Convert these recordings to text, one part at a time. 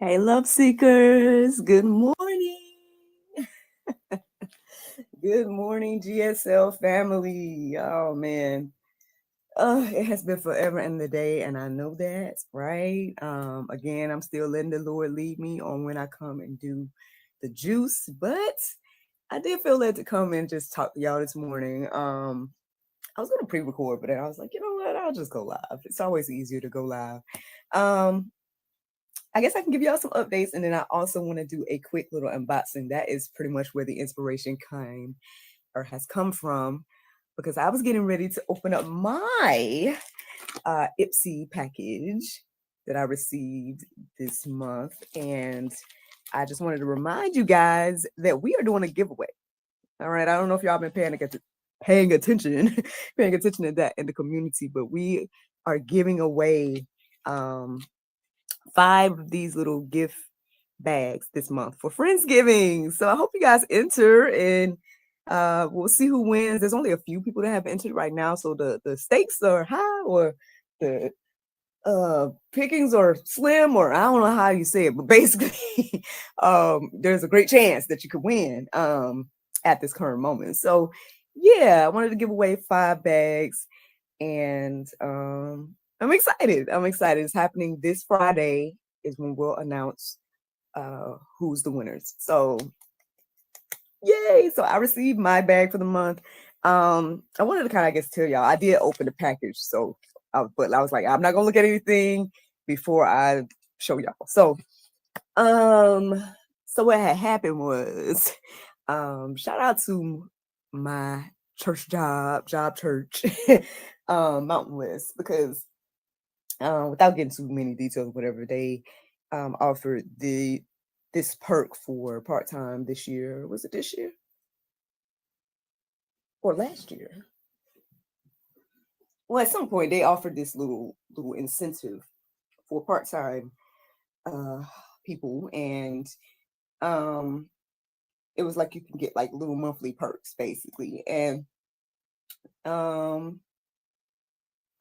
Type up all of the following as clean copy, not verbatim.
Hey, love seekers. Good morning. Good morning, GSL family. Oh, man. It has been forever in the day, and I know that, right? Again, I'm still letting the Lord lead me on when I come and do the juice, but I did feel led to come and just talk to y'all this morning. I was going to pre-record, but then I was like, you know what? I'll just go live. It's always easier to go live. I guess I can give y'all some updates, and then I also want to do a quick little unboxing. That is pretty much where the inspiration came or has come from, because I was getting ready to open up my IPSY package that I received this month, and I just wanted to remind you guys that we are doing a giveaway. All right, I don't know if y'all been paying attention paying attention to that in the community, but we are giving away 5 of these little gift bags this month for Friendsgiving. So I hope you guys enter, and we'll see who wins. There's only a few people that have entered right now, so the stakes are high, or the pickings are slim, or I don't know how you say it, but basically there's a great chance that you could win at this current moment. So yeah, I wanted to give away 5 bags, and I'm excited. It's happening this Friday is when we'll announce who's the winners. So yay. So I received my bag for the month. I wanted to kind of, I guess, tell y'all, I did open the package. So but I was like, I'm not gonna look at anything before I show y'all. So what had happened was shout out to my church job church, Mountain West, because without getting too many details, whatever, they offered this perk for part-time this year. Was it this year or last year? Well, at some point they offered this little incentive for part-time people, and it was like you can get like little monthly perks basically. And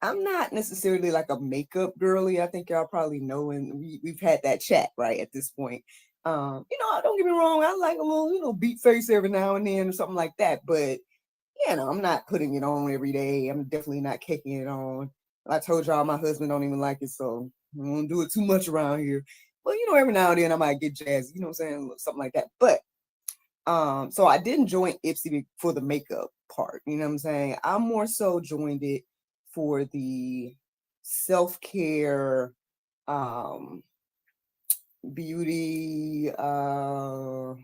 I'm not necessarily like a makeup girly. I think y'all probably know, and we've had that chat right at this point. Don't get me wrong, I like a little beat face every now and then or something like that, but I'm not putting it on every day. I'm definitely not caking it on. I told y'all my husband don't even like it, so I don't do it too much around here. But every now and then I might get jazzy, you know what I'm saying? Something like that. But so I didn't join IPSY for the makeup part, you know what I'm saying? I more so joined it for the self-care, beauty, the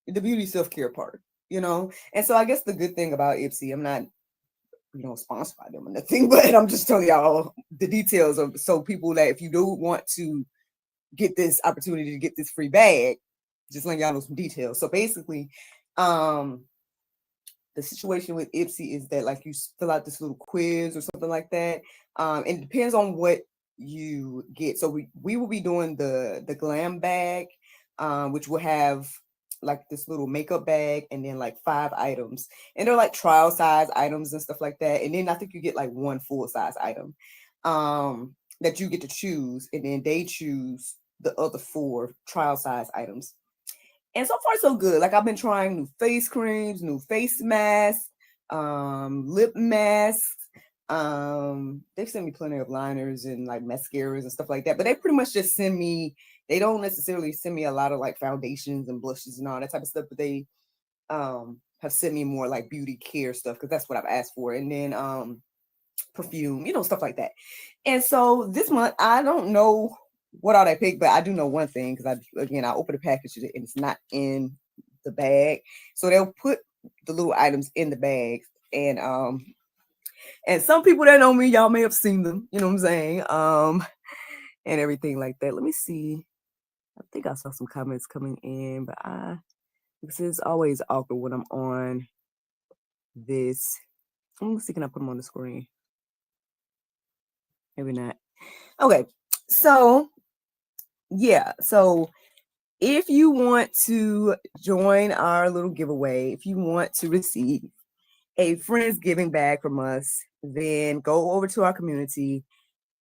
beauty self-care part, And so I guess the good thing about IPSY, I'm not, sponsored by them or nothing, but I'm just telling y'all the details of, so people that if you do want to get this opportunity to get this free bag, just letting y'all know some details. So basically, the situation with IPSY is that like you fill out this little quiz or something like that. And it depends on what you get. So we will be doing the glam bag, which will have like this little makeup bag and then like 5 items, and they're like trial size items and stuff like that. And then I think you get like 1 full size item that you get to choose, and then they choose the other 4 trial size items. And so far so good. Like I've been trying new face creams, new face masks, lip masks. They've sent me plenty of liners and like mascaras and stuff like that, but they pretty much just send me, they don't necessarily send me a lot of like foundations and blushes and all that type of stuff, but they have sent me more like beauty care stuff, because that's what I've asked for. And then perfume, stuff like that. And so this month, I don't know what all they picked, but I do know one thing, because I opened the package and it's not in the bag. So they'll put the little items in the bag, and some people that know me, y'all may have seen them, you know what I'm saying, and everything like that. Let me see. I think I saw some comments coming in, but because it's always awkward when I'm on this. Let me see, can I put them on the screen? Maybe not. Okay, so yeah, so if you want to join our little giveaway, if you want to receive a Friendsgiving bag from us, then go over to our community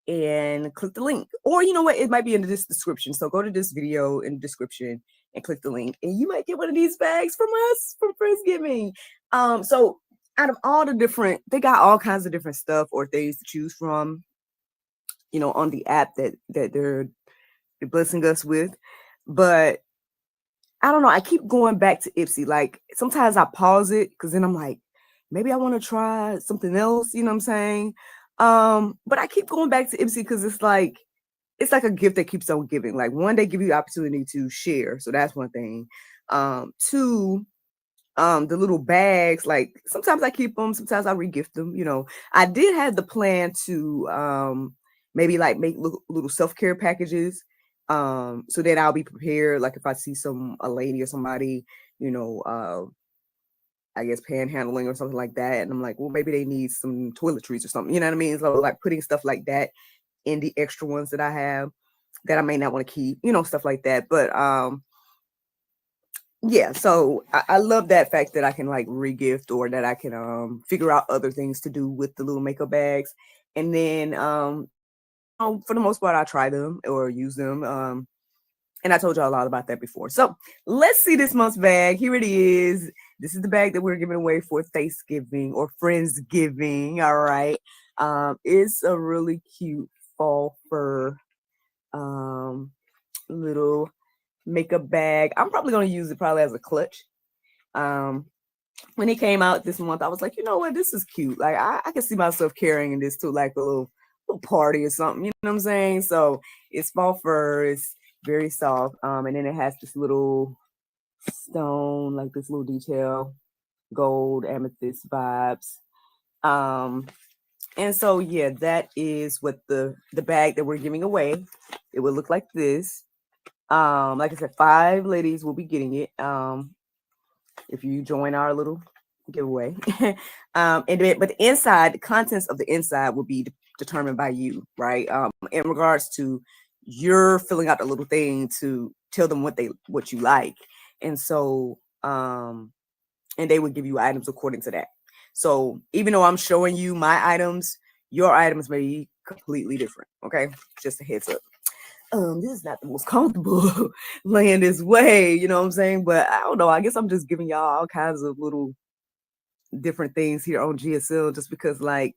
and click the link. Or you know what? It might be in this description. So go to this video in the description and click the link, and you might get one of these bags from us for Friendsgiving. So out of all the different, they got all kinds of different stuff or things to choose from, you know, on the app that they're blessing us with. But I don't know. I keep going back to IPSY. Like sometimes I pause it because then I'm like, maybe I want to try something else. You know what I'm saying? But I keep going back to IPSY because it's like a gift that keeps on giving. Like one, they give you the opportunity to share, so that's one thing. Two, the little bags, like sometimes I keep them, sometimes I regift them. You know, I did have the plan to maybe like make little self-care packages, so that I'll be prepared. Like if I see a lady or somebody, you know, I guess panhandling or something like that, and I'm like, well, maybe they need some toiletries or something. You know what I mean? So like putting stuff like that in the extra ones that I have that I may not want to keep, you know, stuff like that. But yeah, so I love that fact that I can like regift, or that I can figure out other things to do with the little makeup bags. And then for the most part I try them or use them. And I told y'all a lot about that before. So let's see this month's bag. Here it is. This is the bag that we're giving away for Thanksgiving or Friendsgiving. All right. It's a really cute fall fur little makeup bag. I'm probably going to use it probably as a clutch. When it came out this month, I was like, you know what, this is cute. Like I can see myself carrying this to like a little party or something, you know what I'm saying? So it's fall fur, it's very soft. And then it has this little stone, like this little detail, gold amethyst vibes. And so yeah, that is what the bag that we're giving away. It would look like this. Like I said, 5 ladies will be getting it. If you join our little giveaway. But the inside, the contents of the inside will be determined by you, right? In regards to you're filling out the little thing to tell them what you like. And so, and they would give you items according to that. So even though I'm showing you my items, your items may be completely different. Okay. Just a heads up. This is not the most comfortable laying this way, you know what I'm saying? But I don't know. I guess I'm just giving y'all all kinds of little different things here on GSL just because, like,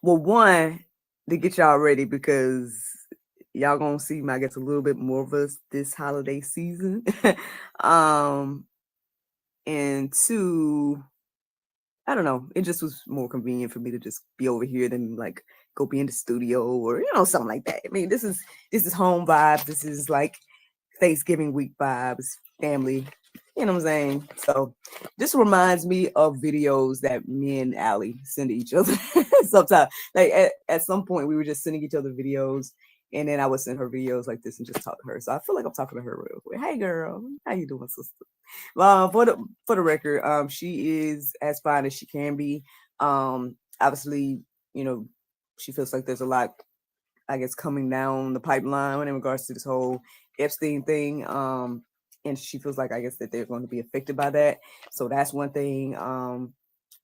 well, one, to get y'all ready because y'all gonna see I guess a little bit more of us this holiday season. And two, I don't know. It just was more convenient for me to just be over here than like go be in the studio or, you know, something like that. I mean, this is home vibes. This is like Thanksgiving week vibes, family. You know what I'm saying? So this reminds me of videos that me and Allie send to each other sometimes. Like at some point we were just sending each other videos, and then I would send her videos like this and just talk to her. So I feel like I'm talking to her real quick. Hey girl, how you doing, sister? For the record, she is as fine as she can be. Obviously, you know, she feels like there's a lot, I guess, coming down the pipeline in regards to this whole Epstein thing. And she feels like, I guess, that they're going to be affected by that. So that's one thing.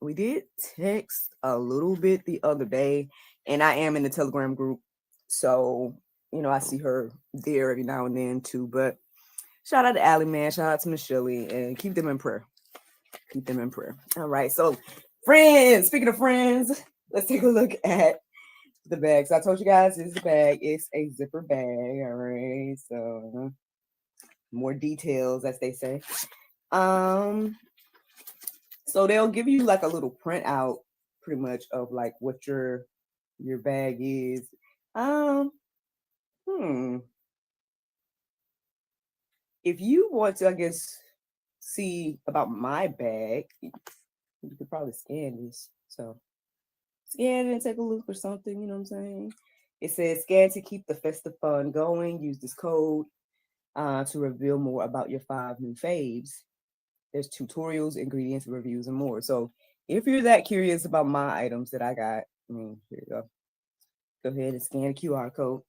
We did text a little bit the other day, and I am in the Telegram group. So, you know, I see her there every now and then too. But shout out to Allie, man. Shout out to Michelle, and keep them in prayer. Keep them in prayer. All right. So, friends, speaking of friends, let's take a look at the bag. So I told you guys this is the bag. It's a zipper bag. All right. So more details, as they say. So they'll give you like a little printout, pretty much, of like what your bag is. If you want to, I guess, see about my bag, you could probably scan this. So scan and take a look or something, you know what I'm saying? It says scan to keep the festive fun going. Use this code to reveal more about your 5 new faves. There's tutorials, ingredients, reviews, and more. So if you're that curious about my items that I got, I mean, here you go. Go ahead and scan the QR code.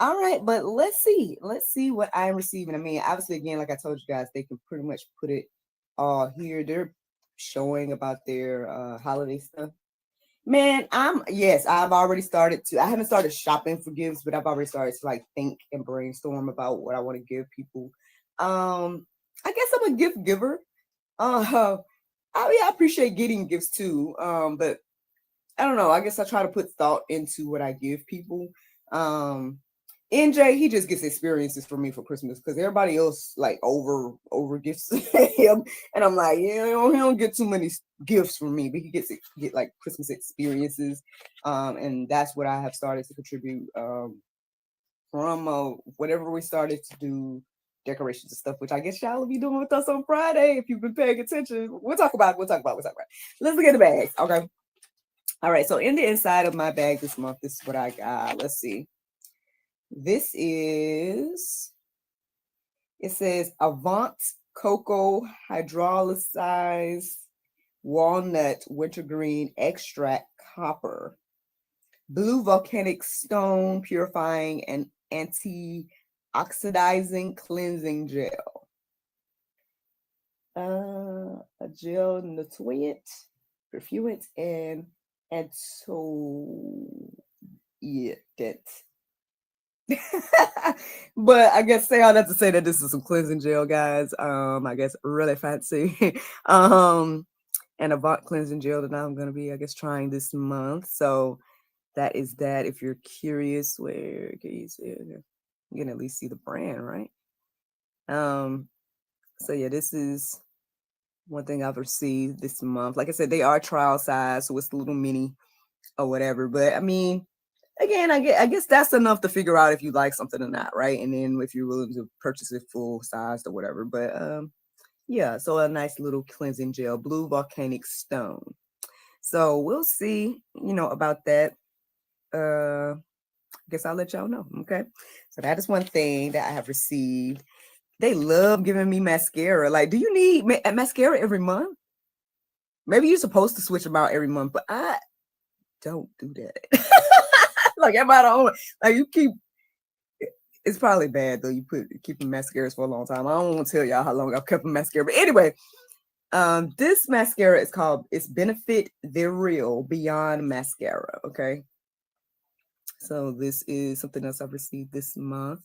All right, but let's see what I'm receiving. I mean, obviously, again, like I told you guys, they can pretty much put it all here. They're showing about their holiday stuff. Man, I've already started to. I haven't started shopping for gifts, but I've already started to like think and brainstorm about what I want to give people. I guess I'm a gift giver. Uh, I appreciate getting gifts too. But I don't know. I guess I try to put thought into what I give people. Um, NJ, he just gets experiences for me for Christmas because everybody else like over gifts him, and I'm like, yeah, he don't get too many gifts from me, but he get like Christmas experiences, and that's what I have started to contribute from whatever we started to do decorations and stuff, which I guess y'all will be doing with us on Friday if you've been paying attention. We'll talk about it. We'll talk about it. Let's look at the bags, okay? All right, so in the inside of my bag this month, this is what I got. Let's see. This is, it says Avant Cocoa Hydrolyzed Walnut Wintergreen Extract Copper, Blue Volcanic Stone Purifying and Anti-Oxidizing Cleansing Gel. A gel nutrient, perfumant, and antioxidant. But I guess say all that to say that this is some cleansing gel, guys. I guess really fancy. And Avant cleansing gel that I'm gonna be, I guess, trying this month. So that is that. If you're curious, where can you see it? You can at least see the brand, right? So yeah, this is one thing I've received this month. Like I said, they are trial size, so it's a little mini or whatever. But I mean, again, I guess that's enough to figure out if you like something or not, right? And then if you're willing to purchase it full sized or whatever. But yeah, so a nice little cleansing gel, Blue Volcanic Stone. So we'll see, about that. I guess I'll let y'all know. Okay. So that is one thing that I have received. They love giving me mascara. Like, do you need mascara every month? Maybe you're supposed to switch them out every month, but I don't do that. Like, am I the only? Like, you keep. It's probably bad though. You keeping mascaras for a long time. I don't want to tell y'all how long I've kept a mascara, but anyway, this mascara is called Benefit Real Beyond Mascara. Okay, so this is something else I've received this month.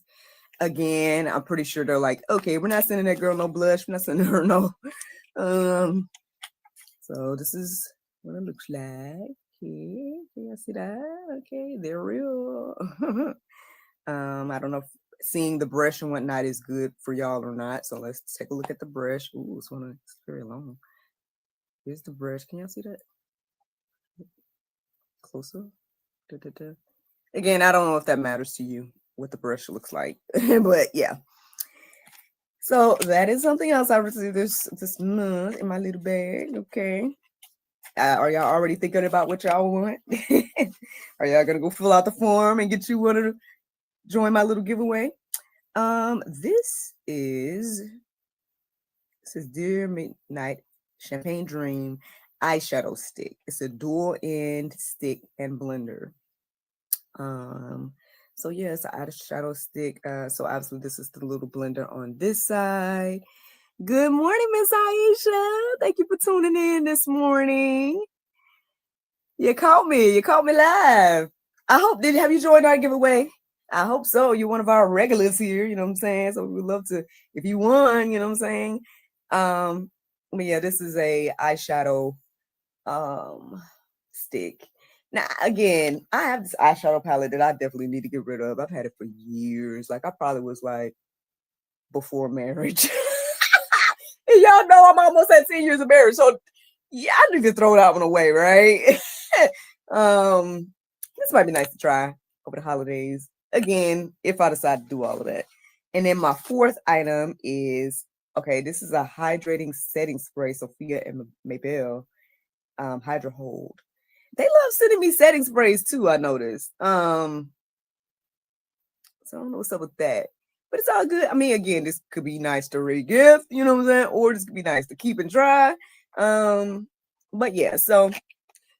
Again, I'm pretty sure they're like, okay, we're not sending that girl no blush. We're not sending her no. So this is what it looks like. Okay, can you see that? Okay, they're real. I don't know if seeing the brush and whatnot is good for y'all or not. So let's take a look at the brush. Ooh, it's very long. Here's the brush. Can y'all see that? Closer. Da, da, da. Again, I don't know if that matters to you, what the brush looks like. But yeah. So that is something else I received this month in my little bag. Okay. Are y'all already thinking about what y'all want? Are y'all gonna go fill out the form and get you one to join my little giveaway? This is Dear Midnight Champagne Dream eyeshadow stick. It's a dual end stick and blender. So yeah, it's an eyeshadow stick. So obviously this is the little blender on this side. Good morning, Miss Aisha. Thank you for tuning in this morning. You caught me live. Have you joined our giveaway? I hope so. You're one of our regulars here, you know what I'm saying? So we'd love to, if you won, you know what I'm saying? But yeah, this is a eyeshadow stick. Now, again, I have this eyeshadow palette that I definitely need to get rid of. I've had it for years. Like, I probably was like before marriage. And y'all know I'm almost at 10 years of marriage. So, yeah, I need to throw that one away, right? This might be nice to try over the holidays. Again, if I decide to do all of that. And then my fourth item is, okay, this is a hydrating setting spray, Sophia and Mabel Hydra Hold. They love sending me setting sprays too, I noticed. So I don't know what's up with that. But it's all good. I mean, again, this could be nice to re-gift, you know what I'm saying? Or this could be nice to keep and dry. But yeah, so,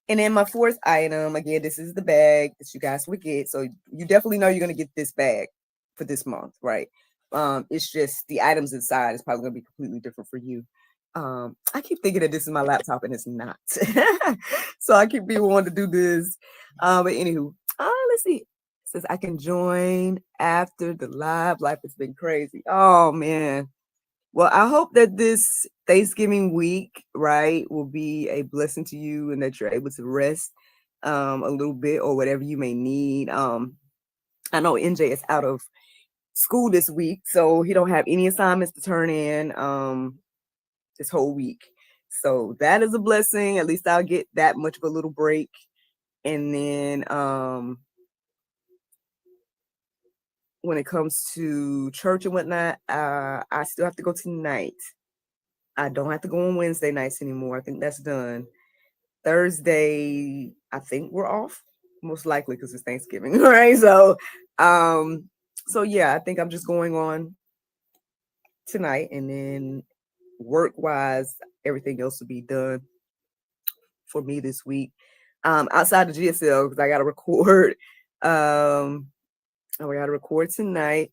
and then my fourth item, again, this is the bag that you guys would get. So you definitely know you're going to get this bag for this month, right? It's just the items inside is probably going to be completely different for you. I keep thinking that this is my laptop and it's not. So I keep being wanting to do this. But anywho, let's see. It says I can join after the live. Life has been crazy. Oh man. Well, I hope that this Thanksgiving week, right, will be a blessing to you and that you're able to rest a little bit or whatever you may need. I know NJ is out of school this week, so he don't have any assignments to turn in this whole week. So that is a blessing. At least I'll get that much of a little break. And then when it comes to church and whatnot, I still have to go tonight. I don't have to go on Wednesday nights anymore. I think that's done. Thursday, I think we're off, most likely because it's Thanksgiving, right? So yeah, I think I'm just going on tonight, and then work-wise, everything else will be done for me this week. Outside of GSL, because I got to record. I got to record tonight.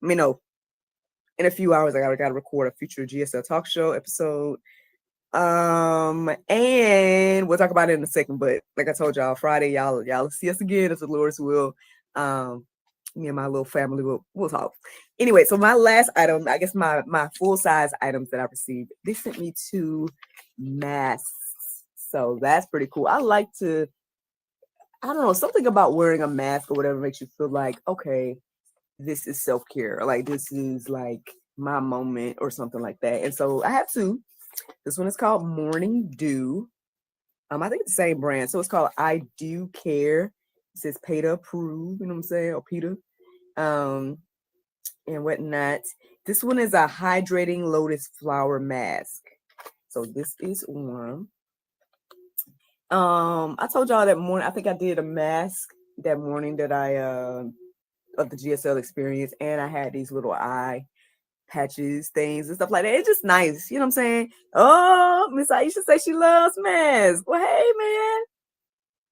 I mean, no, in a few hours, I gotta record a future GSL talk show episode. And we'll talk about it in a second. But like I told y'all, Friday, y'all see us again as the Lord's will. Me and my little family will talk. Anyway, so my last item, I guess my full size items that I received, they sent me 2 masks. So that's pretty cool. I like to, I don't know, something about wearing a mask or whatever makes you feel like, okay, this is self-care. Like this is like my moment or something like that. And so I have 2. This one is called Morning Dew. I think it's the same brand. So it's called I Do Care. It says PETA approved, you know what I'm saying? Or PETA. And whatnot. This one is a hydrating lotus flower mask. So this is one. I told y'all that morning, I think I did a mask that morning that I of the GSL experience, and I had these little eye patches, things and stuff like that. It's just nice, you know what I'm saying? Oh, Miss Aisha says she loves masks. Well, hey man,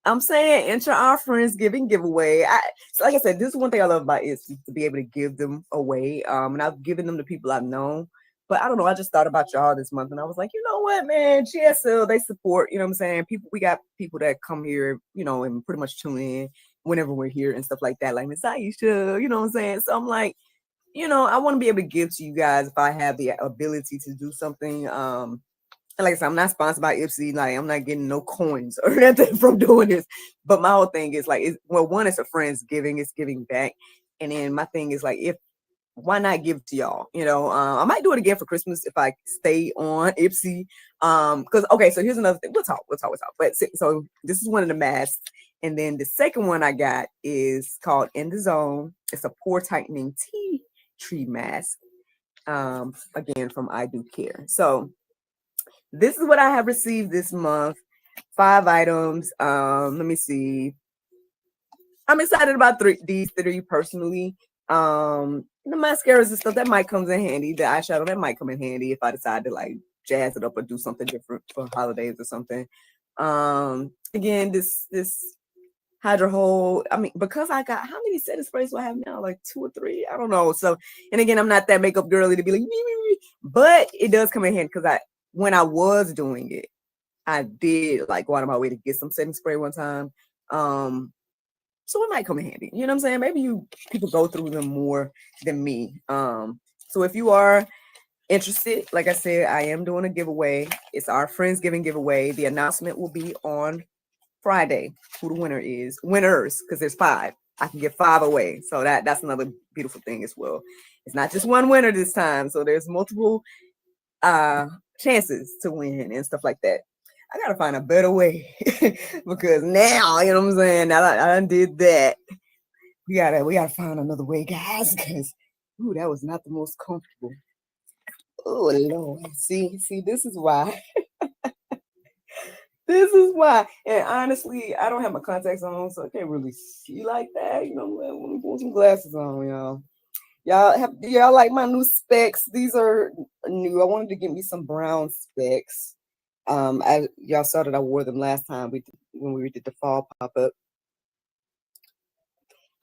I'm saying enter our Friendsgiving giveaway. So like I said, this is one thing I love about it, is to be able to give them away. And I've given them to people I've known. But I don't know, I just thought about y'all this month and I was like, you know what, man, GSL, they support, you know what I'm saying? We got people that come here, you know, and pretty much tune in whenever we're here and stuff like that, like Miss Aisha, you know what I'm saying? So I'm like, you know, I want to be able to give to you guys if I have the ability to do something. And like I said, I'm not sponsored by IPSY. Like I'm not getting no coins or nothing from doing this. But my whole thing is like, one, it's a Friendsgiving, it's giving back. And then my thing is like, why not give to y'all? You know, I might do it again for Christmas if I stay on IPSY. Because okay, so here's another thing. We'll talk. But so this is one of the masks. And then the second one I got is called In the Zone. It's a pore tightening tea tree mask. Again from I Do Care. So this is what I have received this month. 5 items. Let me see. I'm excited about these 3 personally. The mascaras and stuff that might come in handy. The eyeshadow that might come in handy if I decide to like jazz it up or do something different for holidays or something. Again, this Hydra Hold. I mean, because I got, how many setting sprays do I have now? Like 2 or 3? I don't know. So, and again, I'm not that makeup girly to be like, but it does come in handy because when I was doing it, I did like go out of my way to get some setting spray one time. So it might come in handy. You know what I'm saying? Maybe people go through them more than me. So if you are interested, like I said, I am doing a giveaway. It's our Friendsgiving giveaway. The announcement will be on Friday. Who the winner is? Winners, because there's 5. I can give 5 away. So that's another beautiful thing as well. It's not just one winner this time. So there's multiple chances to win and stuff like that. I gotta find a better way because now, you know what I'm saying? Now I done did that. We gotta find another way, guys, because that was not the most comfortable. Oh Lord. See, this is why. This is why. And honestly, I don't have my contacts on, so I can't really see like that. You know, let me put some glasses on, y'all. Do y'all like my new specs? These are new. I wanted to get me some brown specs. Y'all saw that I wore them last time when we did the fall pop-up.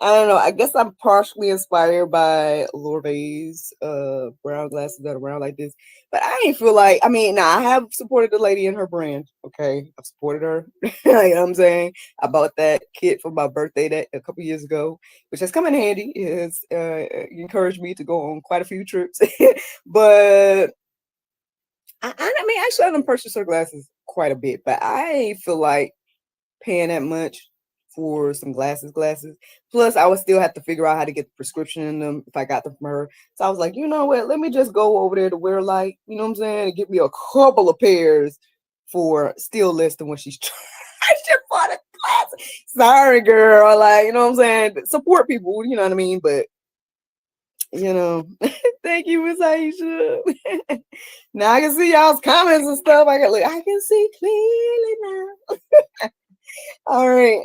I don't know. I guess I'm partially inspired by Lorvay's brown glasses that are round like this. But I ain't feel like, I mean, now I have supported the lady in her brand. Okay. I've supported her. You know what I'm saying? I bought that kit for my birthday that a couple years ago, which has come in handy. It has encouraged me to go on quite a few trips. But I mean, actually, I done purchased her glasses quite a bit, but I ain't feel like paying that much for some glasses. Plus, I would still have to figure out how to get the prescription in them if I got them from her. So I was like, you know what? Let me just go over there to Wear Light, you know what I'm saying, and get me a couple of pairs for still less than what she's charging for the glasses. Sorry, girl. Like, you know what I'm saying? Support people, you know what I mean? But you know, thank you, Miss Aisha. Now I can see y'all's comments and stuff. I can see clearly now. All right.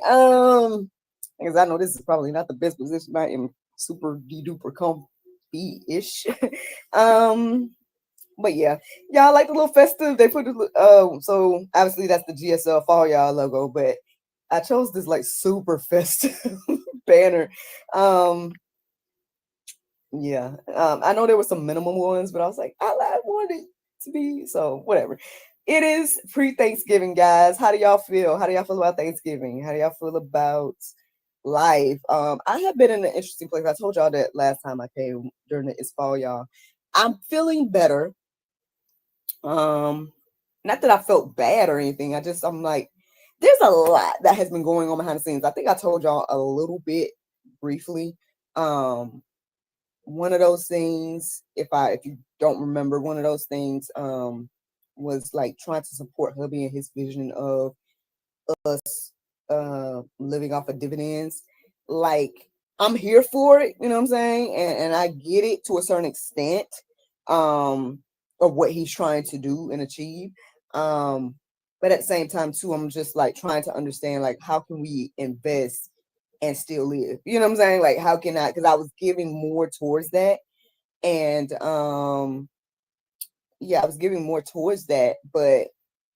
Because I know this is probably not the best position. I am super duper comfy-ish. But yeah, y'all like the little festive. They put so obviously that's the GSL Fall Y'all logo, but I chose this like super festive banner. Yeah. I know there were some minimum ones, but I was like, I wanted it to be so whatever. It is pre-Thanksgiving, guys. How do y'all feel? How do y'all feel about Thanksgiving? How do y'all feel about life? I have been in an interesting place. I told y'all that last time I came during the It's Fall, y'all. I'm feeling better. Not that I felt bad or anything. I'm like, there's a lot that has been going on behind the scenes. I think I told y'all a little bit briefly. One of those things, if you don't remember, one of those things was like trying to support hubby and his vision of us living off of dividends. Like, I'm here for it, you know what I'm saying? And I get it to a certain extent of what he's trying to do and achieve. But at the same time too, I'm just like trying to understand, like, how can we invest and still live? You know what I'm saying? Like, how can I, because I was giving more towards that. And yeah, I was giving more towards that, but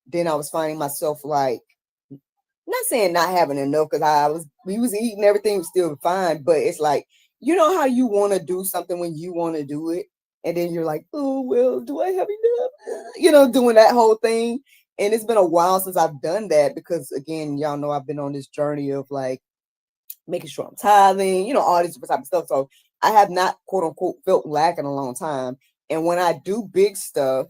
then I was finding myself like, not saying not having enough, because we was eating, everything was still fine, but it's like, you know how you want to do something when you want to do it, and then you're like, oh well, do I have enough? You know, doing that whole thing. And it's been a while since I've done that, because again, y'all know I've been on this journey of like making sure I'm tithing, you know, all this type of stuff. So I have not, quote unquote, felt lack in a long time. And when I do big stuff,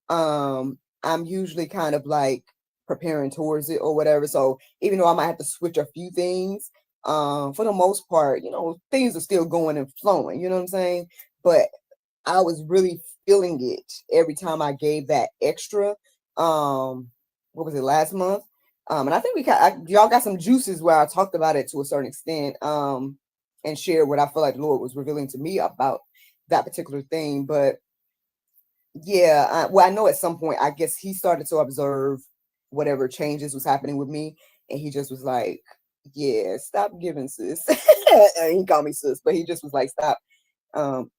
I'm usually kind of like preparing towards it or whatever. So even though I might have to switch a few things, for the most part, you know, things are still going and flowing, you know what I'm saying? But I was really feeling it every time I gave that extra. What was it, last month? And I think y'all got some juices where I talked about it to a certain extent, and shared what I feel like the Lord was revealing to me about that particular thing. But yeah, well, I know at some point, I guess he started to observe whatever changes was happening with me, and he just was like, "Yeah, stop giving, sis." He called me sis, but he just was like, "Stop." Um,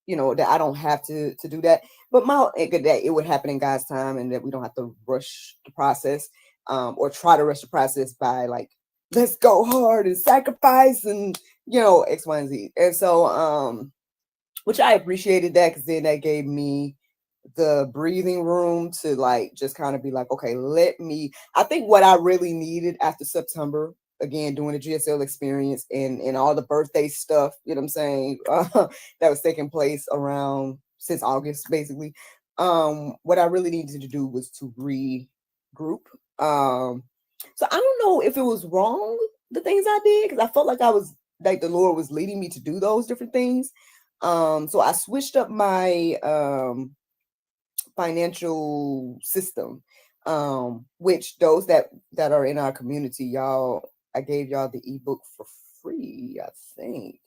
you know, that I don't have to do that. But that it would happen in God's time, and that we don't have to rush the process, or try to rush the process by like, let's go hard and sacrifice and, you know, X, Y, and Z. And so which I appreciated that, because then that gave me the breathing room to like just kind of be like, okay, I think what I really needed after September, again, doing the GSL experience and all the birthday stuff, you know what I'm saying, that was taking place around since August, basically. What I really needed to do was to regroup. So I don't know if it was wrong, the things I did, because I felt like the Lord was leading me to do those different things. So I switched up my financial system, which those that are in our community, y'all, I gave y'all the ebook for free, I think.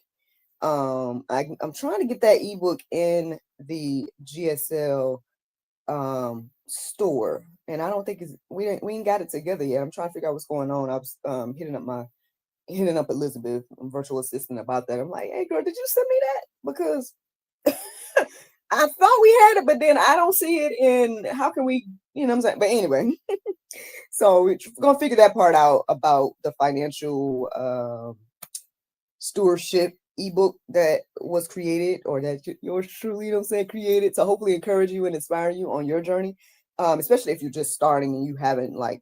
I'm trying to get that ebook in the GSL store, and I don't think we ain't got it together yet. I'm trying to figure out what's going on. I was hitting up Elizabeth, virtual assistant, about that. I'm like, hey girl, did you send me that? Because I thought we had it, but then I don't see it in, how can we, you know what I'm saying? But anyway, so we're gonna figure that part out about the financial stewardship ebook that was created, or that yours truly, created, to hopefully encourage you and inspire you on your journey. Especially if you're just starting and you haven't, like,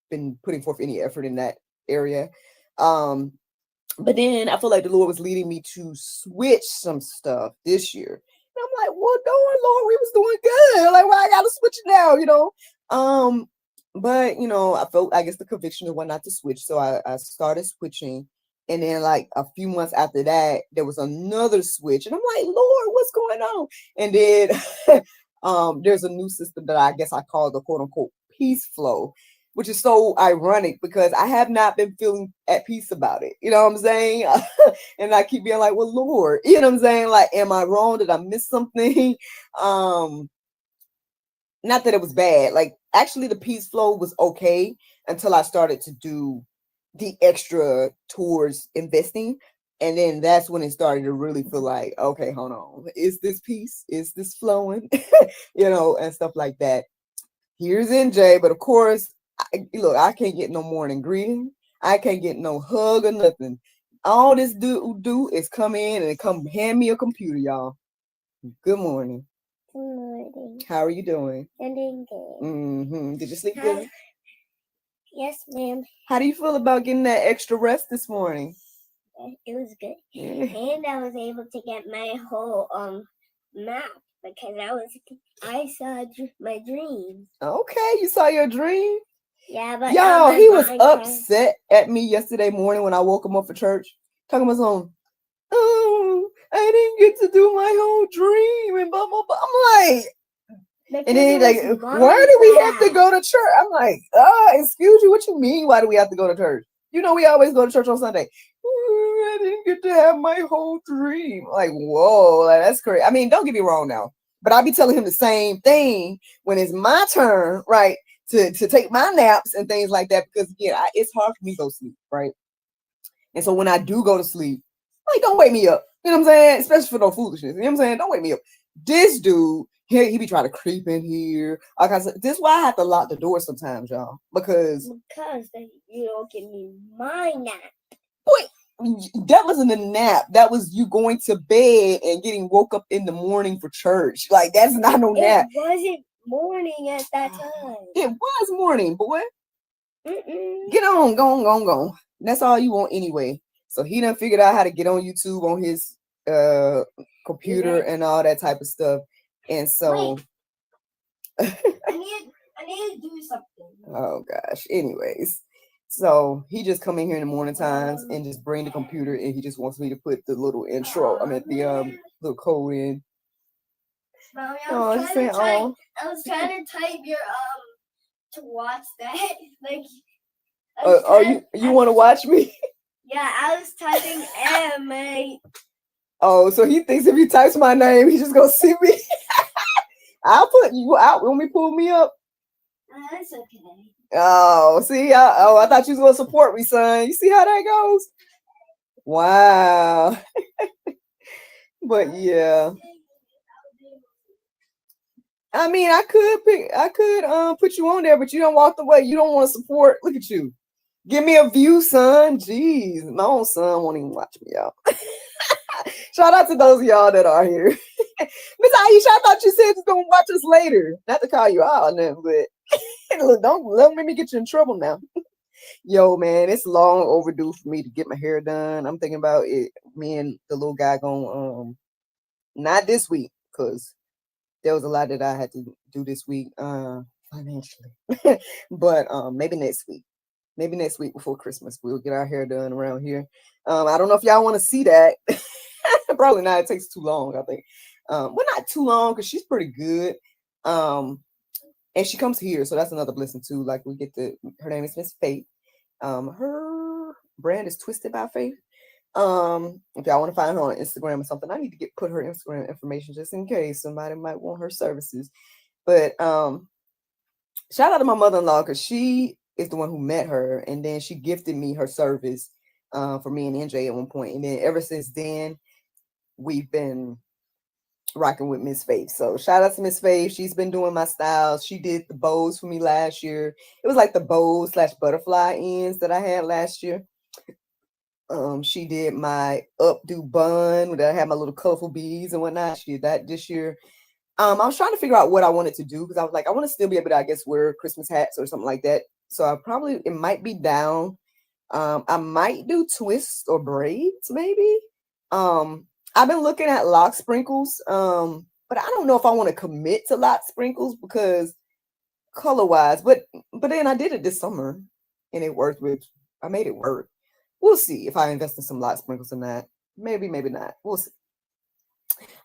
been putting forth any effort in that area. Um, but then I feel like the Lord was leading me to switch some stuff this year. And I'm like, well, no, Lord, we was doing good. Like, why I gotta switch it now? But I guess the conviction of what not to switch. So I started switching. And then, like, a few months after that, there was another switch. And I'm like, Lord, what's going on? And then there's a new system that I guess I call the quote unquote peace flow, which is so ironic because I have not been feeling at peace about it. You know what I'm saying? And I keep being like, well, Lord, you know what I'm saying? Like, am I wrong? Did I miss something? Not that it was bad. Like, actually, the peace flow was okay until I started to do the extra towards investing. And then that's when it started to really feel like, okay, hold on. Is this peace? Is this flowing? And stuff like that. Here's NJ, but of course, look, I can't get no morning greeting. I can't get no hug or nothing. All this do is come in and come hand me a computer, y'all. Good morning. Good morning. How are you doing? I'm doing good. Did you sleep good? Yes, ma'am. How do you feel about getting that extra rest this morning? It was good. Yeah. And I was able to get my whole map because I saw my dream. Okay, you saw your dream? Yeah, but y'all, he was upset at me yesterday morning when I woke him up for church. Talking about something. Oh, I didn't get to do my whole dream and blah blah blah. I'm like, and then like, why do we have to go to church? I'm like, excuse you, what you mean? Why do we have to go to church? We always go to church on Sunday. I didn't get to have my whole dream. Like, whoa, like, that's crazy. I mean, don't get me wrong now, but I'll be telling him the same thing when it's my turn, right, to take my naps and things like that, because it's hard for me to go to sleep, right? And so when I do go to sleep, like, don't wake me up. You know what I'm saying? Especially for no foolishness. You know what I'm saying? Don't wake me up. This dude, he be trying to creep in here. Like I said, this is why I have to lock the door sometimes, y'all. Because you don't give me my nap. Boy, that wasn't a nap. That was you going to bed and getting woke up in the morning for church. Like, that's not no nap. It wasn't morning at that time. It was morning, boy. Get on, go. That's all you want anyway. So he done figured out how to get on YouTube on his computer and all that type of stuff. And so I need to do something. Oh gosh. Anyways, so he just come in here in the morning times and just bring the computer, and he just wants me to put the little intro. The little code in. Mommy, I was trying to type your to watch that. Like, you want to watch me? Yeah, I was typing M. Oh, so he thinks if he types my name, he's just gonna see me. I'll put you out when we pull me up. That's okay. Oh, see, I thought you was gonna support me, son. You see how that goes? Wow. But yeah. I mean, I could put you on there, but you don't walk away. You don't want to support. Look at you. Give me a view, son. Jeez, my own son won't even watch me, y'all. Shout out to those of y'all that are here. Miss Aisha, I thought you said you're gonna watch us later. Not to call you out, but look, don't let me get you in trouble now. Yo, man, it's long overdue for me to get my hair done. I'm thinking about it. Me and the little guy going not this week, because there was a lot that I had to do this week financially. But maybe next week. Maybe next week before Christmas, we'll get our hair done around here. I don't know if y'all want to see that. Probably not. It takes too long, I think. Well, not too long, because she's pretty good. And she comes here, so that's another blessing too. Like, we get her name is Miss Faith. Her brand is Twisted by Faith. If y'all want to find her on Instagram or something, I need to put her Instagram information just in case somebody might want her services. But shout out to my mother-in-law, because she is the one who met her, and then she gifted me her service for me and NJ at one point. And then ever since then, we've been rocking with Miss Faith. So shout out to Miss Faith. She's been doing my styles. She did the bows for me last year. It was like the bows / butterfly ends that I had last year. She did my updo bun that I had my little colorful beads and whatnot. She did that this year. I was trying to figure out what I wanted to do because I was like, I want to still be able to, I guess, wear Christmas hats or something like that. So it might be down. I might do twists or braids, maybe. I've been looking at lock sprinkles. But I don't know if I want to commit to lock sprinkles because color wise, but then I did it this summer and it worked I made it work. We'll see if I invest in some lock sprinkles or not. Maybe, maybe not. We'll see.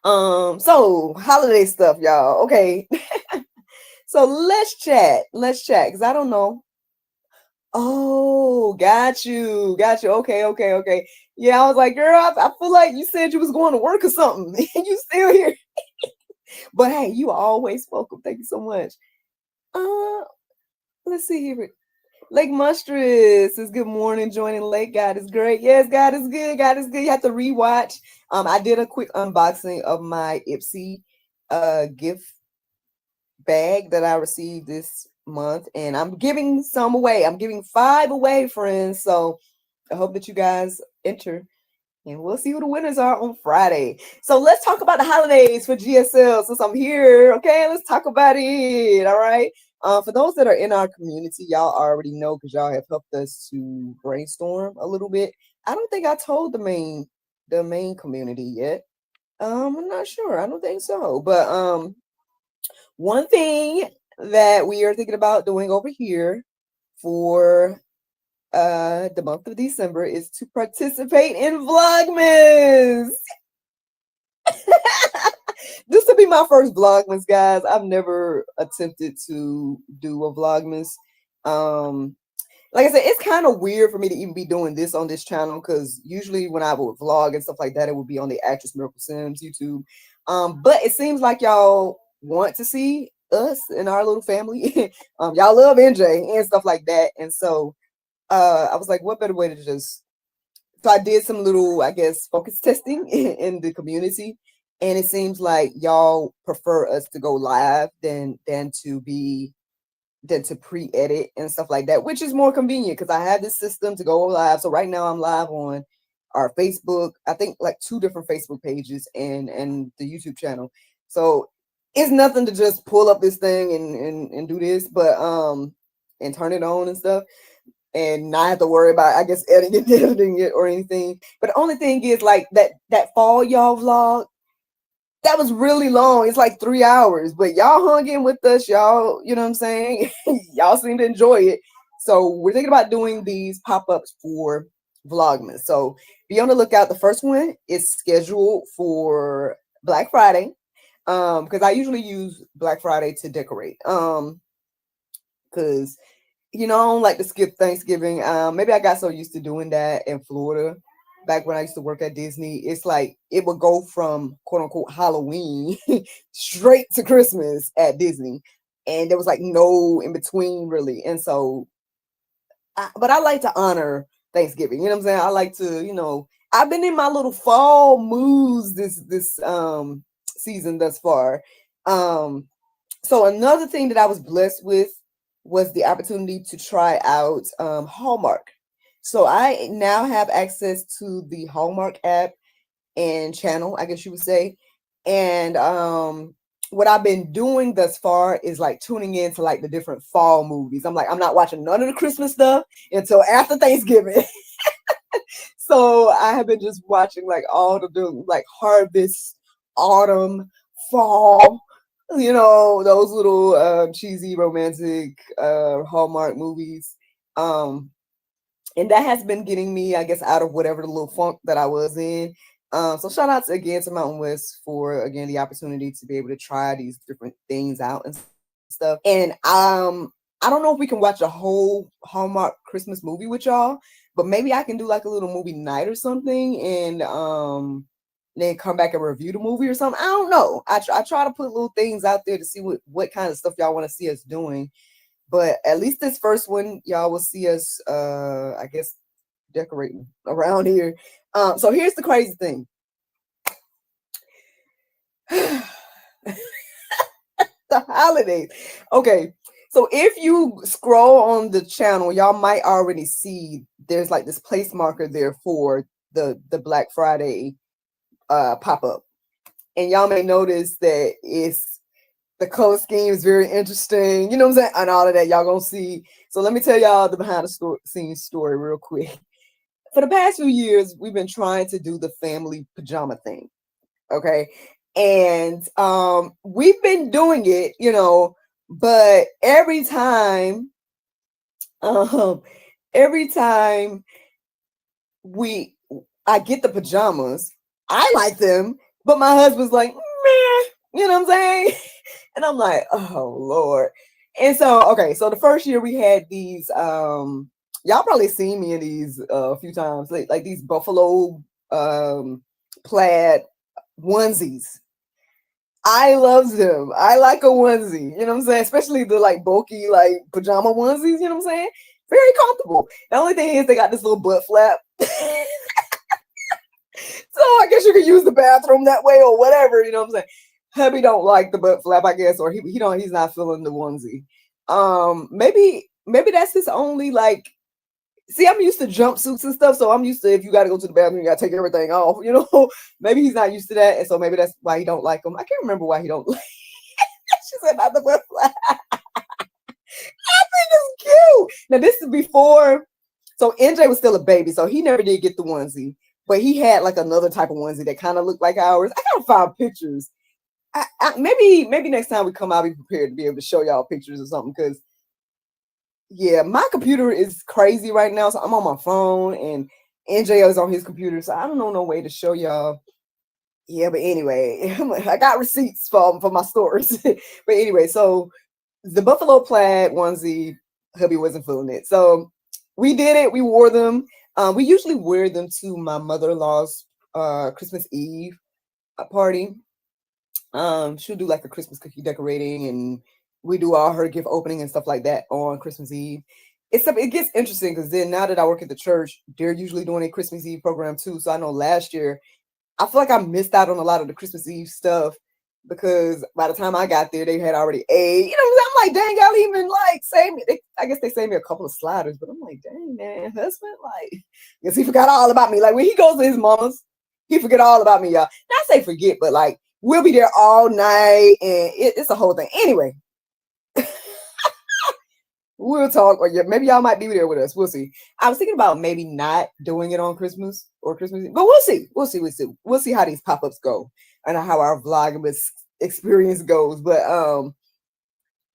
So holiday stuff, y'all. Okay. So let's chat. Let's chat. Because I don't know. Oh, got you. Got you. Okay, okay, okay. Yeah, I was like, girl, I feel like you said you was going to work or something. And you still here. But hey, you are always welcome. Thank you so much. Let's see here. Lake Monstrous is good morning. Joining Lake. God is great. Yes, God is good. God is good. You have to rewatch. I did a quick unboxing of my IPSY gift bag that I received this month, and I'm giving some away. I'm giving 5 away, friends. So I hope that you guys enter. And we'll see who the winners are on Friday. So let's talk about the holidays for GSL since I'm here. Okay, let's talk about it. All right. For those that are in our community, y'all already know because y'all have helped us to brainstorm a little bit. I don't think I told the main community yet. I'm not sure. I don't think so. But one thing that we are thinking about doing over here for the month of December is to participate in Vlogmas. This will be my first Vlogmas, guys. I've never attempted to do a Vlogmas. Like I said, it's kind of weird for me to even be doing this on this channel because usually when I would vlog and stuff like that, it would be on the Actress Miracle Sims YouTube. But it seems like y'all want to see us and our little family. Y'all love NJ and stuff like that. And so I was like, what better way to just, so I did some little, I guess, focus testing in the community. And it seems like y'all prefer us to go live than to pre-edit and stuff like that, which is more convenient because I have this system to go live. So right now I'm live on our Facebook, I think like 2 different Facebook pages and the YouTube channel. So it's nothing to just pull up this thing and do this, but and turn it on and stuff and not have to worry about, I guess, editing it or anything. But the only thing is like that fall y'all vlog, that was really long. It's like 3 hours, but y'all hung in with us. Y'all, you know what I'm saying? Y'all seem to enjoy it. So we're thinking about doing these pop-ups for Vlogmas. So be on the lookout. The first one is scheduled for Black Friday. Because I usually use Black Friday to decorate. Because I don't like to skip Thanksgiving. Maybe I got so used to doing that in Florida back when I used to work at Disney. It's like it would go from quote unquote Halloween straight to Christmas at Disney. And there was like no in between really. And so, but I like to honor Thanksgiving. You know what I'm saying? I like to, I've been in my little fall moods this season thus far. So another thing that I was blessed with was the opportunity to try out Hallmark. So I now have access to the Hallmark app and channel, I guess you would say. And what I've been doing thus far is like tuning into like the different fall movies. I'm not watching none of the Christmas stuff until after Thanksgiving. So I have been just watching like all the like harvest, autumn, fall, those little cheesy romantic Hallmark movies. And that has been getting me, I guess, out of whatever the little funk that I was in. So shout out again to Mountain West for again the opportunity to be able to try these different things out and stuff. And I don't know if we can watch a whole Hallmark Christmas movie with y'all, but maybe I can do like a little movie night or something and then come back and review the movie or something. I don't know. I try to put little things out there to see what kind of stuff y'all want to see us doing. But at least this first one, y'all will see us, I guess, decorating around here. So here's the crazy thing. The holidays. Okay. So if you scroll on the channel, y'all might already see there's like this place marker there for the Black Friday pop-up. And y'all may notice that the color scheme is very interesting, you know what I'm saying, and all of that y'all gonna see. So let me tell y'all the behind the scenes story real quick. For the past few years, we've been trying to do the family pajama thing, okay? And we've been doing it, you know, but every time I get the pajamas, I like them, but my husband's like, meh, you know what I'm saying? And I'm like, oh Lord. And so, okay, so the first year we had these, y'all probably seen me in these a few times, like these buffalo plaid onesies. I love them. I like a onesie, you know what I'm saying? Especially the like bulky, like pajama onesies, you know what I'm saying? Very comfortable. The only thing is they got this little butt flap. So I guess you could use the bathroom that way or whatever, you know what I'm saying? Hubby don't like the butt flap, I guess, or he's not feeling the onesie. Maybe that's his only like. See, I'm used to jumpsuits and stuff, so I'm used to if you got to go to the bathroom, you got to take everything off, you know. Maybe he's not used to that, and so maybe that's why he don't like them. I can't remember why he don't like. She said not the butt flap. I think it's cute. Now this is before, so NJ was still a baby, so he never did get the onesie, but he had like another type of onesie that kind of looked like ours. I gotta find pictures. Maybe next time we come, I'll be prepared to be able to show y'all pictures or something, because yeah, my computer is crazy right now, so I'm on my phone and NJ is on his computer, so I don't know no way to show y'all. Yeah, but anyway, I got receipts for my stores. But anyway, so the buffalo plaid onesie, hubby wasn't feeling it, so we did it. We wore them. We usually wear them to my mother-in-law's Christmas Eve party. She'll do like a Christmas cookie decorating, and we do all her gift opening and stuff like that on Christmas Eve. It gets interesting because then now that I work at the church, they're usually doing a Christmas Eve program too. So I know last year, I feel like I missed out on a lot of the Christmas Eve stuff because by the time I got there, they had already ate. You know, I'm like, dang, y'all even like save me. I guess they saved me a couple of sliders, but I'm like, dang, man, husband, like, guess he forgot all about me. Like when he goes to his mama's, he forget all about me, y'all. Not say forget, but like we'll be there all night, and it's a whole thing. Anyway, we'll talk, or yeah, maybe y'all might be there with us. We'll see. I was thinking about maybe not doing it on Christmas or Christmas Eve, but we'll see. We'll see how these pop-ups go and how our vlogmas experience goes. But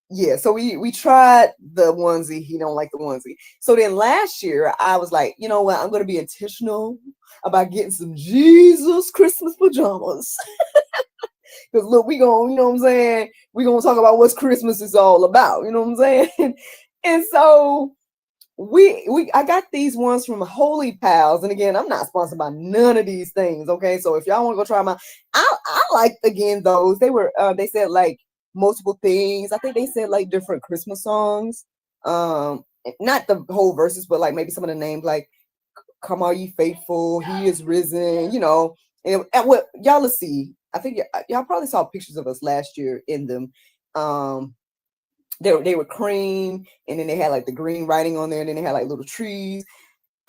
yeah, so we tried the onesie. He don't like the onesie. So then last year I was like, you know what? I'm gonna be intentional about getting some Jesus Christmas pajamas. Because look, we gonna, you know what I'm saying? We gonna talk about what Christmas is all about, you know what I'm saying? And so I got these ones from Holy Pals. And again, I'm not sponsored by none of these things. Okay. So if y'all want to go try them out, I like again those. They were they said like multiple things. I think they said like different Christmas songs. Not the whole verses, but like maybe some of the names like Come All Ye Faithful, He Is Risen, you know, and what y'all will see. I think y'all probably saw pictures of us last year in them. They were cream, and then they had like the green writing on there, and then they had like little trees.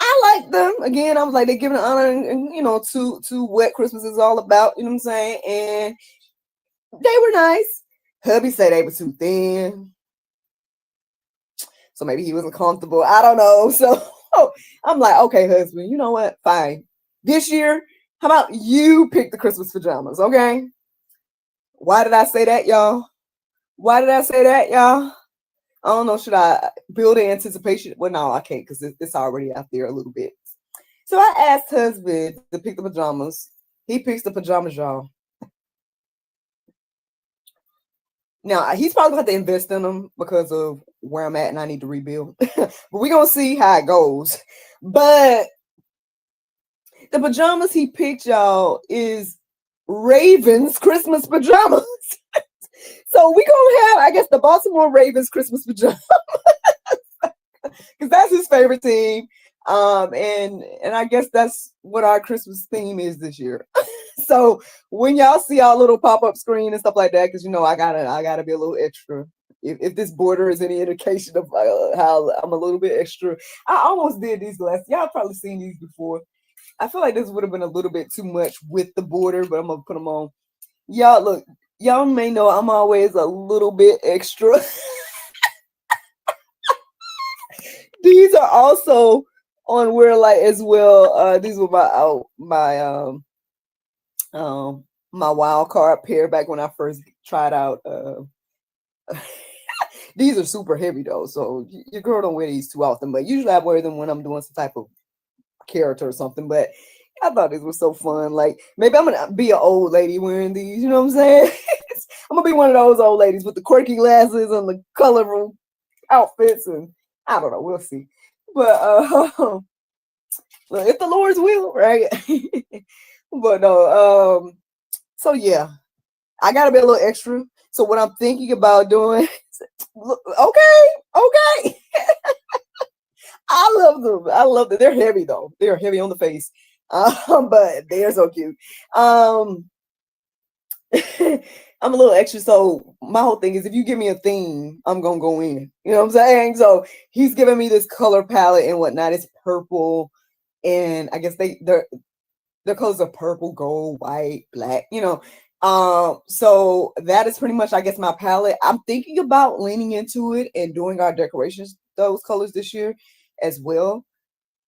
I like them. Again, I was like, they're giving honor and you know to what Christmas is all about, you know what I'm saying? And they were nice. Hubby said they were too thin, so maybe he wasn't comfortable. I don't know. So I'm like, okay, husband, you know what? Fine. This year, how about you pick the Christmas pajamas, okay? Why did I say that, y'all? Why did I say that, y'all? I don't know. Should I build in anticipation? Well, no, I can't because it's already out there a little bit. So I asked husband to pick the pajamas. He picks the pajamas, y'all. Now, he's probably going to have to invest in them because of where I'm at and I need to rebuild. But we're going to see how it goes. But the pajamas he picked, y'all, is Ravens Christmas pajamas. So we're going to have, I guess, the Baltimore Ravens Christmas pajamas. Because that's his favorite team. And I guess that's what our Christmas theme is this year. So when y'all see our little pop-up screen and stuff like that, because you know I gotta be a little extra. if this border is any indication of how I'm a little bit extra. I almost did these glasses. Y'all probably seen these before. I feel like this would have been a little bit too much with the border, but I'm gonna put them on. Y'all look, y'all may know I'm always a little bit extra. These are also on Wear Light as well. These were my wild card pair back when I first tried out. These are super heavy though, so your girl don't wear these too often. But usually I wear them when I'm doing some type of character or something. But I thought these were so fun. Like maybe I'm gonna be an old lady wearing these. You know what I'm saying? I'm gonna be one of those old ladies with the quirky glasses and the colorful outfits, and I don't know. We'll see. But if the Lord's will, right? But no. So yeah, I gotta be a little extra. So what I'm thinking about doing, okay. I love them. I love them. They're heavy though. They're heavy on the face. But they're so cute. I'm a little extra. So my whole thing is if you give me a theme, I'm gonna go in. You know what I'm saying? So he's giving me this color palette and whatnot. It's purple, and I guess their colors are purple, gold, white, black, you know. So that is pretty much, I guess, my palette. I'm thinking about leaning into it and doing our decorations, those colors this year as well.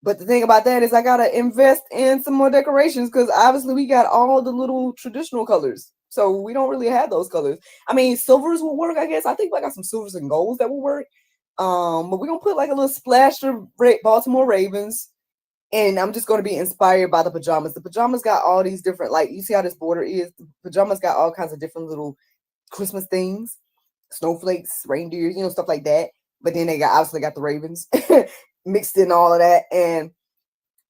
But the thing about that is I gotta invest in some more decorations because obviously we got all the little traditional colors. So we don't really have those colors. I mean, silvers will work, I guess. I think I got some silvers and golds that will work. But we're gonna put like a little splash of Baltimore Ravens. And I'm just going to be inspired by the pajamas. The pajamas got all these different, like, you see how this border is? The pajamas got all kinds of different little Christmas things, snowflakes, reindeers, you know, stuff like that. But then they obviously got the Ravens mixed in all of that. And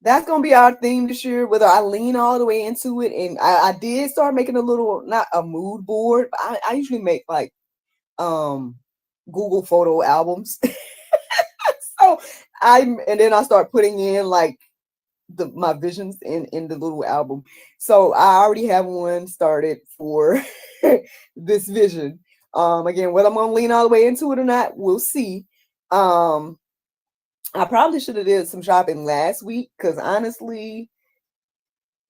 that's going to be our theme this year, whether I lean all the way into it. And I did start making a little, not a mood board, but I usually make like Google photo albums. So and then I start putting in like my visions in the little album. So I already have one started for this vision. Again, whether I'm gonna lean all the way into it or not, we'll see. I probably should have did some shopping last week because honestly,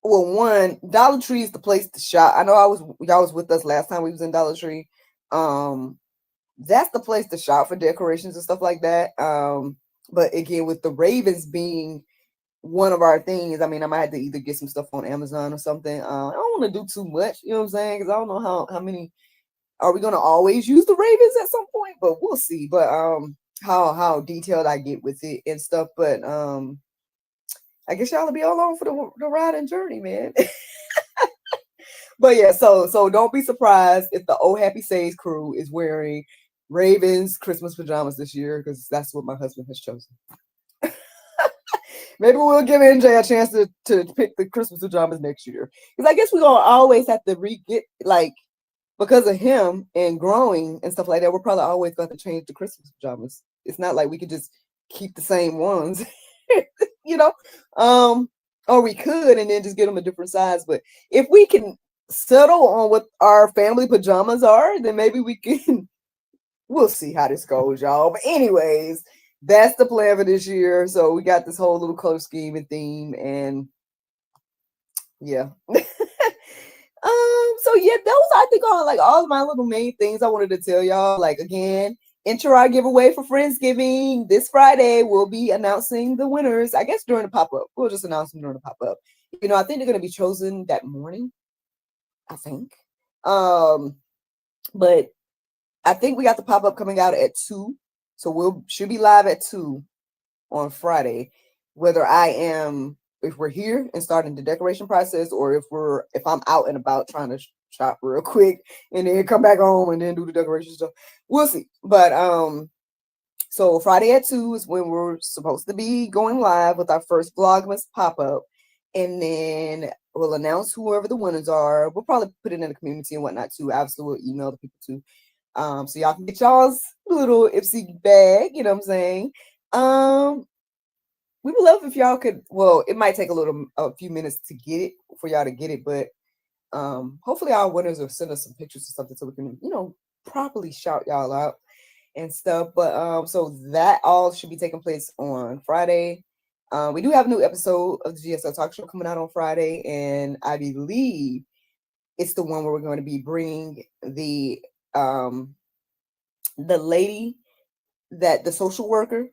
well, one, Dollar Tree is the place to shop. I know y'all was with us last time we was in Dollar Tree. That's the place to shop for decorations and stuff like that. But again, with the Ravens being one of our things, I mean, I might have to either get some stuff on Amazon or something. I don't want to do too much, you know what I'm saying? Because I don't know how many are we gonna always use the Ravens at some point, but we'll see. But how detailed I get with it and stuff. But I guess y'all will be all along for the ride and journey, man. But yeah, so don't be surprised if the Oh Happy Says crew is wearing Ravens Christmas pajamas this year because that's what my husband has chosen. Maybe we'll give NJ a chance to pick the Christmas pajamas next year. Because I guess we're gonna always have to get like because of him and growing and stuff like that, we're probably always going to change the Christmas pajamas. It's not like we could just keep the same ones, you know. Or we could and then just get them a different size. But if we can settle on what our family pajamas are, then maybe we can. We'll see how this goes, y'all. But anyways, that's the plan for this year. So we got this whole little color scheme and theme, and yeah. So yeah, those I think are like all of my little main things I wanted to tell y'all. Like again, enter our giveaway for Friendsgiving this Friday. We'll be announcing the winners. I guess during the pop-up. We'll just announce them during the pop-up. You know, I think they're gonna be chosen that morning. I think. But I think we got the pop-up coming out at 2. So should be live at 2 on Friday. Whether if we're here and starting the decoration process, or if I'm out and about trying to shop real quick and then come back home and then do the decoration stuff, we'll see. But so Friday at 2 is when we're supposed to be going live with our first Vlogmas pop-up, and then we'll announce whoever the winners are. We'll probably put it in the community and whatnot too. Obviously, we'll email the people too, so y'all can get y'all's little IPSY bag. You know what I'm saying? We would love if y'all could. Well, it might take a few minutes to get it for y'all to get it, but hopefully our winners will send us some pictures or something so we can, properly shout y'all out. and stuff. But so that all should be taking place on Friday. We do have a new episode of the GSL Talk Show coming out on Friday, and I believe it's the one where we're going to be bringing um the lady that the social worker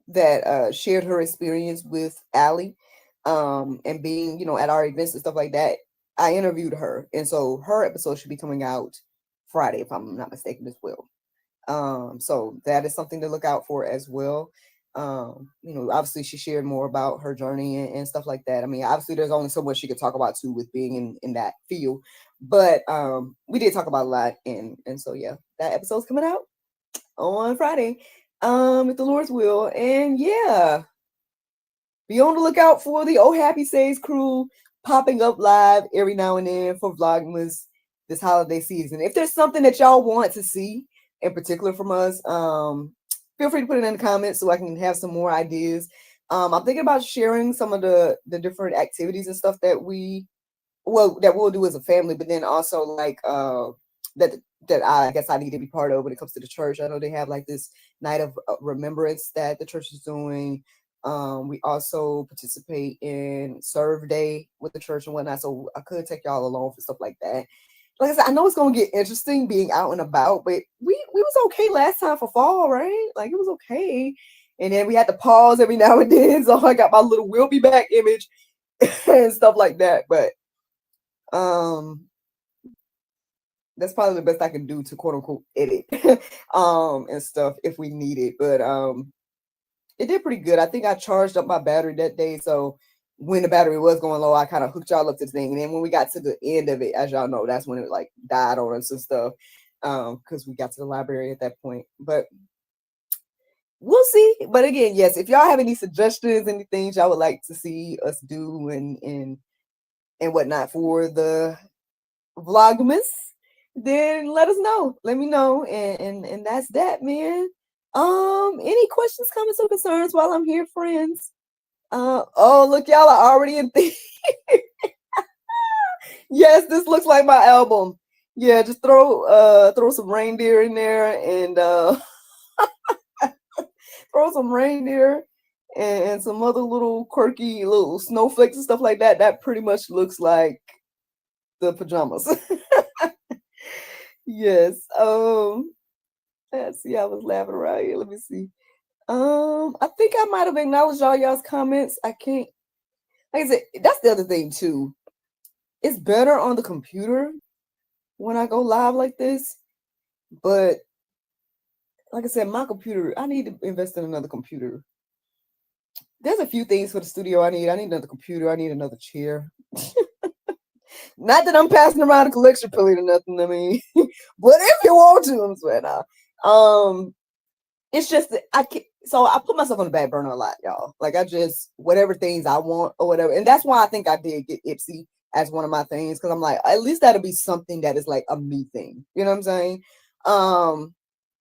that shared her experience with Allie, and being, at our events and stuff like that. I interviewed her, and so her episode should be coming out Friday, if I'm not mistaken, as well. So that is something to look out for as well. Obviously she shared more about her journey and stuff like that. I mean, obviously there's only so much she could talk about too with being in that field, but we did talk about a lot, and so yeah, that episode's coming out on Friday, if the Lord's will. And yeah, be on the lookout for the Oh Happy Says crew popping up live every now and then for Vlogmas this holiday season. If there's something that y'all want to see in particular from us, feel free to put it in the comments so I can have some more ideas. I'm thinking about sharing some of the different activities and stuff that we'll do as a family, but then also like that I guess I need to be part of when it comes to the church. I know they have like this night of remembrance that the church is doing. We also participate in Serve Day with the church and whatnot, so I could take y'all along for stuff like that. Like I said, I know it's gonna get interesting being out and about, but we was okay last time for fall, right? Like it was okay. And then we had to pause every now and then, so I got my little "we'll be back" image and stuff like that. But that's probably the best I can do to quote unquote edit and stuff if we need it. But it did pretty good. I think I charged up my battery that day, so when the battery was going low, I kind of hooked y'all up to the thing. And then when we got to the end of it, as y'all know, that's when it like died on us and stuff. Because we got to the library at that point. But we'll see. But again, yes, if y'all have any suggestions, any things y'all would like to see us do and whatnot for the Vlogmas, then let us know. Let me know. And that's that, man. Any questions, comments, or concerns while I'm here, friends? Oh, look, y'all are already in Yes, this looks like my album. Yeah, just throw some reindeer in there and throw some reindeer and some other little quirky little snowflakes and stuff like that. That pretty much looks like the pajamas. Yes. Let's see. I was laughing around here. Let me see. I think I might have acknowledged all y'all's comments. I can't. Like I said, that's the other thing too. It's better on the computer when I go live like this, but like I said, my computer, I need to invest in another computer. There's a few things for the studio I need. I need another computer. I need another chair. Not that I'm passing around a collection plate or nothing. I mean, but if you want to, I'm swearing out. It's just that I can't. So I put myself on the back burner a lot, y'all. Like I just whatever things I want or whatever, and that's why I think I did get IPSY as one of my things, because I'm like, at least that'll be something that is like a me thing. You know what I'm saying?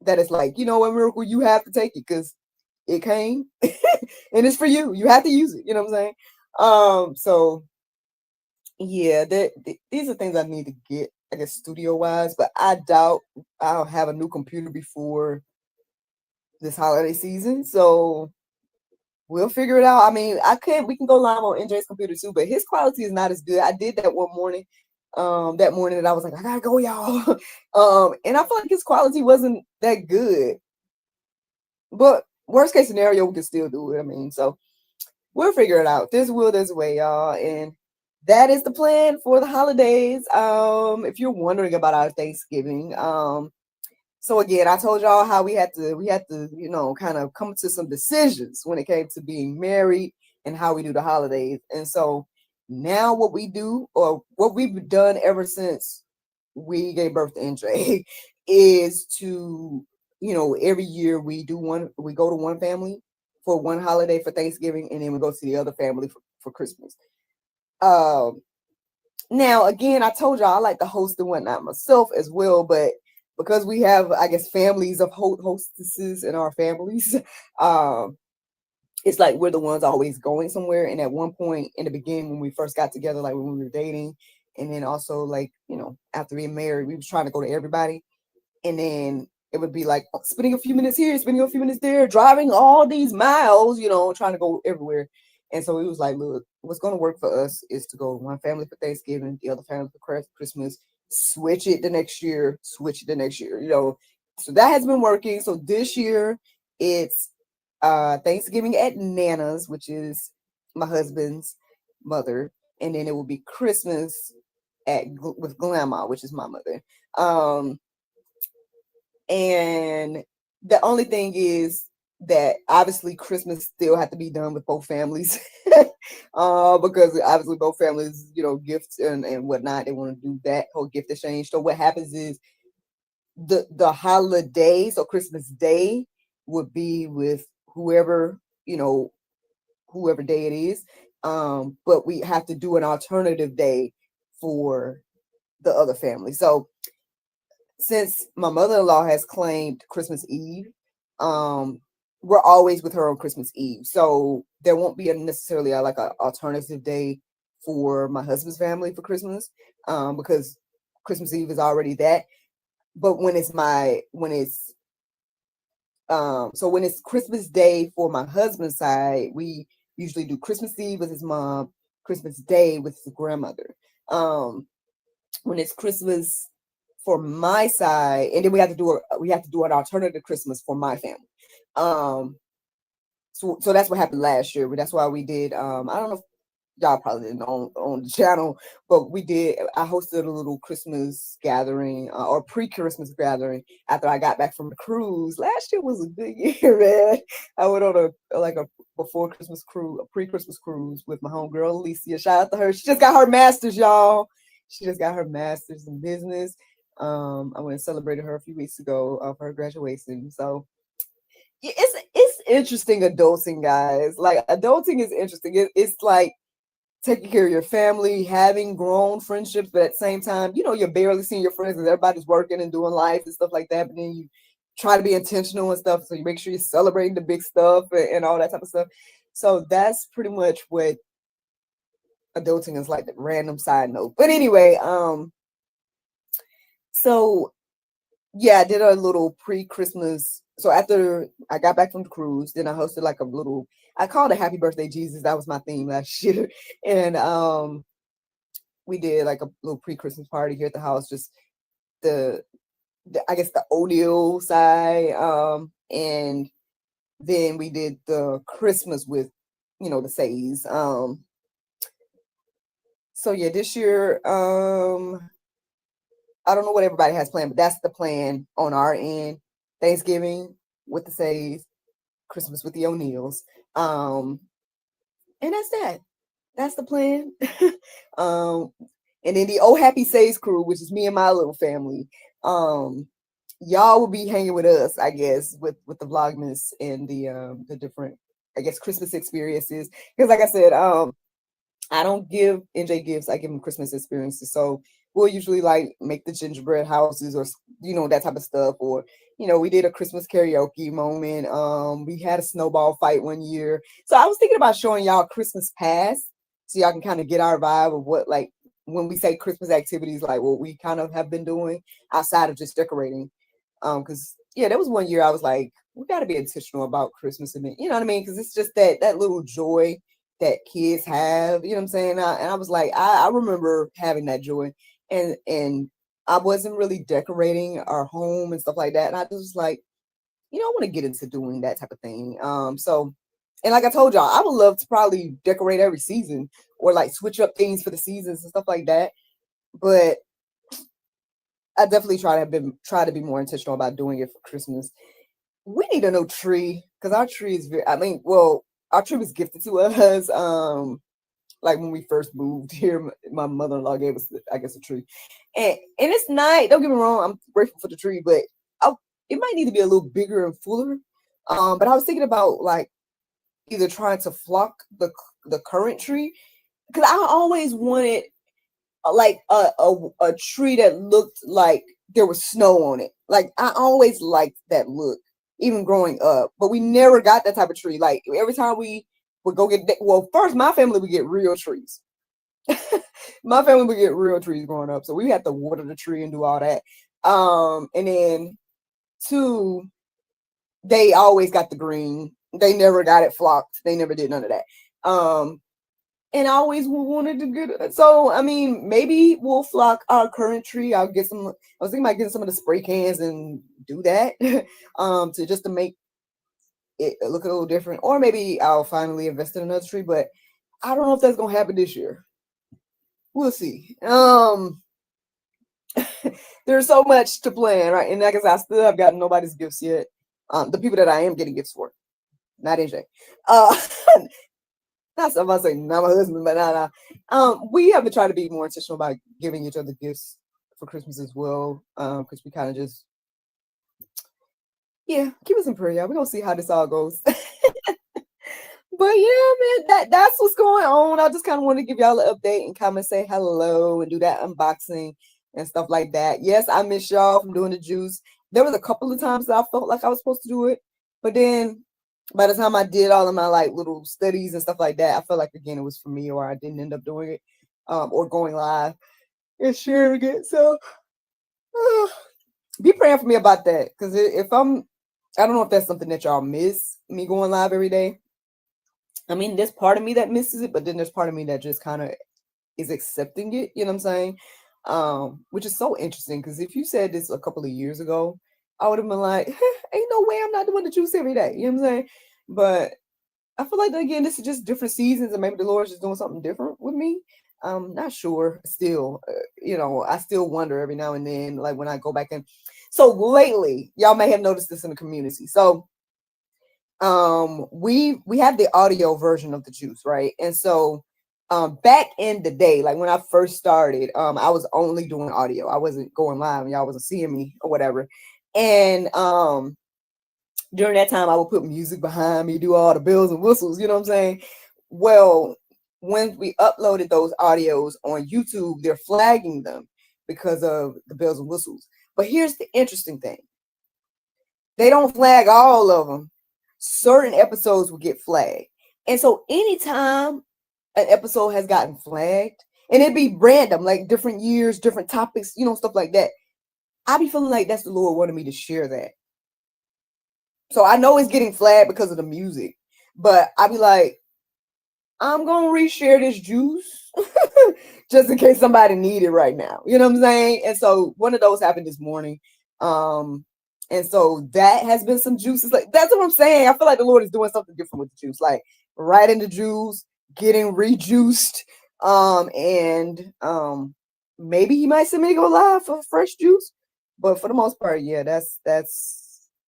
That is like, what, Miracle, you have to take it because it came and it's for you. You have to use it. You know what I'm saying? So yeah, these are things I need to get, I guess, studio wise, but I doubt I'll have a new computer before this holiday season. So we'll figure it out. I mean, we can go live on NJ's computer too, but his quality is not as good. I did that one morning. That morning that I was like, I gotta go, y'all. And I feel like his quality wasn't that good. But worst case scenario, we can still do it. I mean, so we'll figure it out. There's a will, there's a way, y'all. And that is the plan for the holidays. If you're wondering about our Thanksgiving, so again, I told y'all how we had to, kind of come to some decisions when it came to being married and how we do the holidays. And so now what we do, or what we've done ever since we gave birth to NJ, is to, every year we go to one family for one holiday for Thanksgiving, and then we go to the other family for Christmas. Now again, I told y'all I like to host and whatnot myself as well, but because we have, I guess, families of hostesses in our families, it's like we're the ones always going somewhere. And at one point in the beginning, when we first got together, like when we were dating, and then also like, after being married, we was trying to go to everybody. And then it would be like spending a few minutes here, spending a few minutes there, driving all these miles, trying to go everywhere. And so it was like, look, what's going to work for us is to go one family for Thanksgiving, the other family for Christmas, switch it the next year, So that has been working. So this year it's Thanksgiving at Nana's, which is my husband's mother, and then it will be Christmas with Grandma, which is my mother. And the only thing is that obviously Christmas still have to be done with both families, because obviously both families, gifts and whatnot, they want to do that whole gift exchange. So what happens is the holiday, so Christmas Day would be with whoever, whoever day it is. But we have to do an alternative day for the other family. So since my mother-in-law has claimed Christmas Eve, we're always with her on Christmas Eve. So there won't be necessarily like an alternative day for my husband's family for Christmas, because Christmas Eve is already that. But when it's Christmas Day for my husband's side, we usually do Christmas Eve with his mom, Christmas Day with his grandmother. When it's Christmas for my side, and then we have to do an alternative Christmas for my family. So that's what happened last year. But that's why we did. I don't know if y'all probably didn't on the channel, but I hosted a little Christmas gathering, or pre-Christmas gathering, after I got back from the cruise. Last year was a good year, man. I went on a before Christmas cruise, a pre-Christmas cruise with my homegirl Alicia. Shout out to her. She just got her master's, y'all. She just got her master's in business. I went and celebrated her a few weeks ago for her graduation. So it's interesting adulting, guys. Like, adulting is interesting. It's like taking care of your family, having grown friendships, but at the same time, you're barely seeing your friends because everybody's working and doing life and stuff like that. But then you try to be intentional and stuff, so you make sure you're celebrating the big stuff and all that type of stuff. So that's pretty much what adulting is like, the random side note. But anyway, so yeah, I did a little pre-Christmas. So after I got back from the cruise, then I hosted like a little, I called it Happy Birthday Jesus. That was my theme last year. And we did like a little pre-Christmas party here at the house, just the I guess the O'Neill side. And then we did the Christmas with, the Says. So yeah, this year, I don't know what everybody has planned, but that's the plan on our end. Thanksgiving with the Says, Christmas with the O'Neills. And that's that. That's the plan. And then the Oh Happy Says crew, which is me and my little family. Y'all will be hanging with us, I guess, with the Vlogmas and the different, I guess, Christmas experiences. Because like I said, I don't give NJ gifts, I give him Christmas experiences. So we'll usually like make the gingerbread houses, or that type of stuff. Or we did a Christmas karaoke moment. We had a snowball fight one year. So I was thinking about showing y'all Christmas past, so y'all can kind of get our vibe of what, like, when we say Christmas activities, like what we kind of have been doing outside of just decorating. Because there was one year I was like, we got to be intentional about Christmas, and you know what I mean? Because it's just that little joy that kids have, you know what I'm saying? And I was like, I remember having that joy, and I wasn't really decorating our home and stuff like that. And I just was like, I want to get into doing that type of thing. So, and like I told y'all, I would love to probably decorate every season, or like switch up things for the seasons and stuff like that. But I definitely try to be more intentional about doing it for Christmas. We need a new tree, because our tree is our tree was gifted to us. Like when we first moved here, my mother-in-law gave us, I guess, a tree, and it's nice. Don't get me wrong, I'm grateful for the tree, but it might need to be a little bigger and fuller. But I was thinking about like either trying to flock the current tree, because I always wanted like a tree that looked like there was snow on it. Like I always liked that look, even growing up. But we never got that type of tree. Like every time we would go get, first my family would get real trees. My family would get real trees growing up, so we had to water the tree and do all that. And then Two, they always got the green. They never got it flocked. They never did none of that. And I always wanted to get it. So I mean, maybe we'll flock our current tree. I'll get some. I was thinking about getting some of the spray cans and do that, to just to make it look a little different. Or maybe I'll finally invest in another tree. But I don't know if that's gonna happen this year. We'll see. There's so much to plan, right? And like I said, I still have gotten nobody's gifts yet. The people that I am getting gifts for, not NJ. Uh, not I'm about to say not my husband, but nah. We have been trying to be more intentional about giving each other gifts for Christmas as well. Because we kind of just, yeah, keep us in prayer, y'all. We're gonna see how this all goes. But yeah, man, that's what's going on. I just kind of want to give y'all an update and come and say hello and do that unboxing and stuff like that. Yes, I miss y'all from doing the juice. There was a couple of times that I felt like I was supposed to do it, but then by the time I did all of my like little studies and stuff like that, I felt like again it was for me, or I didn't end up doing it, or going live and sharing it. So be praying for me about that, because if I don't know if that's something that y'all miss, me going live every day. I mean, there's part of me that misses it, but then there's part of me that just kind of is accepting it. You know what I'm saying? Which is so interesting, because if you said this a couple of years ago, I would have been like, ain't no way I'm not doing the juice every day. You know what I'm saying? But I feel like, again, this is just different seasons, and maybe the Lord's just doing something different with me. I'm not sure still. I still wonder every now and then, like when I go back in. So lately, y'all may have noticed this in the community. So we have the audio version of the juice, right? And so back in the day, like when I first started, I was only doing audio. I wasn't going live, and y'all wasn't seeing me or whatever. And during that time, I would put music behind me, do all the bells and whistles, you know what I'm saying? Well, when we uploaded those audios on YouTube, they're flagging them because of the bells and whistles. But here's the interesting thing. They don't flag all of them. Certain episodes will get flagged. And so anytime an episode has gotten flagged, and it'd be random, like different years, different topics, stuff like that, I be feeling like that's the Lord wanted me to share that. So I know it's getting flagged because of the music, but I be like, I'm gonna reshare this juice just in case somebody need it right now. You know what I'm saying? And so one of those happened this morning. And so that has been some juices. Like, that's what I'm saying. I feel like the Lord is doing something different with the juice, like right in the juice, getting rejuiced. And maybe he might send me to go live for fresh juice. But for the most part, yeah, that's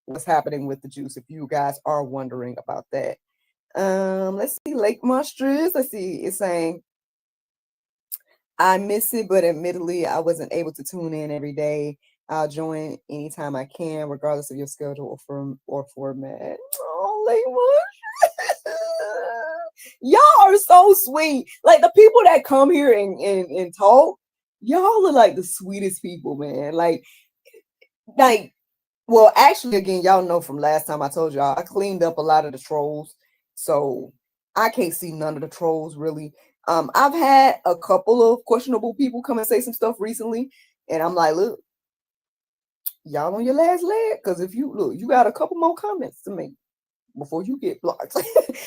what's happening with the juice, if you guys are wondering about that. Let's see, Lake Monstrous. Let's see, it's saying, I miss it, but admittedly, I wasn't able to tune in every day. I'll join anytime I can, regardless of your schedule or format. Oh, Lake Monstrous. Y'all are so sweet. Like the people that come here and talk, y'all are like the sweetest people, man. Like, well, actually, again, y'all know from last time I told y'all, I cleaned up a lot of the trolls. So I can't see none of the trolls really. I've had a couple of questionable people come and say some stuff recently, and I'm like, look, y'all on your last leg, because if you look, you got a couple more comments to make before you get blocked. And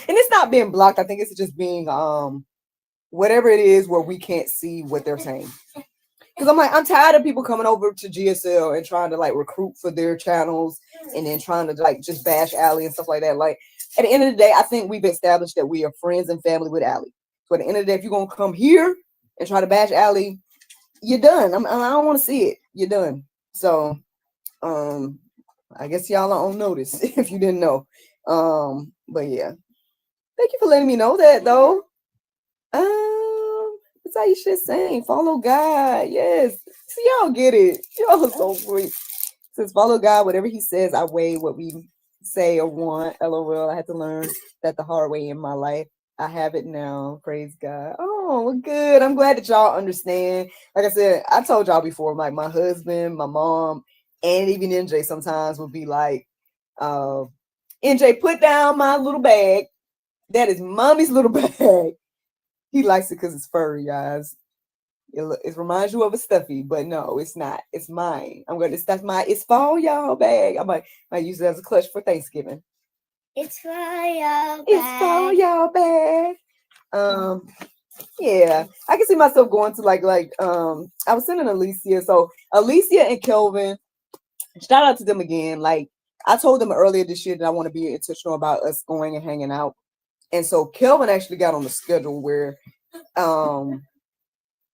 it's not being blocked. I think it's just being whatever it is where we can't see what they're saying. Because I'm tired of people coming over to GSL and trying to like recruit for their channels, and then trying to like just bash Allie and stuff like that. Like at the end of the day, I think we've established that we are friends and family with Allie. So at the end of the day, if you're gonna come here and try to bash Allie, you're done. I don't want to see it. You're done. So I guess y'all are on notice if you didn't know. But yeah, thank you for letting me know that though. That's how you should saying. Follow God. Yes. See, y'all get it. Y'all are so sweet. It says follow God. Whatever he says, I weigh what we say or want. LOL. I had to learn that the hard way in my life. I have it now. Praise God. Oh, well, good. I'm glad that y'all understand. Like I said, I told y'all before, like my husband, my mom, and even NJ sometimes would be like, NJ, put down my little bag. That is mommy's little bag. He likes it because it's furry, guys. It reminds you of a stuffy, but no, it's not. It's mine. That's my it's fall y'all bag. I might use it as a clutch for Thanksgiving. It's for y'all It's fall bag. y'all bag. Yeah, I can see myself going to I was sending Alicia. So Alicia and Kelvin, shout out to them again. Like I told them earlier this year that I want to be intentional about us going and hanging out. And so Kelvin actually got on the schedule where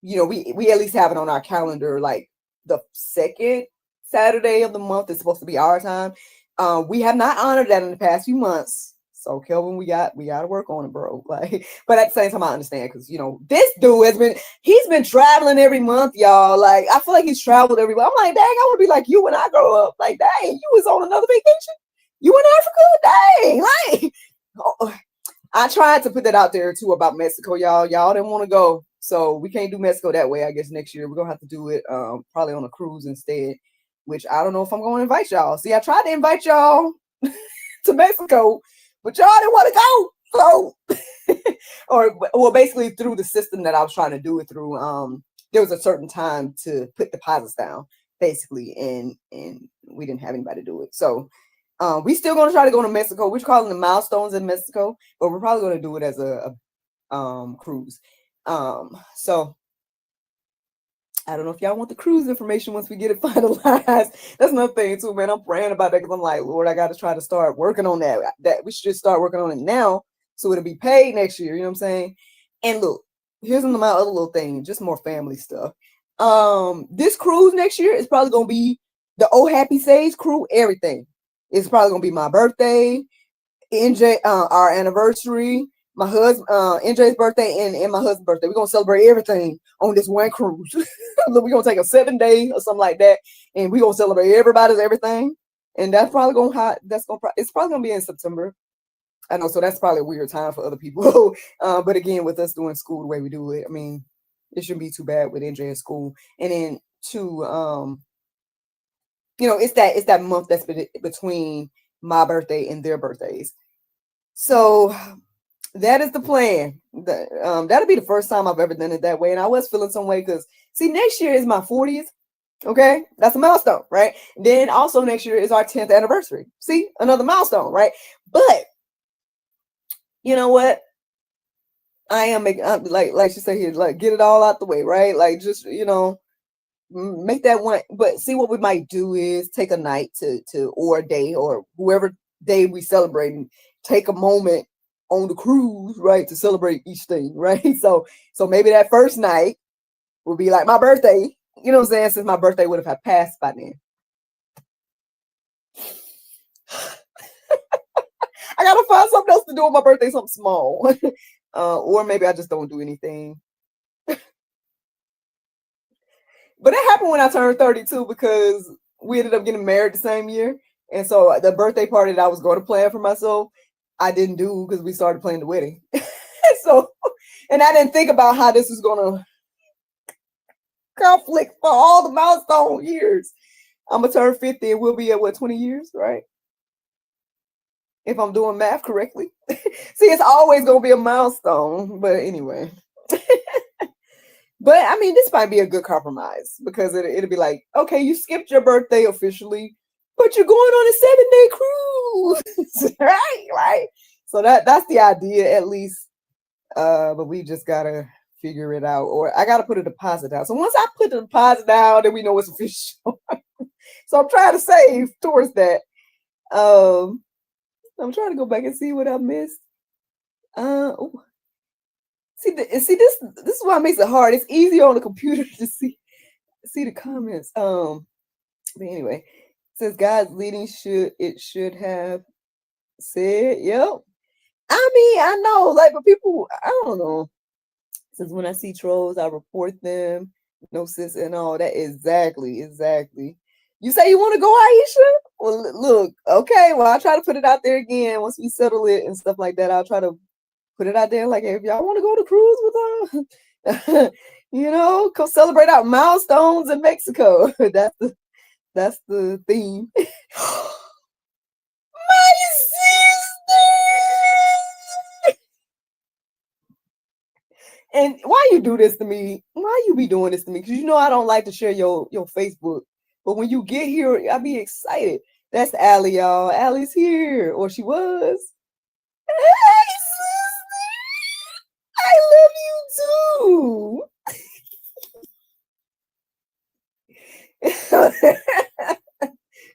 we at least have it on our calendar, like the second Saturday of the month is supposed to be our time. We have not honored that in the past few months. So Kelvin, we got to work on it, bro. Like, but at the same time, I understand because this dude he's been traveling every month, y'all. Like, I feel like he's traveled every month. I'm like, dang, I want to be like you when I grow up. Like, dang, you was on another vacation. You in Africa, dang, like. Oh, I tried to put that out there too about Mexico, y'all. Y'all didn't want to go, so we can't do Mexico that way. I guess next year we're gonna have to do it probably on a cruise instead. Which I don't know if I'm going to invite y'all. See, I tried to invite y'all to Mexico, but y'all didn't want to go. So, well, basically through the system that I was trying to do it through, there was a certain time to put deposits down, basically, and we didn't have anybody do it. So. We still gonna try to go to Mexico. We're calling the milestones in Mexico, but we're probably gonna do it as a cruise. So I don't know if y'all want the cruise information once we get it finalized. That's another thing too, man. I'm praying about that because I'm like, Lord, I got to try to start working on that. That we should start working on it now, so it'll be paid next year. You know what I'm saying? And look, here's my other little thing, just more family stuff. This cruise next year is probably gonna be the Oh Happy Sage crew. Everything. It's probably gonna be my birthday, NJ, our anniversary, my husband, NJ's birthday, and my husband's birthday. We're gonna celebrate everything on this one cruise. We're gonna take a 7-day or something like that, and we're gonna celebrate everybody's everything. And that's probably it's probably gonna be in September. I know, so that's probably a weird time for other people. But again, with us doing school the way we do it, I mean, it shouldn't be too bad with NJ in school. And then it's that month that's between my birthday and their birthdays. So that is the plan. That'll be the first time I've ever done it that way. And I was feeling some way because, see, next year is my 40th. Okay, that's a milestone, right? Then also next year is our 10th anniversary. See, another milestone, right? But you know what? I am making, like she said here, like get it all out the way, right? Like just make that one. But see, what we might do is take a night or a day or whoever day we celebrate and take a moment on the cruise, right, to celebrate each thing, right? So maybe that first night will be like my birthday, you know what I'm saying, since my birthday would have passed by then. I gotta find something else to do on my birthday, something small. Or maybe I just don't do anything. But it happened when I turned 32 because we ended up getting married the same year. And so the birthday party that I was going to plan for myself, I didn't do because we started planning the wedding. So, and I didn't think about how this was going to conflict for all the milestone years. I'm going to turn 50 and we'll be at 20 years, right? If I'm doing math correctly. See, it's always going to be a milestone. But anyway. But I mean, this might be a good compromise because it'll be like, okay, you skipped your birthday officially, but you're going on a 7-day cruise, right? So that's the idea, at least. But we just gotta figure it out, or I gotta put a deposit down. So once I put the deposit down, then we know it's official. So I'm trying to save towards that. I'm trying to go back and see what I missed. Ooh. See, this is why it makes it hard. It's easier on the computer to see the comments. But anyway, it says God's leading should have said, yep. I mean, I know, like, but people, I don't know. It says when I see trolls, I report them. No sis and all that. Exactly. You say you want to go, Aisha? Well, look, okay. Well, I'll try to put it out there again once we settle it and stuff like that. I'll try to put it out there like, hey, if y'all want to go to cruise with us, come celebrate our milestones in Mexico. That's the theme. My sister, And why you do this to me? Why you be doing this to me? Because you know I don't like to share your Facebook. But when you get here, I be excited. That's Allie, y'all. Allie's here, or she was. Hey, sister, I love you too.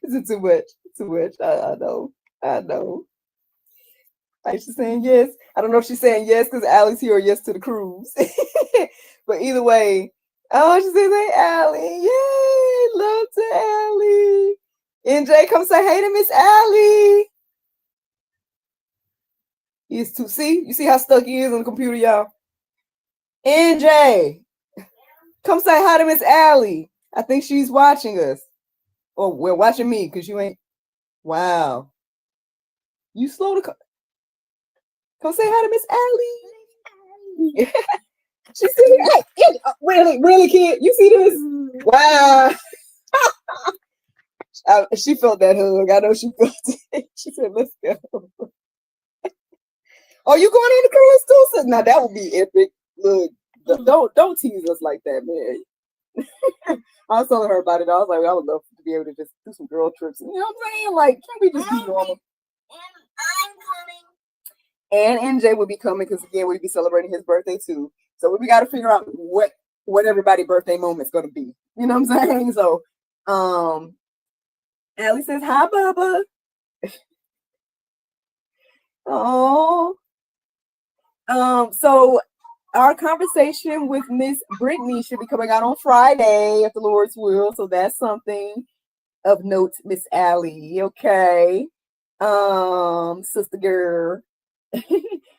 Is it too much? Too much. I know. I know. She's saying yes. I don't know if she's saying yes because Allie's here or yes to the cruise. But either way, oh, she says, hey, Allie. Yay. Love to Allie. NJ, come say hey to Miss Allie. He is too. See? You see how stuck he is on the computer, y'all? NJ, come say hi to Miss Allie. I think she's watching us. Or we're watching me because you ain't. Wow. You slow to come say hi to Miss Allie. She said, hey, really, kid? You see this? Wow. She felt that hug. I know she felt it. She said, let's go. Oh, you going on the cruise too? So, now that would be epic. Look, don't tease us like that, man. I was telling her about it. I was like, I would love to be able to just do some girl trips. You know what I'm saying? Like, can't we just be normal? And I'm coming. And NJ would be coming because again, we'd be celebrating his birthday too. So we got to figure out what everybody's birthday moment's gonna be. You know what I'm saying? So, Allie says hi, Bubba. Oh, so our conversation with Miss Brittany should be coming out on Friday, if the Lord's will. So that's something of note, Miss Allie. Okay, sister girl.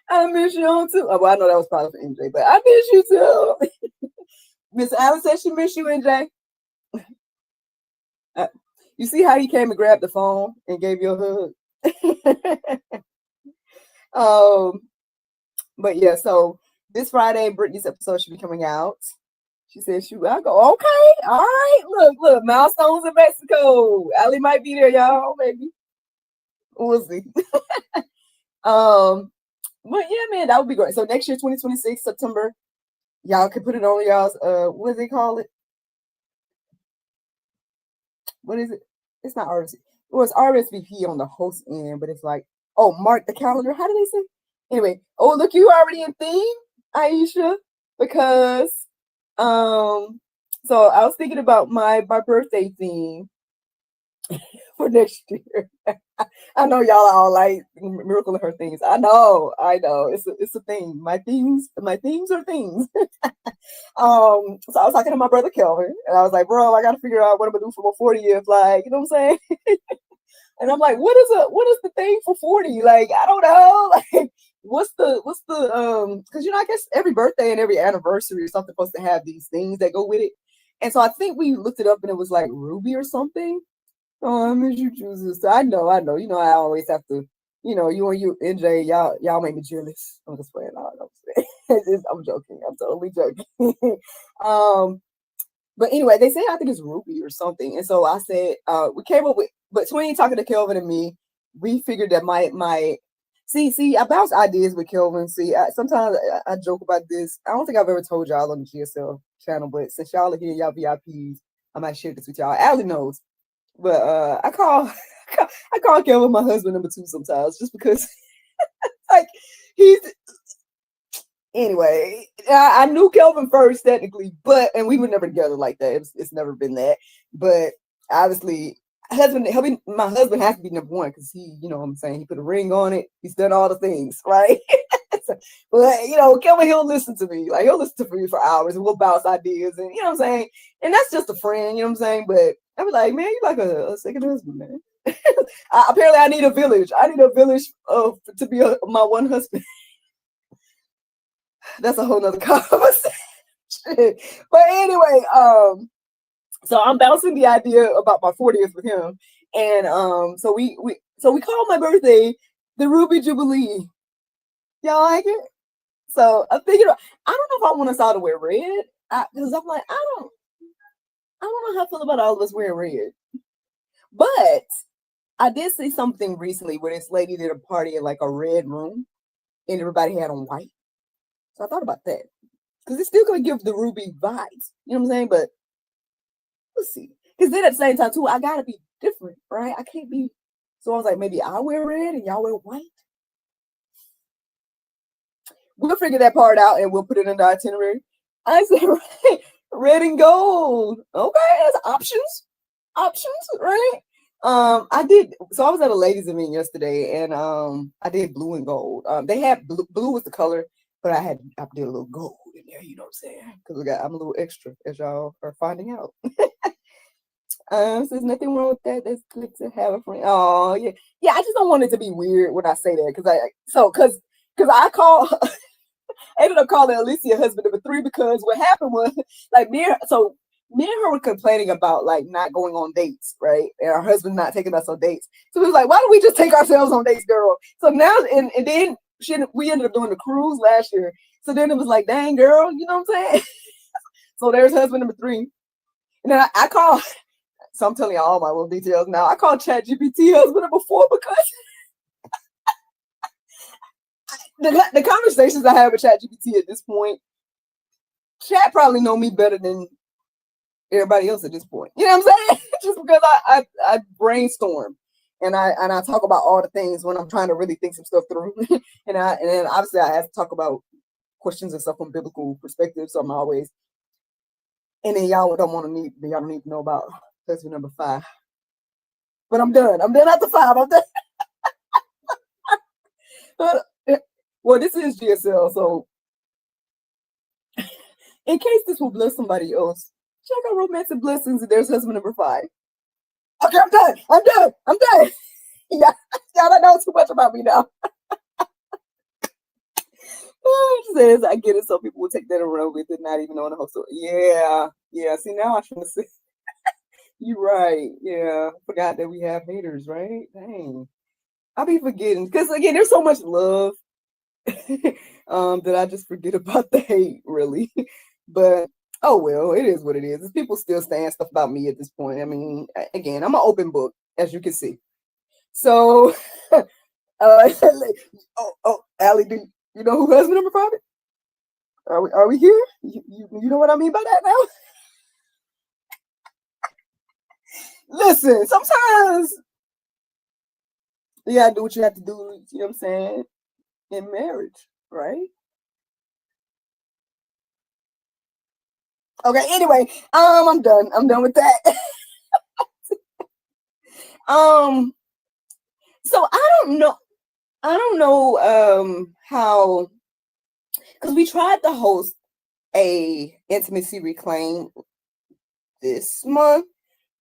I miss you on too. Oh, well, I know that was probably for NJ, but I miss you too. Miss Allie said she miss you, NJ. You see how he came and grabbed the phone and gave you a hug? But yeah, so this Friday, Brittany's episode should be coming out. She said, shoot, I go, okay, all right. Look, milestones in Mexico. Allie might be there, y'all, maybe. We'll see. But yeah, man, that would be great. So next year, 2026, September, y'all can put it on y'all's what do they call it? What is it? It's not RSVP. Well, it's RSVP on the host end, but it's like, oh, mark the calendar. How do they say? Anyway, oh, look, you already in theme, Aisha, because so I was thinking about my birthday theme for next year. I know y'all are all like Miracle in her things. I know. It's a thing. My themes are things. So I was talking to my brother Kelvin, and I was like, bro, I gotta figure out what I'm gonna do for my 40th. Like, you know what I'm saying? And I'm like, what is the thing for 40? Like, I don't know. Like, what's the because you know, I guess every birthday and every anniversary or something supposed to have these things that go with it. And so I think we looked it up and it was like Ruby or something. Oh, I miss you, Jesus. I know. You know, I always have to, you know, you and you, NJ, y'all make me jealous. I'm just playing. I'm joking. I'm totally joking. But anyway, they say I think it's Ruby or something. And so I said, we came up with, between talking to Kelvin and me, we figured that my see, I bounce ideas with Kelvin. See, sometimes I joke about this. I don't think I've ever told y'all on the GSL channel, but since y'all are here, y'all VIPs, I might share this with y'all. Allie knows. But I call Kelvin my husband number 2 sometimes, just because like he's anyway. I knew Kelvin first technically, and we were never together like that. It's never been that. But obviously, my husband has to be number 1 because he, you know what I'm saying, he put a ring on it. He's done all the things, right? But you know, Kelvin, he'll listen to me. Like, he'll listen to me for hours and we'll bounce ideas, and you know what I'm saying? And that's just a friend, you know what I'm saying? But I was like, man, you like a second husband, man. Apparently I need a village. To be my one husband. That's a whole nother conversation. But anyway, so I'm bouncing the idea about my 40th with him. And so we called my birthday the Ruby Jubilee. Y'all like it? So I'm thinking, I don't know if I want us all to wear red. Because I'm like, I don't know how I feel about all of us wearing red. But I did see something recently where this lady did a party in like a red room and everybody had on white. So I thought about that. because it's still gonna give the ruby vibes. You know what I'm saying? But let's see. Because then at the same time too, I gotta be different, right? I can't be. So I was like, maybe I wear red and y'all wear white. We'll figure that part out and we'll put it in the itinerary. I said, right, red and gold. Okay, that's options, right? I did. So I was at a ladies' event yesterday, and I did blue and gold. They had blue was the color, but I did a little gold in there. You know what I'm saying? Because I'm a little extra, as y'all are finding out. So there's nothing wrong with that. That's good to have a friend. Oh yeah, yeah. I just don't want it to be weird when I say that, because I call. I ended up calling Alicia husband number 3 because what happened was like me and her were complaining about like not going on dates, right? And our husband not taking us on dates. So we was like, why don't we just take ourselves on dates, girl? So now and then we ended up doing the cruise last year. So then it was like, dang girl, you know what I'm saying? So there's husband number 3. And then I call, so I'm telling you all my little details now. I call ChatGPT husband number 4 because the conversations I have with ChatGPT at this point, Chat probably know me better than everybody else at this point. You know what I'm saying? Just because I brainstorm and I talk about all the things when I'm trying to really think some stuff through. and then obviously I have to talk about questions and stuff from biblical perspective. So I'm always, and then y'all don't need to know about husband number 5. But I'm done. I'm done after 5. I'm done. Well, this is GSL, so in case this will bless somebody else, check out Romantic Blessings and there's husband number 5. Okay, I'm done. Yeah, y'all don't know too much about me now. It says I get it, so people will take that around with it, not even knowing the whole story. Yeah. See, now I shouldn't say. You're right. Yeah, forgot that we have haters, right? Dang, I'll be forgetting because again, there's so much love that I just forget about the hate, really. But oh well, it is what it is. People still saying stuff about me at this point. I mean, again, I'm an open book, as you can see. So, Allie, do you know who husband number 5 is? Are we here? You know what I mean by that now? Listen, sometimes you gotta do what you have to do. You know what I'm saying? In marriage, right? Okay. Anyway, I'm done. I'm done with that. So I don't know how, because we tried to host a intimacy reclaim this month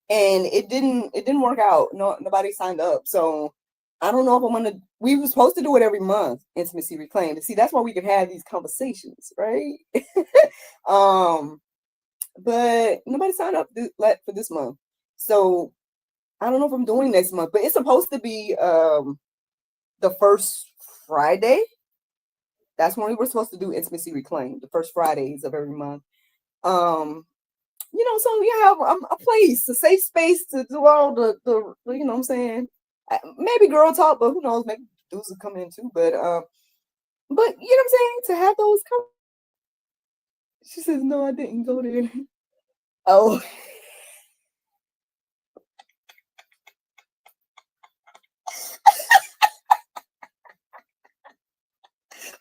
and it didn't work out. Nobody signed up. So I don't know if I'm gonna. We were supposed to do it every month, intimacy reclaim. See, that's why we can have these conversations, right? But nobody signed up for this month. So I don't know if I'm doing next month, but it's supposed to be the first Friday. That's when we were supposed to do intimacy reclaim, the first Fridays of every month. So we have a place, a safe space to do all the you know what I'm saying? Maybe girl talk, but who knows? Maybe dudes will come in too. But you know what I'm saying? To have those come. She says, no, I didn't go there. Oh.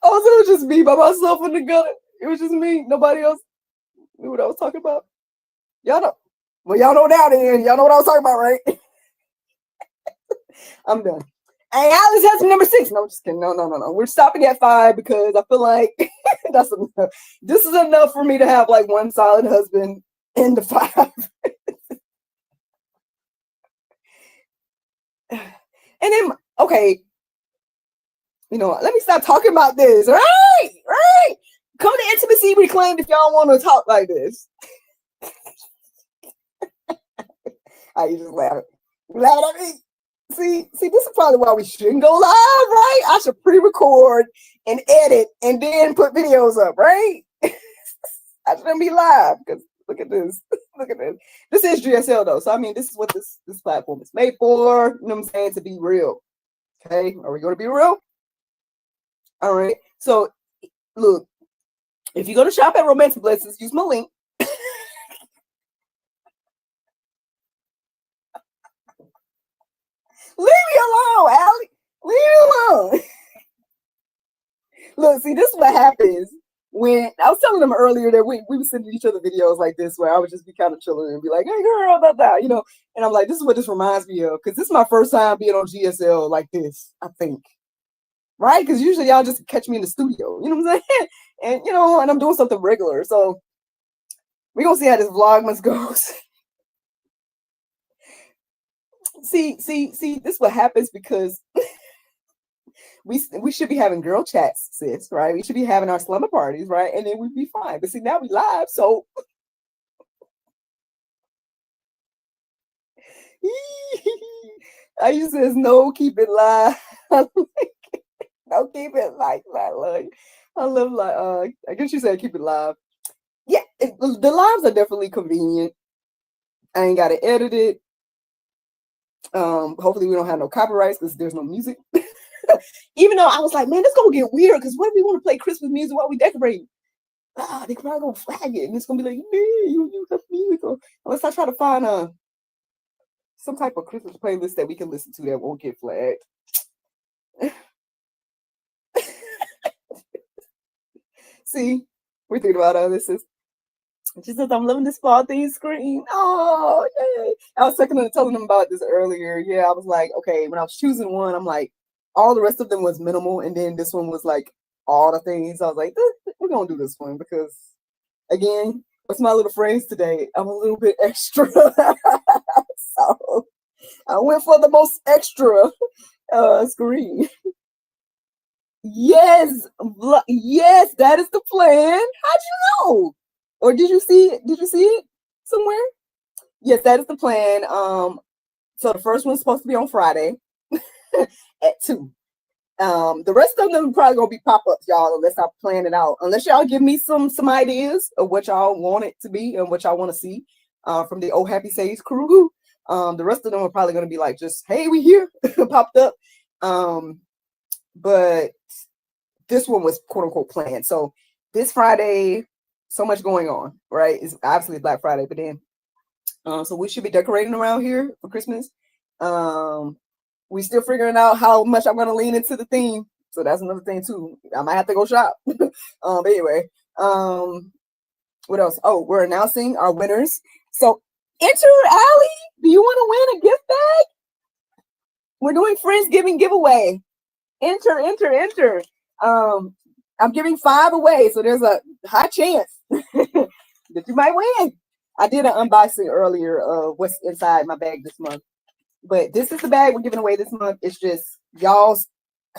Oh, so it was just me by myself in the gutter. It was just me. Nobody else knew what I was talking about. Y'all know. Well, y'all know now then. Y'all know what I was talking about, right? I'm done. Hey, Alice has number 6. No, I'm just kidding. No. We're stopping at 5 because I feel like that's enough. This is enough for me to have like one solid husband in the 5. And then, okay, let me stop talking about this. Right. Come to Intimacy Reclaimed if y'all want to talk like this. You just laugh at me. See, this is probably why we shouldn't go live, right? I should pre-record and edit and then put videos up, right? I shouldn't be live because look at this. Look at this. This is GSL though. So I mean, this is what this platform is made for. You know what I'm saying? To be real. Okay. Are we going to be real? All right. So look, If you go to shop at Romantic Blessings, use my link. Leave me alone, Allie. Leave me alone. Look, see, this is what happens when I was telling them earlier that we were sending each other videos like this where I would just be kind of chilling and be like, hey girl, blah, blah, you know, and I'm like, this is what this reminds me of, because this is my first time being on GSL like this, I think. Right? Because usually y'all just catch me in the studio, you know what I'm saying? And you know, and I'm doing something regular. So we're gonna see how this Vlogmas goes. see, this is what happens because we should be having girl chats, sis, right? We should be having our slumber parties, right? And then we'd be fine. But see, now we live, so I used to says no, keep it live. No, keep it like I love like I guess you said keep it live. Yeah, the lives are definitely convenient. I ain't gotta edit it. Hopefully we don't have no copyrights because there's no music. Even though I was like, man, this gonna get weird because what if we want to play Christmas music while we decorate? They probably gonna flag it and it's gonna be like, yeah, you have music. Unless I try to find some type of Christmas playlist that we can listen to that won't get flagged. See, we're thinking about all this. She says, I'm loving this fall theme screen. Oh, yay. I was telling them about this earlier. Yeah, I was like, okay, when I was choosing one, I'm like, all the rest of them was minimal. And then this one was like all the things. I was like, we're going to do this one because, again, what's my little phrase today? I'm a little bit extra. So I went for the most extra screen. Yes, yes, that is the plan. How'd you know? Or did you see it? Did you see it somewhere? Yes, that is the plan. So the first one's supposed to be on Friday at 2. The rest of them probably gonna be pop-ups, y'all, unless I plan it out. Unless y'all give me some ideas of what y'all want it to be and what y'all want to see from the Oh Happy Sage crew. The rest of them are probably gonna be like just, hey, we here, popped up. But this one was quote unquote planned. So this Friday, so much going on, right? It's obviously Black Friday, but then so we should be decorating around here for Christmas. We still figuring out how much I'm gonna lean into the theme. So that's another thing too. I might have to go shop. But anyway, what else? Oh, we're announcing our winners. So enter, Allie. Do you want to win a gift bag? We're doing Friendsgiving giveaway. Enter. I'm giving 5 away, so there's a high chance that you might win. I did an unboxing earlier of what's inside my bag this month, but this is the bag we're giving away this month. It's just y'all's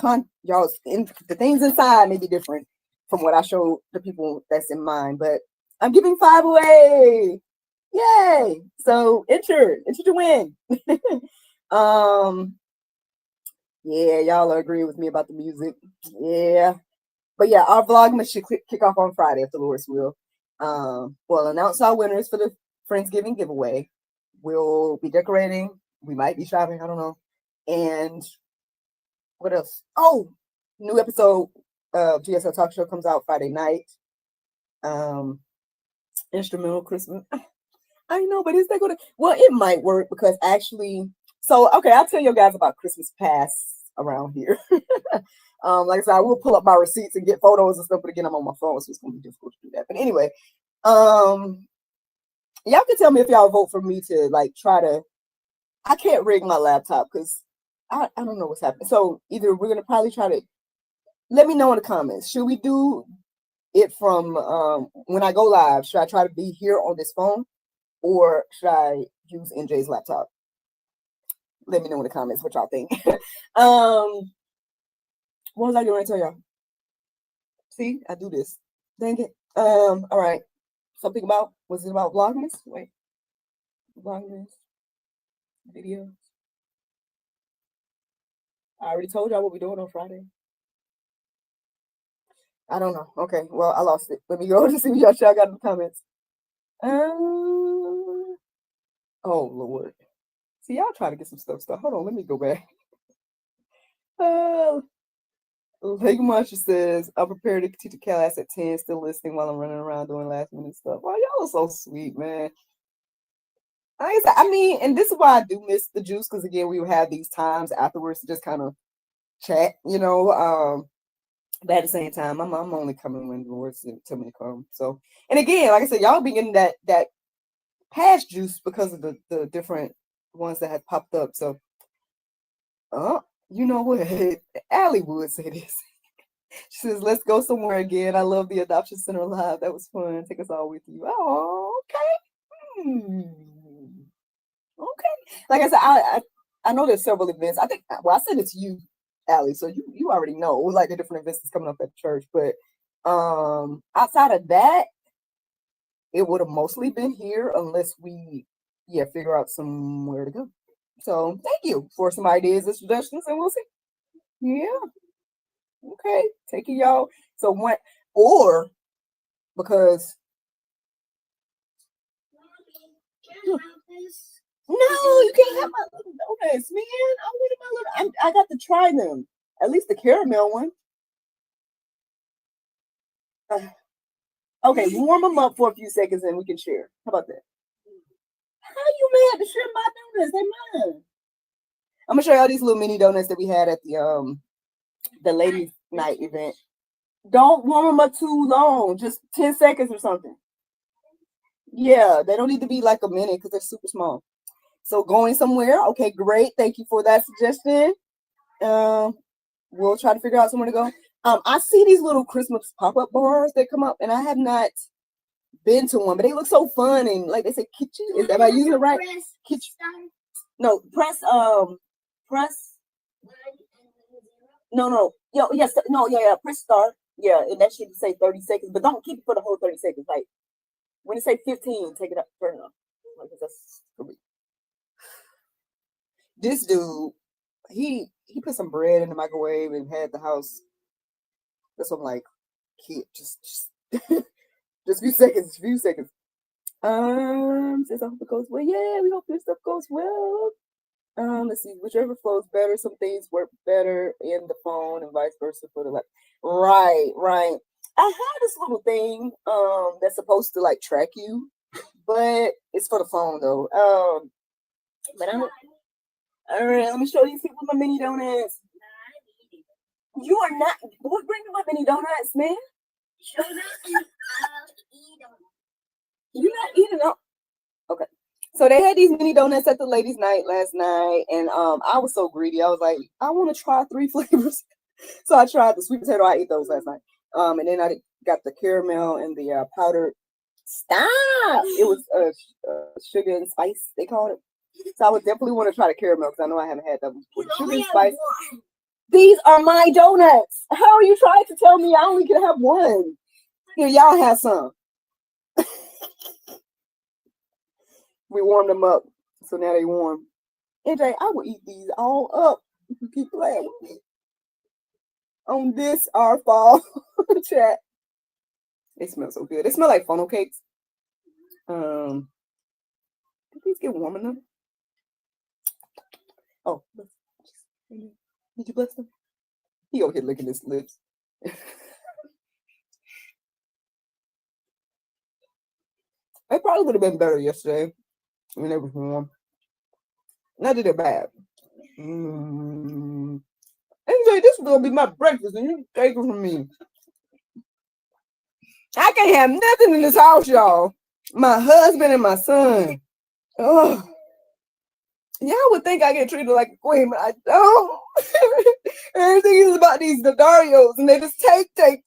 the things inside may be different from what I show the people that's in mine, but I'm giving 5 away. Yay! So enter to win. Yeah, y'all are agreeing with me about the music. Yeah. But yeah, our Vlogmas should kick off on Friday if the Lord's will. We'll announce our winners for the Friendsgiving giveaway. We'll be decorating. We might be shopping. I don't know. And what else? Oh, new episode of GSL Talk Show comes out Friday night. Instrumental Christmas. I know, but is that going to? Well, it might work because actually. So, okay, I'll tell you guys about Christmas Pass around here. Like I said, I will pull up my receipts and get photos and stuff, but again, I'm on my phone, so it's gonna be difficult to do that. But anyway, y'all can tell me if y'all vote for me to like try to. I can't rig my laptop because I don't know what's happening. So either we're gonna probably try to let me know in the comments. Should we do it from when I go live? Should I try to be here on this phone, or should I use NJ's laptop? Let me know in the comments what y'all think. What was I going to tell y'all? See, I do this. Dang it. All right. Something about, was it about Vlogmas? Wait. Vlogmas. Videos. I already told y'all what we're doing on Friday. I don't know. Okay. Well, I lost it. Let me go to see what y'all got in the comments. Oh, Lord. See, y'all trying to get some stuff. Hold on. Let me go back. Lake Marsha says, I'm prepared to teach a class at 10, still listening while I'm running around doing last minute stuff. Oh, y'all are so sweet, man. I mean, and this is why I do miss the juice, because again, we would have these times afterwards to just kind of chat, you know. But at the same time, I'm only coming when the Lord tell me to come. So, and again, like I said, y'all be getting that past juice because of the different ones that have popped up. So, you know what? Allie would say this. She says, "Let's go somewhere again. I love the Adoption Center Live. That was fun. Take us all with you." Oh, okay. Okay. Like I said, I know there's several events. I think, well, I said it to you, Allie, so you already know like the different events that's coming up at the church. But outside of that, it would have mostly been here unless we figure out somewhere to go. So thank you for some ideas and suggestions, and we'll see. Yeah. Okay. Take it, y'all. So what? Or because no, you can't have my little donuts, man. I got to try them. At least the caramel one. Okay, warm them up for a few seconds and we can share. How about that? How you mad to share my donuts? They mine. I'm gonna show y'all these little mini donuts that we had at the ladies' night event. Don't warm them up too long, just 10 seconds or something. Yeah, they don't need to be like a minute because they're super small. So going somewhere, okay, great. Thank you for that suggestion. We'll try to figure out somewhere to go. I see these little Christmas pop-up bars that come up, and I have not been to one, but they look so fun and like they say kitchen. Am I using it right? Kitchen. No, press. No. Yes, no, yeah. Press start. Yeah, and that should say 30 seconds, but don't keep it for the whole 30 seconds. Like when it say 15, take it up, turn it on. Like that's this dude. He put some bread in the microwave and had the house. That's what I'm like, kid, just just a few seconds. Says I hope it goes well. Yeah, we hope your stuff goes well. Let's see, whichever flows better. Some things work better in the phone and vice versa for the laptop. Right. I have this little thing that's supposed to like track you, but it's for the phone though. But I'm all right. Let me show these people my mini donuts. You are not. What bring me my mini donuts, man? Show them. You're not eating them. Okay. So they had these mini donuts at the ladies' night last night, and I was so greedy. I was like, I want to try 3 flavors. So I tried the sweet potato. I ate those last night. And then I got the caramel and the powdered. Stop! It was sugar and spice. They called it. So I would definitely want to try the caramel because I know I haven't had that before. Sugar and spice. These are my donuts. How are you trying to tell me I only can have one? Here, y'all have some. We warmed them up, so now they warm. NJ, I will eat these all up if you keep playing with me. On this, our fall chat. They smell so good. They smell like funnel cakes. Did these get warm enough? Oh, did you bless them? He over here licking his lips. They probably would have been better yesterday when they were warm. Not that they're bad. NJ, this is gonna be my breakfast, and you take it from me. I can't have nothing in this house, y'all. My husband and my son. Oh, y'all would think I get treated like a queen, but I don't. Everything is about these Darios, and they just take. Okay.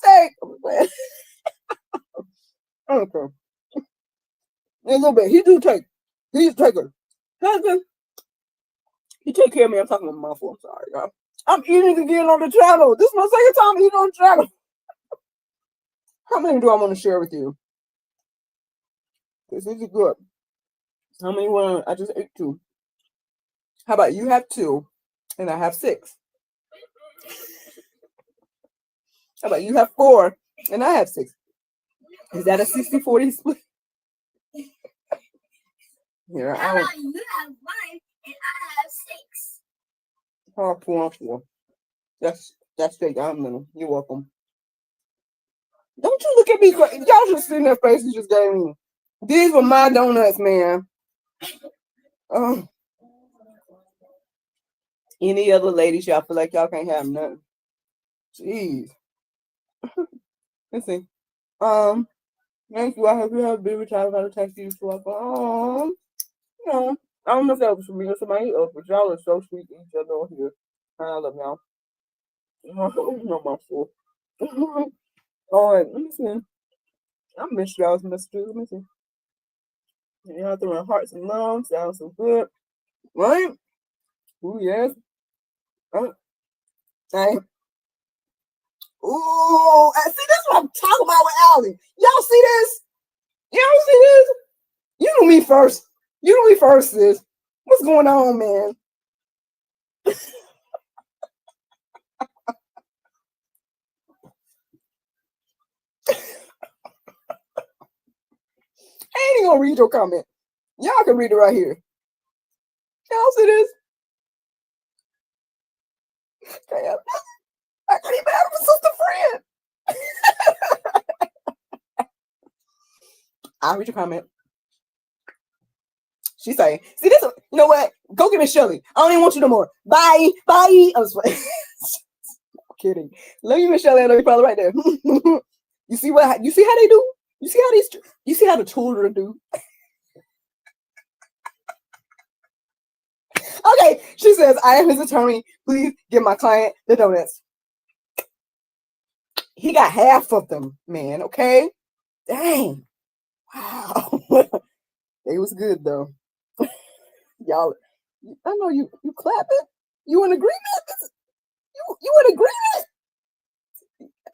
A little bit. He do take. He's a taker. Husband, he take care of me. I'm talking about my mouthful. I'm sorry, y'all. I'm eating again on the channel. This is my second time eating on the channel. How many do I want to share with you? This is good. How many want? I just ate 2. How about you have 2, and I have 6? How about you have 4, and I have 6? Is that a 60-40 split? Here, How about you have 1 and I have 6? 4. That's That's straight down the middle. You're welcome. Don't you look at me crazy. Y'all just seen that face you just gave me. These were my donuts, man. Any other ladies, y'all feel like y'all can't have nothing? Jeez. Let's see. Thank you. I hope you have a baby time. I'll text you so I go, you know, I don't know if that was for me or somebody else, but y'all are so sweet to each other on here. I love y'all. No, my soul. All right, let me see. I miss y'all's messages. Let me see. Y'all throwing hearts and lungs. Sounds so good. Right? Ooh, yes. Hey. Ooh, see, this is what I'm talking about with Allie. Y'all see this? Y'all see this? You know me first. You know me first, sis. What's going on, man? I ain't even gonna read your comment. Y'all can read it right here. Y'all see this? Okay, I can't even have a sister friend. I'll read your comment. She say, see this, you know what? Go get Miss Shirley. I don't even want you no more. Bye. Bye. I was I'm kidding. Love you, Miss Shirley. I know you're probably right there. You see how they do? You see how the children do? Okay, she says, I am his attorney. Please give my client the donuts. He got half of them, man. Okay. Dang. Wow. They was good though. Y'all, I know you clapping. You in agreement? You in agreement?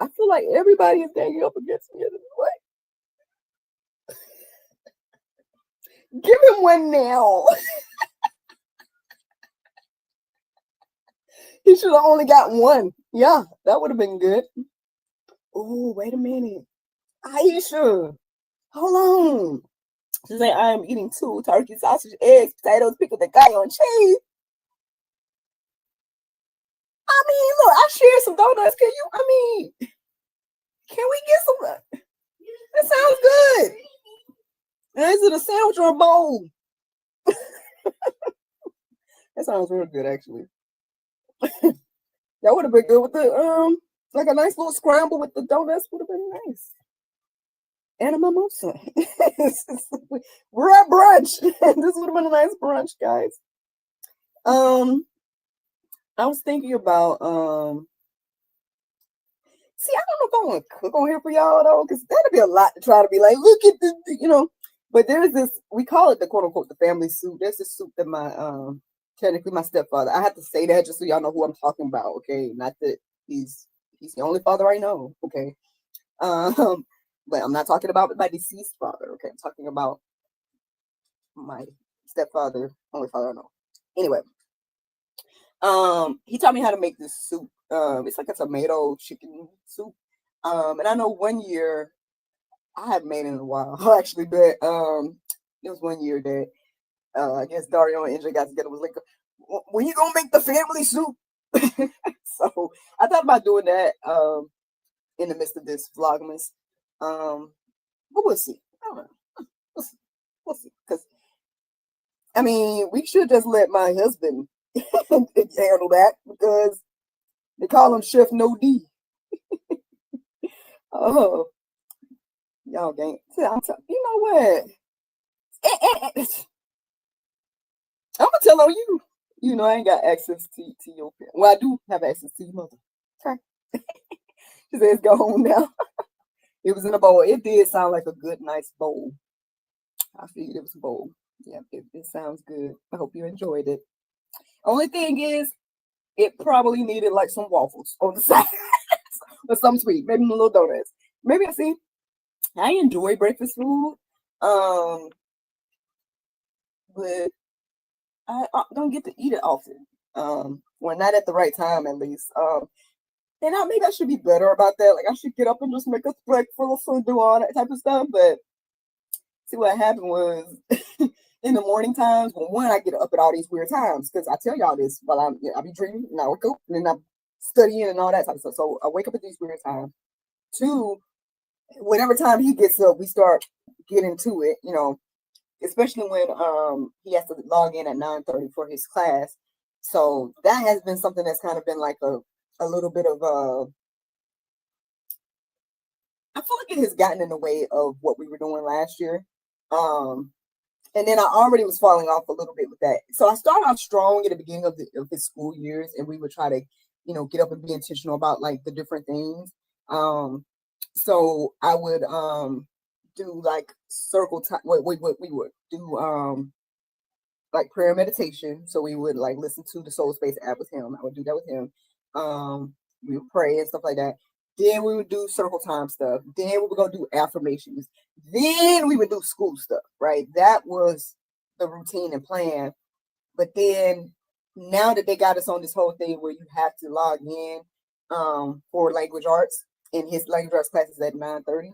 I feel like everybody is ganging up against me in this way. Give him one now. He should have only got one. Yeah, that would have been good. Oh, wait a minute. Aisha, hold on. She said, I am eating 2 turkey, sausage, eggs, potatoes, pickles, and cayenne cheese. I mean, look, I shared some donuts. Can we get some? That sounds good. Is it a sandwich or a bowl? That sounds real good, actually. That would have been good with the like a nice little scramble with the donuts would have been nice. And a mimosa. We're at brunch. This would have been a nice brunch, guys. I was thinking about see, I don't know if I want to cook on here for y'all though, because that'd be a lot to try to be like, look at the, you know. But there's this, we call it the quote unquote the family soup. There's this soup that my technically my stepfather. I have to say that just so y'all know who I'm talking about, okay? Not that he's the only father I know, okay? But I'm not talking about my deceased father, okay? I'm talking about my stepfather, only father I know. Anyway, he taught me how to make this soup. It's like a tomato chicken soup. And I know one year I haven't made it in a while actually, but it was one year that I guess Dario and NJ got together, was like, when you gonna make the family soup? So I thought about doing that in the midst of this vlogmas. But we'll see. I don't know. We'll see. Because I mean, we should just let my husband handle that, because they call him Chef No D. Oh, y'all gang. You know what? I'm gonna tell on you. You know, I ain't got access to your parents. Well, I do have access to your mother. Okay. She says, go home now. It was in a bowl. It did sound like a good, nice bowl. I figured it was a bowl. Yeah, it sounds good. I hope you enjoyed it. Only thing is, it probably needed like some waffles on the side or something sweet, maybe a little donuts. Maybe I enjoy breakfast food, but I don't get to eat it often. Well, not at the right time, at least. And maybe I should be better about that. Like I should get up and just make a breakfast and do all that type of stuff. But see, what happened was in the morning times, well, one, I get up at all these weird times because I tell y'all this while I be dreaming and I wake up and then I studying and all that type of stuff. So I wake up at these weird times. Two, whenever time he gets up, we start getting to it, especially when he has to log in at 9:30 for his class. So that has been something that's kind of been like a little bit of I feel like it has gotten in the way of what we were doing last year. And then I already was falling off a little bit with that. So I started off strong at the beginning of his school years, and we would try to, get up and be intentional about like the different things. So I would do like circle time. What we would do like prayer meditation. So we would like listen to the Soul Space app with him. I would do that with him. We would pray and stuff like that. Then we would do circle time stuff. Then we would go do affirmations. Then we would do school stuff, right? That was the routine and plan. But then now that they got us on this whole thing where you have to log in for language arts, and his language arts class is at 9:30,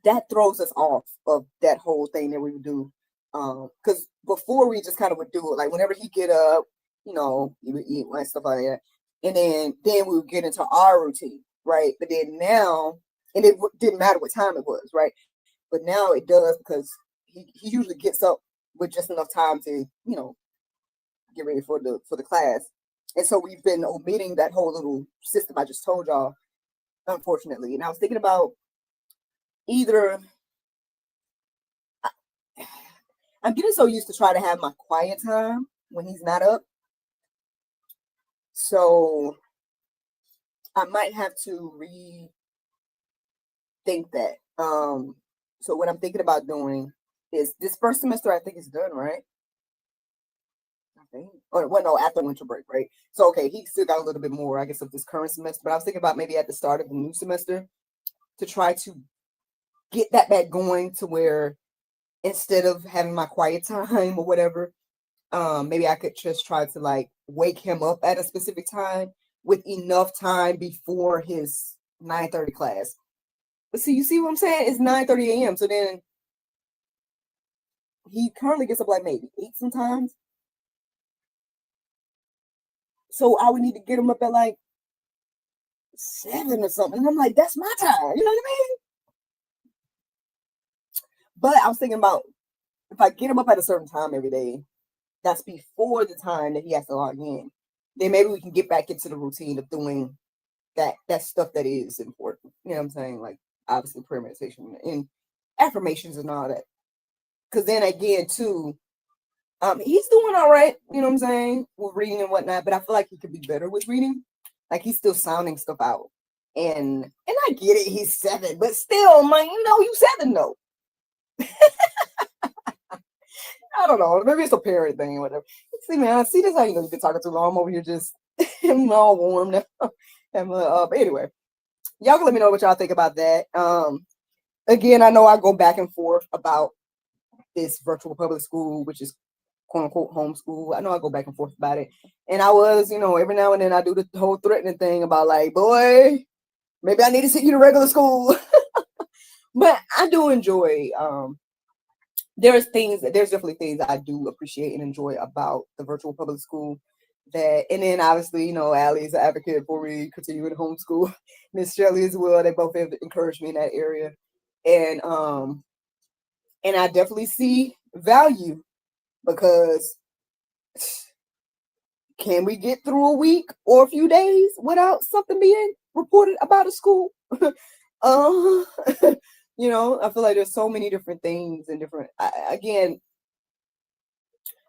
that throws us off of that whole thing that we would do. Because before we just kind of would do it, like whenever he get up, he would eat and stuff like that. And then we would get into our routine, right? But then now, and it didn't matter what time it was, right? But now it does, because he usually gets up with just enough time to, get ready for the class. And so we've been omitting that whole little system I just told y'all, unfortunately. And I was thinking about either I'm getting so used to try to have my quiet time when he's not up. So I might have to rethink that. So what I'm thinking about doing is this first semester, I think is done, right? I think. Or well, no, after winter break, right? So okay, he still got a little bit more, I guess, of this current semester. But I was thinking about maybe at the start of the new semester to try to get that back going to where instead of having my quiet time or whatever, maybe I could just try to like wake him up at a specific time with enough time before his 9:30 class. But see, you see what I'm saying? It's 9:30 a.m. So then he currently gets up like maybe 8 sometimes. So I would need to get him up at like 7 or something. And I'm like, that's my time. You know what I mean? But I was thinking about if I get him up at a certain time every day, that's before the time that he has to log in, then maybe we can get back into the routine of doing that stuff that is important. You know what I'm saying? Like obviously prayer, meditation, and affirmations and all that. Because then again, too, he's doing all right, you know what I'm saying, with reading and whatnot, but I feel like he could be better with reading. Like he's still sounding stuff out. And I get it, he's 7, but still, man, you 7 though. I don't know. Maybe it's a parent thing or whatever. See, man, see, this how you know you've been talking too long. I'm over here just I'm all warm now. But anyway, y'all can let me know what y'all think about that. Again, I know I go back and forth about this virtual public school, which is quote unquote homeschool. I know I go back and forth about it. And I was, every now and then I do the whole threatening thing about like, boy, maybe I need to send you to regular school. But I do enjoy there's definitely things I do appreciate and enjoy about the virtual public school. And then obviously, Allie is an advocate for me continuing to homeschool. Miss Shelley as well. They both have encouraged me in that area. And I definitely see value, because can we get through a week or a few days without something being reported about a school? I feel like there's so many different things and again,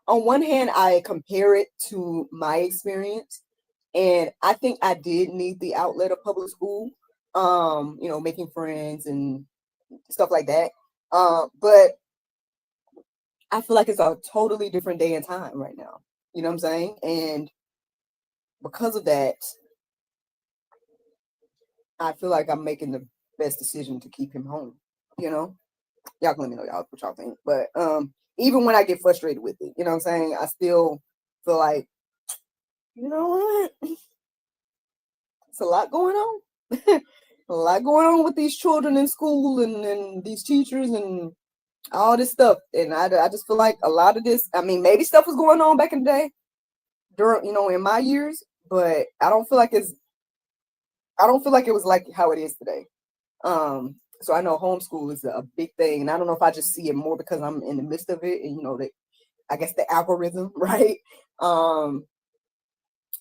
on one hand, I compare it to my experience, and I think I did need the outlet of public school, making friends and stuff like that. But I feel like it's a totally different day and time right now. You know what I'm saying? And because of that, I feel like I'm making the best decision to keep him home. Y'all can let me know what y'all think. But even when I get frustrated with it, you know what I'm saying, I still feel like, you know what? It's a lot going on. A lot going on with these children in school and these teachers and all this stuff. And I just feel like a lot of this, I mean, maybe stuff was going on back in the day, during, in my years, but I don't feel like it was like how it is today. So I know homeschool is a big thing, and I don't know if I just see it more because I'm in the midst of it, and I guess the algorithm, right,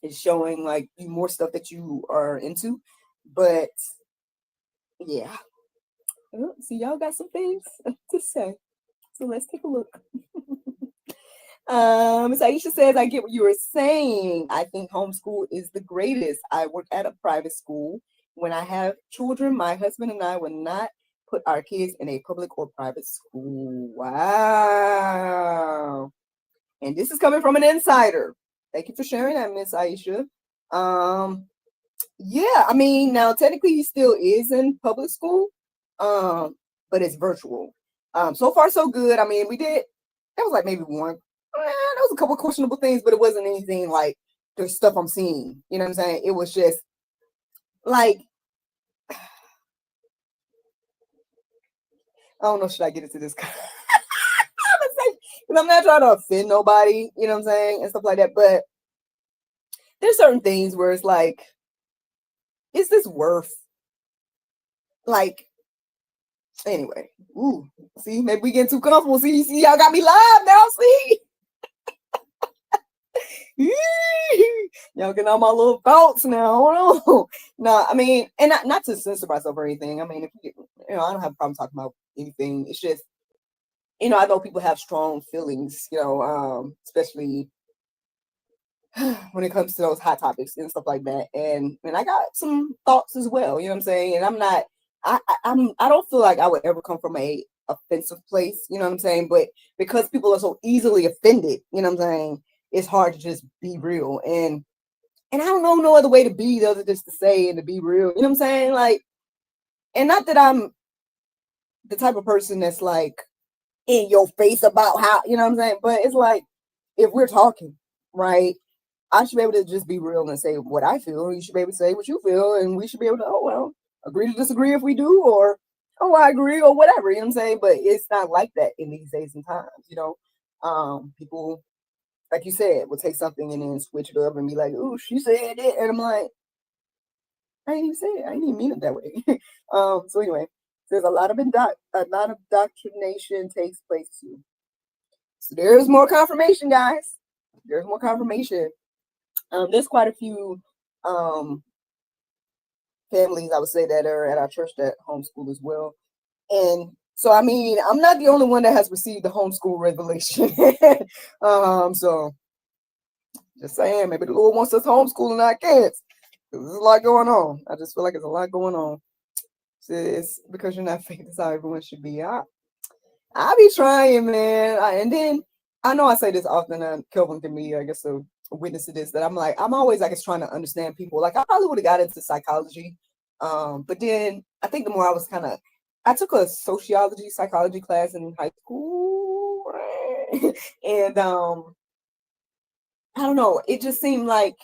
is showing like you more stuff that you are into, but yeah. See, y'all got some things to say, so let's take a look. So Aisha says, I get what you were saying. I think homeschool is the greatest. I work at a private school. When I have children, my husband and I would not put our kids in a public or private school. Wow. And this is coming from an insider. Thank you for sharing that, Miss Aisha. Yeah, I mean, now technically he still is in public school, but it's virtual. So far so good. I mean, that was like maybe one, there was a couple questionable things, but it wasn't anything like the stuff I'm seeing. You know what I'm saying? It was just like, I don't know, should I get into this? I'm not trying to offend nobody, you know what I'm saying, and stuff like that, but there's certain things where it's like, is this worth, like, anyway, ooh, see, maybe we getting too comfortable. See, y'all got me live now. See, y'all getting all my little thoughts now. Hold on. No, I mean, and not to censor myself or anything. I mean, if I don't have a problem talking about anything. It's just, I know people have strong feelings, especially when it comes to those hot topics and stuff like that. And I got some thoughts as well. You know what I'm saying? And I'm not. I don't feel like I would ever come from a offensive place, you know what I'm saying? But because people are so easily offended, you know what I'm saying, it's hard to just be real. And I don't know no other way to be other than just to say and to be real. You know what I'm saying? Like, and not that I'm the type of person that's like in your face about how, you know what I'm saying? But it's like, if we're talking, right, I should be able to just be real and say what I feel. You should be able to say what you feel, and we should be able to, oh well, agree to disagree if we do, or oh I agree, or whatever. You know what I'm saying? But it's not like that in these days and times. People, like you said, will take something and then switch it up and be like, "Ooh, she said it," and I'm like, I didn't even say it. I didn't even mean it that way. So anyway, there's a lot of indoctrination takes place too. So there's more confirmation, guys. There's more confirmation. There's quite a few families, I would say, that are at our church that homeschool as well. And so, I mean, I'm not the only one that has received the homeschool revelation. So just saying, maybe the Lord wants us homeschooling our kids. There's a lot going on. I just feel like there's a lot going on. It's because you're not faith, that's how everyone should be. I be trying, man. And then I know I say this often, and Kelvin can be, I guess, a witness to this, that I'm always, I guess, trying to understand people. Like, I probably would have got into psychology. But then I think the more I took a psychology class in high school. Right? And I don't know, it just seemed like,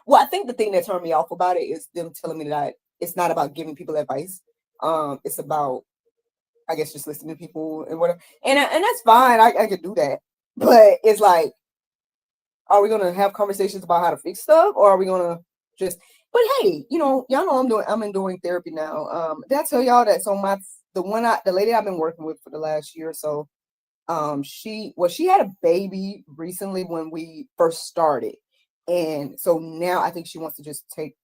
well, I think the thing that turned me off about it is them telling me that it's not about giving people advice. It's about, I guess, just listening to people and whatever. And that's fine. I could do that. But it's like, are we gonna have conversations about how to fix stuff, or are we gonna just? But hey, y'all know I'm doing therapy now. Did I tell y'all that? So the lady I've been working with for the last year or so, she had a baby recently when we first started, and so now I think she wants to just take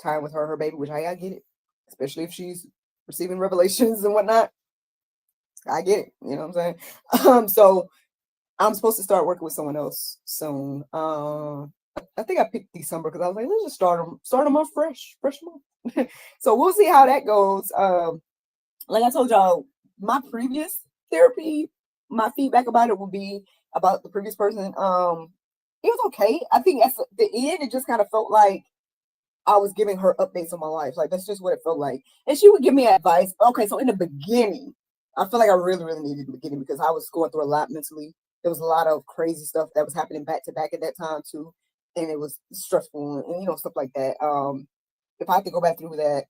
time with her baby, which I get it, especially if she's receiving revelations and whatnot. I get it, you know what I'm saying? So I'm supposed to start working with someone else soon. I think I picked December because I was like, let's just start them off fresh month. So we'll see how that goes. Like I told y'all, my previous therapy, my feedback about it would be about the previous person. It was okay. I think at the end, it just kind of felt like I was giving her updates on my life. Like, that's just what it felt like. And she would give me advice. Okay, so in the beginning, I feel like I really, really needed the beginning because I was going through a lot mentally. There was a lot of crazy stuff that was happening back to back at that time too. And it was stressful and stuff like that. If I have to go back through that,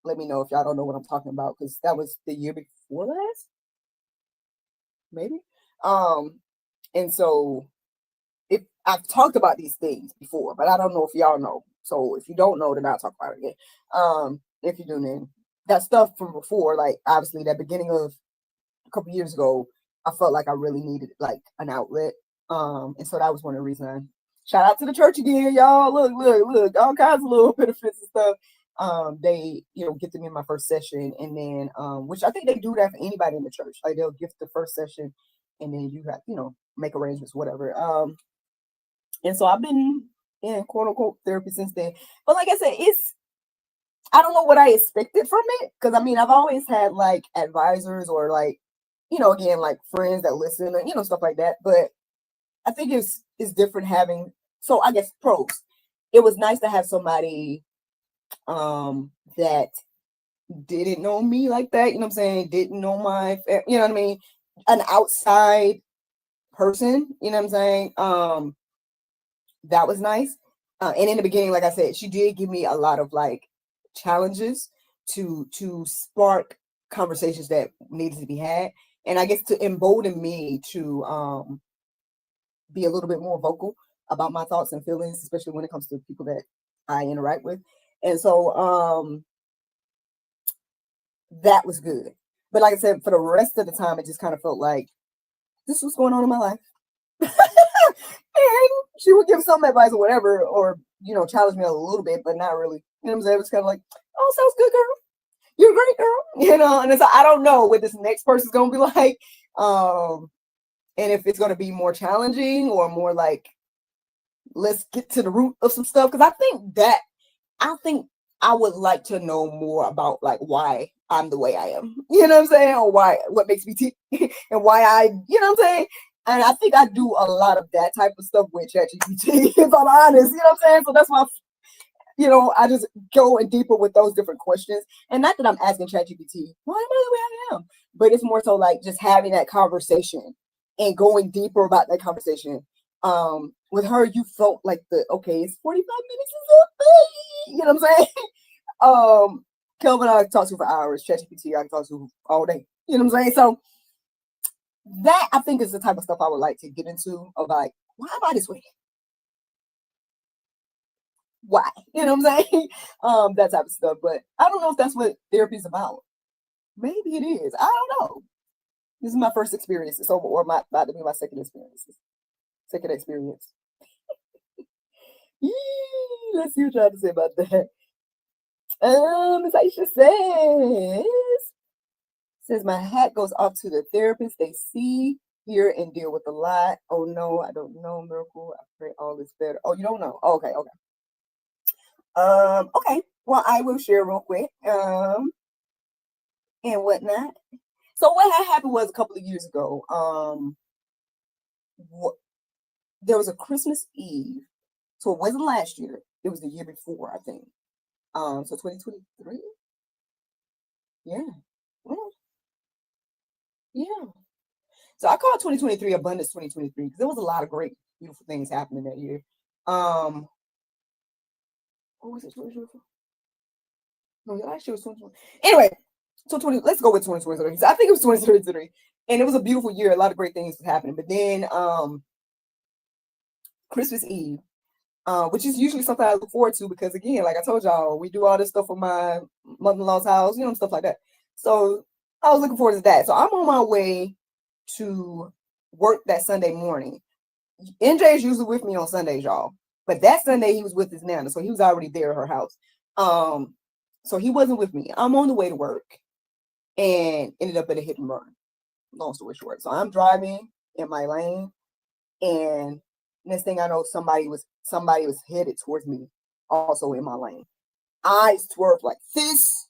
let me know if y'all don't know what I'm talking about, because that was the year before last, maybe. And so I've talked about these things before, but I don't know if y'all know. So if you don't know, then I'll talk about it again. If you do, then that stuff from before, like obviously that beginning of a couple years ago, I felt like I really needed like an outlet. And so that was one of the reasons. Shout out to the church again, y'all. Look, all kinds of little benefits and stuff. They, gifted me in my first session, and then, which I think they do that for anybody in the church. Like they'll gift the first session, and then you have, make arrangements, whatever. And so I've been in quote unquote therapy since then. But like I said, I don't know what I expected from it, because I mean I've always had like advisors or like, again, like friends that listen and stuff like that. But I think it's different having, so I guess pros. It was nice to have somebody that didn't know me like that, what I'm saying, didn't know my, what I mean, an outside person, what I'm saying. That was nice. And in the beginning, like I said, she did give me a lot of like challenges to spark conversations that needed to be had, and I guess to embolden me to be a little bit more vocal about my thoughts and feelings, especially when it comes to people that I interact with. And so that was good. But like I said, for the rest of the time, it just kind of felt like this was going on in my life. And she would give some advice or whatever, or challenge me a little bit, but not really. You know what I'm saying? It was kind of like, oh, sounds good, girl. You're a great girl. And it's I don't know what this next person's gonna be like. And if it's gonna be more challenging or more like, let's get to the root of some stuff. Because I think I would like to know more about like why I'm the way I am. You know what I'm saying? Or what makes me tick and why what I'm saying? And I think I do a lot of that type of stuff with ChatGPT, if I'm honest, what I'm saying? So that's why, I just go in deeper with those different questions. And not that I'm asking ChatGPT, why am I the way I am? But it's more so like just having that conversation and going deeper about that conversation. With her, you felt like it's 45 minutes is up, you know what I'm saying? Kelvin, I can talk to for hours. ChatGPT, I can talk to all day. You know what I'm saying? So that I think is the type of stuff I would like to get into, of like, why am I this way? Why? You know what I'm saying? That type of stuff. But I don't know if that's what therapy is about. Maybe it is. I don't know. This is my first experience. It's over, or about to be my second experience. Let's see what you have to say about that. As Aisha says my hat goes off to the therapist. They see, hear, and deal with a lot. Oh no, I don't know, Miracle. I pray all is better. Oh, you don't know? Oh, okay. Okay. Well, I will share real quick. And whatnot. So what had happened was a couple of years ago. There was a Christmas Eve. So it wasn't last year. It was the year before, I think. So 2023. Yeah. Well, yeah. So I call 2023 Abundance 2023 because there was a lot of great, beautiful things happening that year. What was it? 2024? No, last year was 2020. Anyway, so let's go with 2023. So I think it was 2023. And it was a beautiful year. A lot of great things was happening. But then Christmas Eve, which is usually something I look forward to because, again, like I told y'all, we do all this stuff for my mother-in-law's house, stuff like that. So I was looking forward to that. So I'm on my way to work that Sunday morning. NJ is usually with me on Sundays, y'all. But that Sunday he was with his nana, so he was already there at her house. So he wasn't with me. I'm on the way to work and ended up at a hit and run. Long story short. So I'm driving in my lane, and next thing I know, somebody was headed towards me, also in my lane. I swerved like this.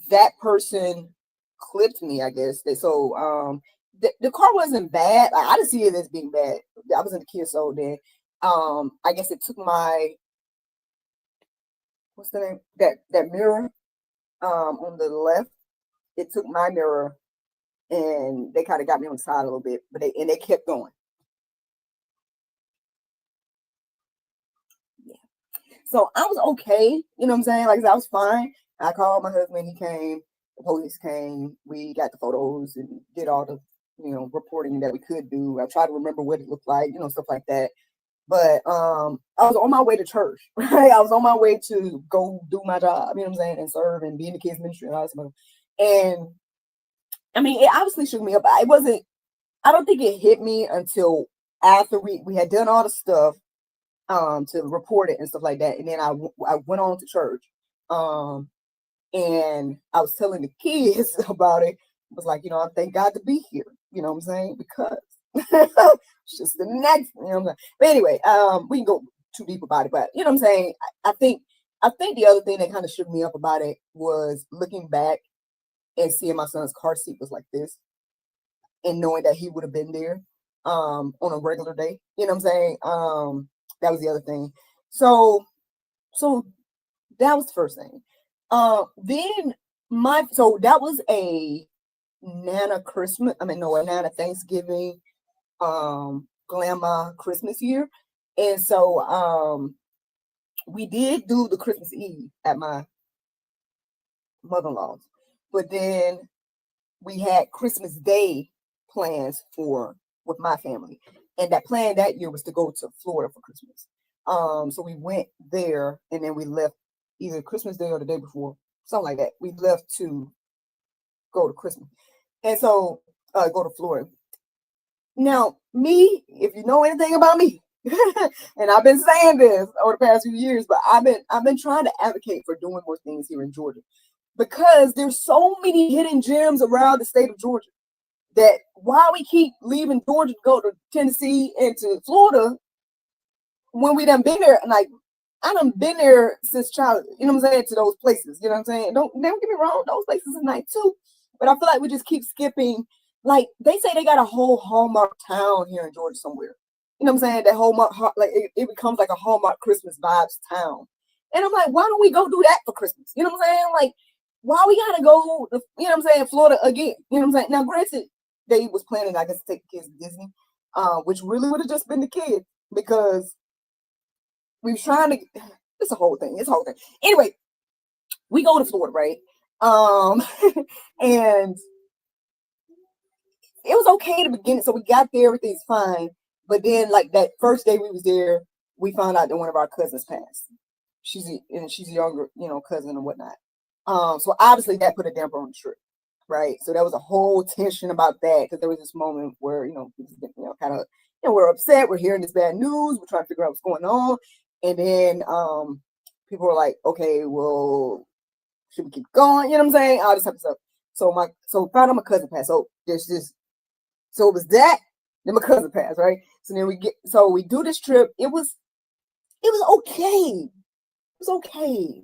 That person clipped me, I guess. So the car wasn't bad. Like, I didn't see it as being bad. I was in the Kia Soul then. I guess it took my, what's the name? That mirror on the left. It took my mirror, and they kind of got me on the side a little bit, but they kept going. Yeah. So I was okay, you know what I'm saying? Like I was fine. I called my husband, he came, the police came, we got the photos and did all the, reporting that we could do. I tried to remember what it looked like, stuff like that. But I was on my way to church, right? I was on my way to go do my job, you know what I'm saying, and serve and be in the kids ministry and all that stuff. And I mean, it obviously shook me up. It wasn't. I don't think it hit me until after we had done all the stuff to report it and stuff like that. And then I went on to church. And I was telling the kids about it. I was like, I thank God to be here. You know what I'm saying? Because it's just the next, you know what I'm saying? But anyway, we can go too deep about it. But you know what I'm saying? I think the other thing that kind of shook me up about it was looking back and seeing my son's car seat was like this, and knowing that he would have been there on a regular day. You know what I'm saying? That was the other thing. So that was the first thing. Then so that was a Nana Christmas. I mean, no, a Nana Thanksgiving, grandma Christmas year, and so we did do the Christmas Eve at my mother-in-law's, but then we had Christmas Day plans with my family, and that plan that year was to go to Florida for Christmas. So we went there, and then we left either Christmas Day or the day before, something like that. We left to go to Christmas, and so go to Florida. Now, me, if you know anything about me, and I've been saying this over the past few years, but I've been trying to advocate for doing more things here in Georgia, because there's so many hidden gems around the state of Georgia that why we keep leaving Georgia to go to Tennessee and to Florida when we done been there. And like, I done been there since childhood, you know what I'm saying, to those places, you know what I'm saying? Don't get me wrong, those places are nice too. But I feel like we just keep skipping. Like, they say they got a whole Hallmark town here in Georgia somewhere. You know what I'm saying? That Hallmark, like, it becomes like a Hallmark Christmas vibes town. And I'm like, why don't we go do that for Christmas? You know what I'm saying? Like, why we gotta go, you know what I'm saying, Florida again? You know what I'm saying? Now, granted, they was planning, I guess, to take the kids to Disney, which really would have just been the kids, because we were trying to, it's a whole thing. Anyway, we go to Florida, right? And it was okay at the beginning. So we got there, everything's fine. But then, like, that first day we was there, we found out that one of our cousins passed. She's a younger, cousin and whatnot. So obviously that put a damper on the trip, right? So there was a whole tension about that, because there was this moment where, kind of, we're upset, we're hearing this bad news, we're trying to figure out what's going on. And then people were like, okay, well, should we keep going? You know what I'm saying? All this type of stuff. So found out my cousin passed. So so it was that, then my cousin passed, right? So then we do this trip. It was okay. It was okay.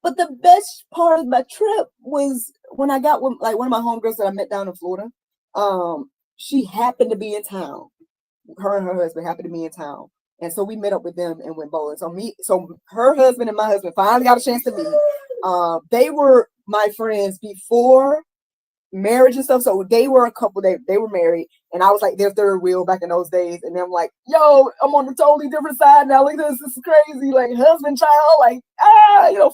But the best part of my trip was when I got with, like, one of my homegirls that I met down in Florida. She happened to be in town. Her and her husband happened to be in town. And so we met up with them and went bowling. So her husband and my husband finally got a chance to meet. They were my friends before marriage and stuff. So they were a couple, they were married, and I was like their third wheel back in those days. And then I'm like, yo, I'm on a totally different side now. Look at this. This is crazy. Like, husband, child, like,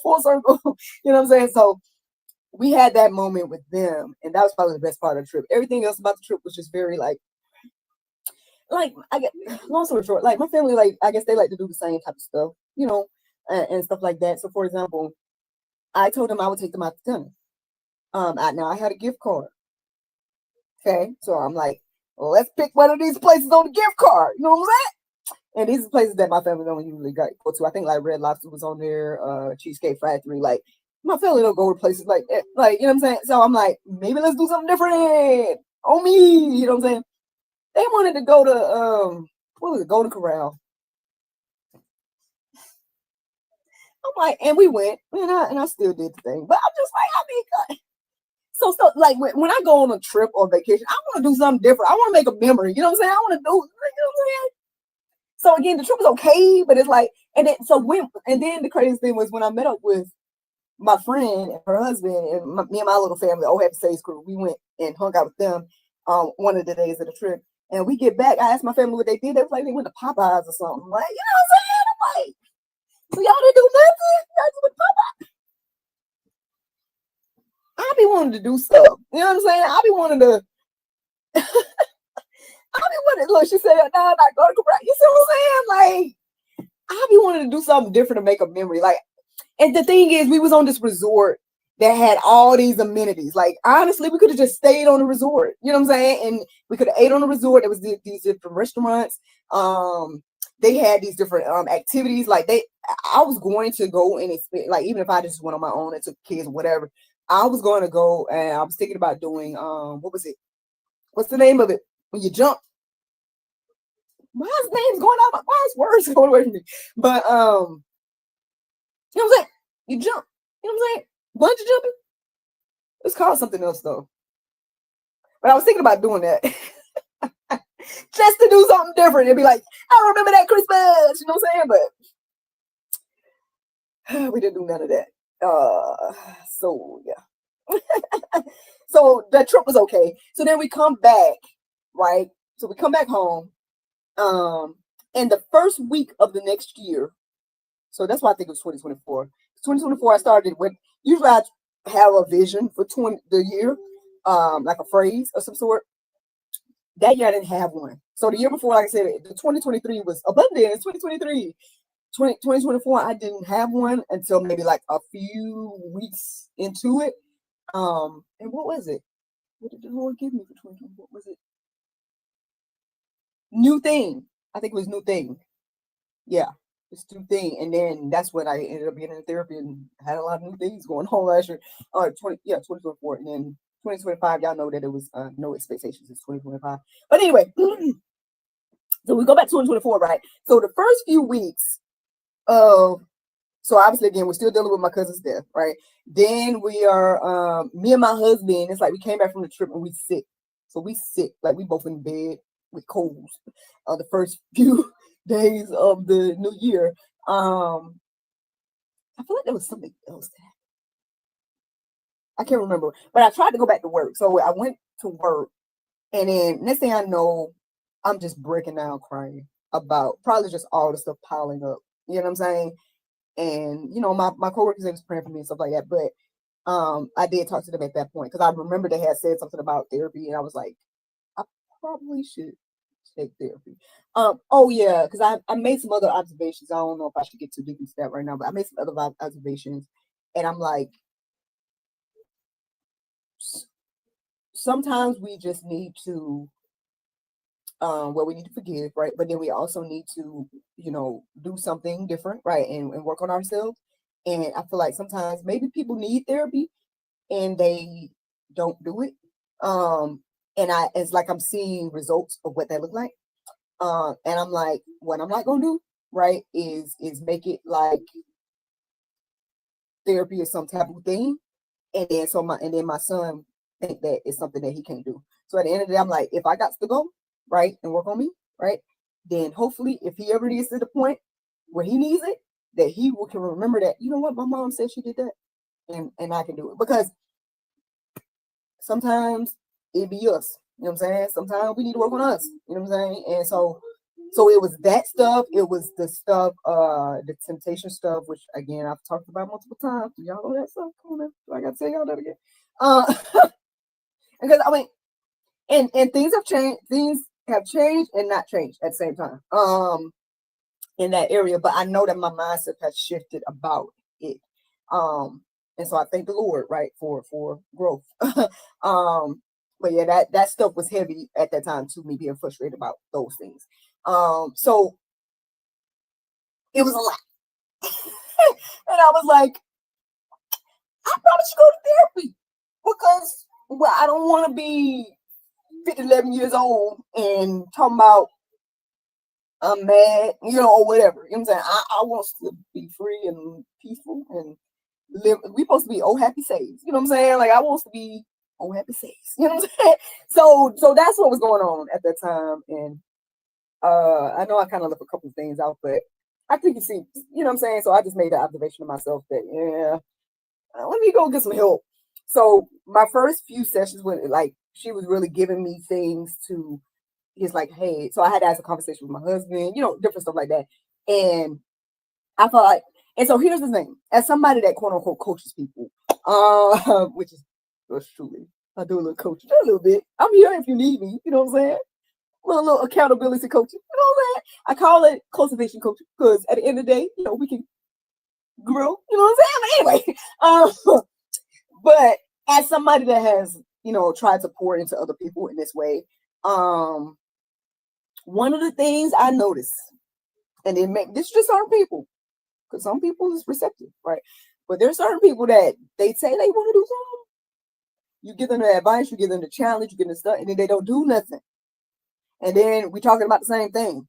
full circle. You know what I'm saying? So we had that moment with them, and that was probably the best part of the trip. Everything else about the trip was just very like I get, long story short, like, my family, like, I guess they like to do the same type of stuff, and stuff like that. So for example, I told them I would take them out to dinner. Now I had a gift card. Okay, so I'm like, well, let's pick one of these places on the gift card. You know what I'm saying? And these are places that my family don't usually go to. I think like Red Lobster was on there, Cheesecake Factory. Like, my family don't go to places like that. Like, you know what I'm saying? So I'm like, maybe let's do something different on me. You know what I'm saying? They wanted to go to what was it, Golden Corral. I'm like, and we went, and I still did the thing. But I'm just like, I mean, so like, when I go on a trip or vacation, I want to do something different. I want to make a memory. You know what I'm saying? I want to do, you know what I'm saying? So again, the trip was okay, but it's like, and then the craziest thing was when I met up with my friend and her husband and me and my little family, old happy Sage crew. We went and hung out with them one of the days of the trip. And we get back, I asked my family what they did. They was like, they went to Popeyes or something. Like, you know what I'm saying? I'm like, so y'all didn't do nothing? Y'all just went to Popeyes? I be wanting to do stuff. You know what I'm saying? I be wanting to look, she said, no, I'm not going to cry. You see what I'm saying? Like, I be wanting to do something different to make a memory. Like, and the thing is, we was on this resort that had all these amenities. Like, honestly, we could have just stayed on the resort. You know what I'm saying? And we could have ate on the resort. There was these different restaurants. They had these different activities. Like, I was going to go and experience, like, even if I just went on my own and took kids or whatever, I was going to go, and I was thinking about doing what was it? What's the name of it? When you jump. Why is names going out? Why is words going away from me? But you know what I'm saying? You jump. You know what I'm saying? Bungee jumping. It's called something else though. But I was thinking about doing that. Just to do something different and be like, I remember that Christmas. You know what I'm saying? But we didn't do none of that. So yeah. So that trip was okay. So then we come back, right? So we come back home. And the first week of the next year, so that's why I think it was 2024. 2024, I started with, usually I have a vision for the year, like a phrase of some sort. That year I didn't have one. So the year before, like I said, the 2023 was abundance. 2024, I didn't have one until maybe like a few weeks into it. And what was it? What did the Lord give me for 2024? What was it? New thing. I think it was new thing. Yeah, it's new thing. And then that's when I ended up getting in therapy and had a lot of new things going on last year. 2024. And then 2025, y'all know that it was no expectations. It's 2025. But anyway, so we go back to 2024, right? So the first few weeks of, so obviously again, we're still dealing with my cousin's death, right? Then we are, me and my husband, it's like we came back from the trip and we sick. So we sick, like we both in bed with colds the first few days of the new year. I feel like there was something else that happened. I can't remember, but I tried to go back to work. So I went to work, and then next thing I know, I'm just breaking down crying about probably just all the stuff piling up. You know what I'm saying? And you know, my coworkers was praying for me and stuff like that. But I did talk to them at that point because I remember they had said something about therapy, and I was like, I probably should take therapy. Oh yeah, because I made some other observations. I don't know if I should get too deep into that right now, but I made some other observations, and I'm like, sometimes we just need to, well, we need to forgive, right? But then we also need to, you know, do something different, right? And work on ourselves. And I feel like sometimes maybe people need therapy and they don't do it. And it's like I'm seeing results of what that look like. And I'm like, what I'm not gonna do, right, is make it like therapy is some taboo thing. And then my son think that it's something that he can't do. So at the end of the day, I'm like, if I got to go, right, and work on me, right, then hopefully if he ever gets to the point where he needs it, that he can remember that, you know what, my mom said she did that, and I can do it. Because sometimes it be us, you know what I'm saying? Sometimes we need to work on us, you know what I'm saying? And so it was that stuff, it was the stuff, the temptation stuff, which again I've talked about multiple times. Do y'all know that stuff? Come on, man. Do I gotta tell y'all that again? Because I mean, and things have changed and not changed at the same time. In that area, but I know that my mindset has shifted about it. And so I thank the Lord, right, for growth. But yeah, that stuff was heavy at that time to me, being frustrated about those things. So it was a lot. And I was like, I probably should go to therapy because, well, I don't want to be 50, 11 years old and talking about I'm mad, you know, or whatever. You know what I'm saying? I want to be free and peaceful and live. We supposed to be oh happy saves. You know what I'm saying? Like I want to be oh happy saves. You know what I'm saying? So that's what was going on at that time. And I know I kind of left a couple of things out, but I think you see, you know what I'm saying? So I just made the observation of myself that let me go get some help. So my first few sessions with like she was really giving me things to. He's like, hey, so I had to ask a conversation with my husband, you know, different stuff like that. And I felt like, and so here's the thing, as somebody that quote unquote coaches people, which is truly, I do a little coaching, a little bit. I'm here if you need me, you know what I'm saying? little accountability coaching. You know what I'm saying? I call it cultivation coaching because at the end of the day, we can grow. You know what I'm saying? But anyway, but as somebody that has, tried to pour into other people in this way, one of the things I notice, and this is just certain people, because some people is receptive, right? But there's certain people that they say they want to do something. You give them the advice, you give them the challenge, you give them the stuff, and then they don't do nothing. And then we're talking about the same thing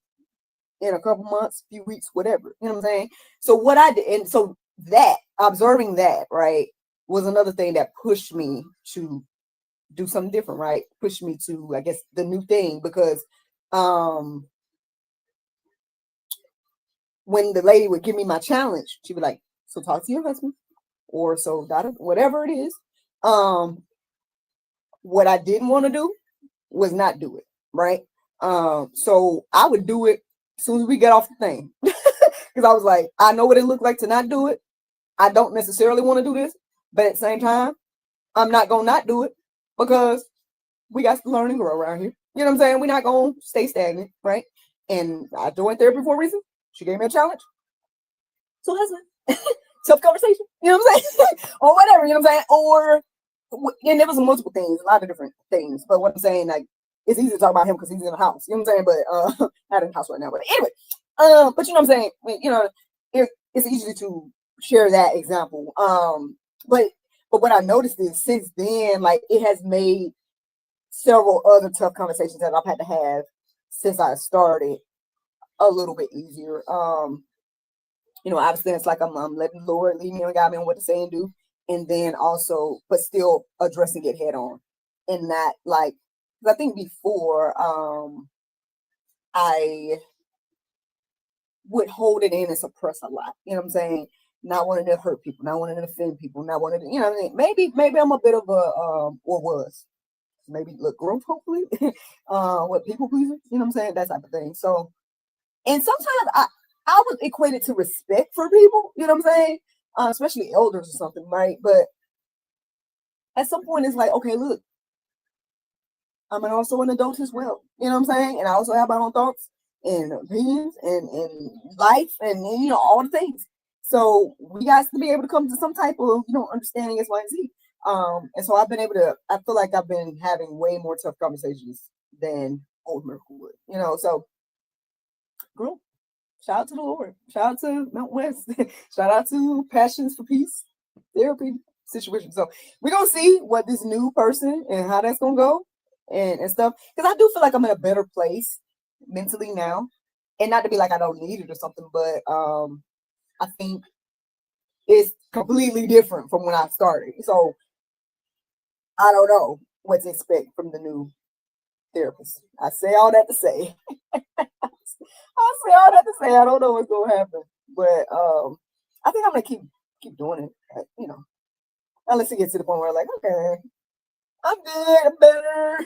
in a couple months, few weeks, whatever. You know what I'm saying? So what I did, and so that, observing that, right, was another thing that pushed me to do something different, right? Pushed me to, I guess, the new thing, because when the lady would give me my challenge, she'd be like, so talk to your husband, or so whatever it is. What I didn't want to do was not do it, right? So I would do it as soon as we get off the thing, because I was like, I know what it looked like to not do it. I don't necessarily want to do this, but at the same time, I'm not gonna not do it, because we got to learn and grow around here. You know what I'm saying? We're not gonna stay stagnant, right? And I joined therapy for a reason. She gave me a challenge. So that's it. Tough conversation. You know what I'm saying? Or whatever, you know what I'm saying? And there was multiple things, a lot of different things. But what I'm saying, like, it's easy to talk about him because he's in the house. You know what I'm saying? But not in the house right now. But anyway, but you know what I'm saying? It's easy to share that example. But what I noticed is since then, like, it has made several other tough conversations that I've had to have since I started a little bit easier. Obviously it's like I'm letting the Lord lead me and guide me on what to say and do, and then also, but still addressing it head on, and not like, because I think before I would hold it in and suppress a lot. You know what I'm saying? Not wanting to hurt people, not wanting to offend people, not wanting to, you know what I mean? Maybe I'm a bit of a or was maybe look growth, hopefully. What people pleaser, you know what I'm saying? That type of thing. So, and sometimes I would equate it to respect for people, you know what I'm saying? Especially elders or something, right? But at some point it's like, okay, look, I'm also an adult as well, you know what I'm saying? And I also have my own thoughts and opinions and life and all the things. So we got to be able to come to some type of, understanding X, Y, and Z. And so I feel like I've been having way more tough conversations than old Miracle would, so girl, shout out to the Lord, shout out to Mount West, shout out to Passions for Peace therapy situation. So we're gonna see what this new person and how that's gonna go and stuff. Because I do feel like I'm in a better place mentally now. And not to be like I don't need it or something, but I think it's completely different from when I started. So I don't know what to expect from the new therapist. I say all that to say. I don't know what's gonna happen. But I think I'm gonna keep doing it, unless it gets to the point where I'm like, okay, I'm good, I'm better.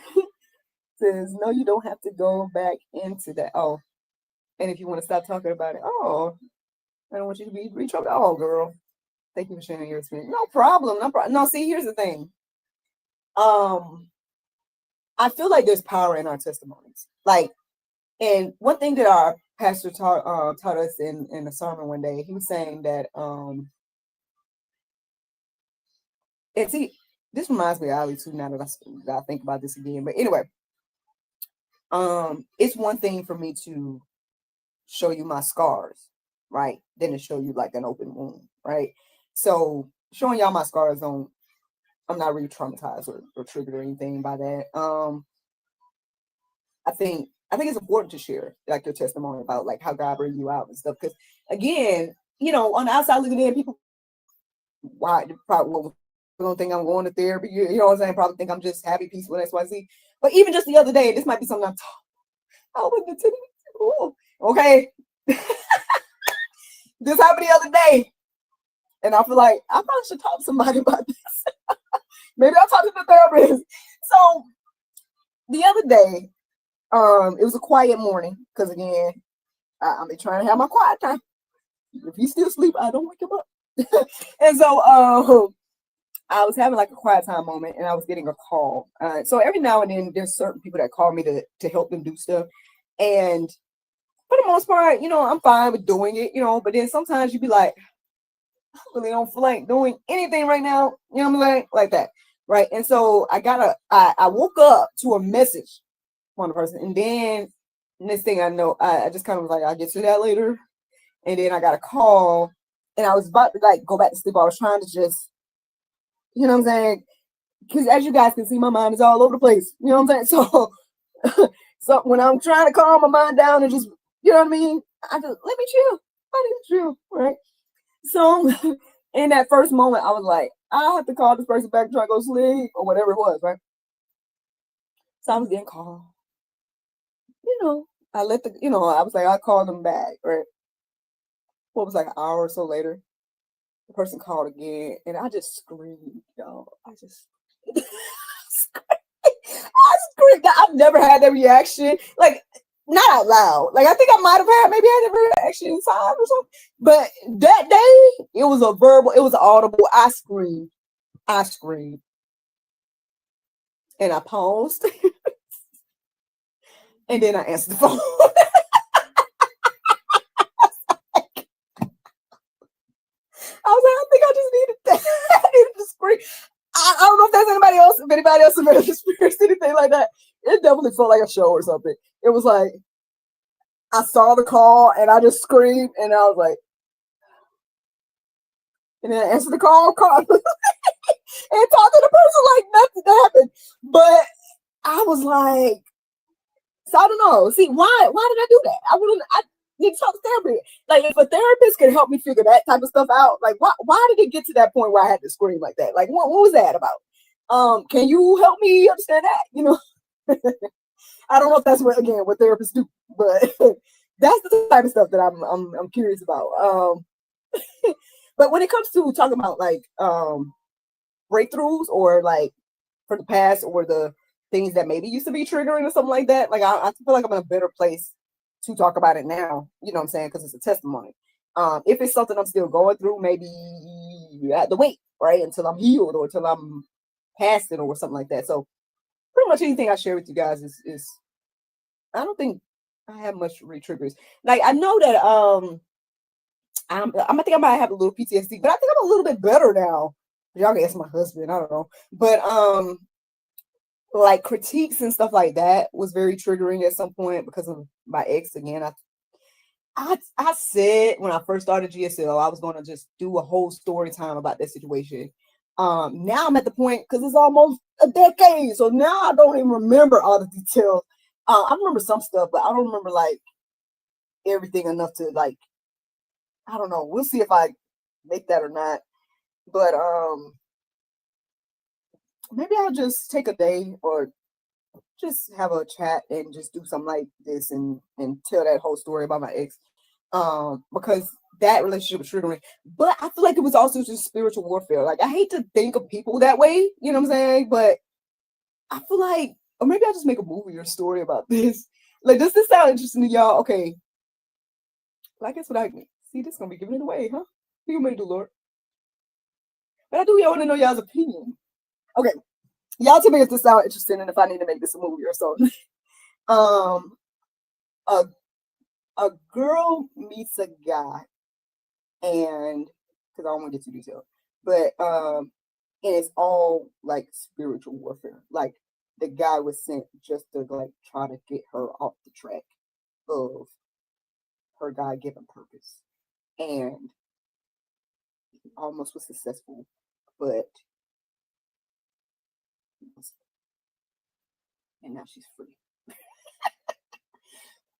Says, no, you don't have to go back into that. Oh, and if you want to stop talking about it, oh, I don't want you to be retroubled. Oh, girl, thank you for sharing your experience. No problem, no problem. No, see, here's the thing. I feel like there's power in our testimonies. Like, and one thing that our pastor taught us in a sermon one day, he was saying that and see, this reminds me of Ali too, now that I think about this again. But anyway, it's one thing for me to show you my scars, right? Then to show you like an open wound, right? So showing y'all my scars I'm not really traumatized or triggered or anything by that. I think it's important to share like your testimony about like how God bring you out and stuff. Because again, on the outside looking in, people probably don't think I'm going to therapy. You know what I'm saying? Probably think I'm just happy, peaceful, XYZ. But even just the other day, this might be something I went to. Okay. This happened the other day. And I feel like I probably should talk to somebody about this. Maybe I'll talk to the therapist. So the other day, it was a quiet morning because again, I'm trying to have my quiet time. If he's still asleep, I don't wake him up. And so I was having like a quiet time moment and I was getting a call. So every now and then there's certain people that call me to help them do stuff. And for the most part, I'm fine with doing it, but then sometimes you be like, I really don't feel like doing anything right now. You know what I'm saying? Like that. Right. And so I woke up to a message from the person. And then next thing I know, I just kind of was like, I'll get to that later. And then I got a call and I was about to like go back to sleep. I was trying to just, you know what I'm saying? Because as you guys can see, my mind is all over the place. You know what I'm saying? So, so when I'm trying to calm my mind down and just, you know what I mean? I just, let me chill. I need to chill. Right. So in that first moment, I was like, I have to call this person back and try to go sleep or whatever it was, right? So I was getting called. I was like, I called them back, right? What was like an hour or so later, the person called again, and I just screamed, y'all. I just I screamed. I've never had that reaction. Like, not out loud. Like, I think I might have had a reaction inside or something. But that day, it was a verbal, it was audible. I screamed. And I paused. And then I answered the phone. I was like, I think I just needed that. I needed to scream. I don't know if there's anybody else, if anybody else has experienced anything like that. It definitely felt like a show or something. It was like, I saw the call and I just screamed and I was like, and then I answered the call and talked to the person like nothing happened. But I was like, so I don't know. See, why did I do that? I need to talk to therapy. Like, if a therapist could help me figure that type of stuff out, like, why did it get to that point where I had to scream like that? Like, what was that about? Can you help me understand that? I don't know if that's what therapists do, but that's the type of stuff that I'm curious about. But when it comes to talking about like breakthroughs or like for the past or the things that maybe used to be triggering or something like that, like I feel like I'm in a better place to talk about it now, you know what I'm saying? Because it's a testimony. If it's something I'm still going through, maybe I have to wait, right, until I'm healed or until I'm past it or something like that. So pretty much anything I share with you guys is I don't think I have much re-triggers. Like, I know that I think I might have a little PTSD, but I think I'm a little bit better now. Y'all can ask my husband, I don't know. But like critiques and stuff like that was very triggering at some point because of my ex again. I said when I first started GSL, I was going to just do a whole story time about that situation. Now I'm at the point because it's almost a decade, so now I don't even remember all the details. I remember some stuff, but I don't remember like everything enough to like. I don't know. We'll see if I make that or not. But maybe I'll just take a day or just have a chat and just do something like this and tell that whole story about my ex. Because that relationship was triggering. But I feel like it was also just spiritual warfare. Like, I hate to think of people that way, you know what I'm saying? But I feel like, or maybe I'll just make a movie or story about this. Like, does this sound interesting to y'all? Okay. Well, I guess what I see, this is gonna be giving it away, huh? What you may do, Lord? But I do want to know y'all's opinion. Okay. Y'all tell me if this sounds interesting and if I need to make this a movie or something. A girl meets a guy, and because I don't want to get too detailed, but and it's all like spiritual warfare. Like, the guy was sent just to like try to get her off the track of her God-given purpose, and almost was successful, but and now she's free.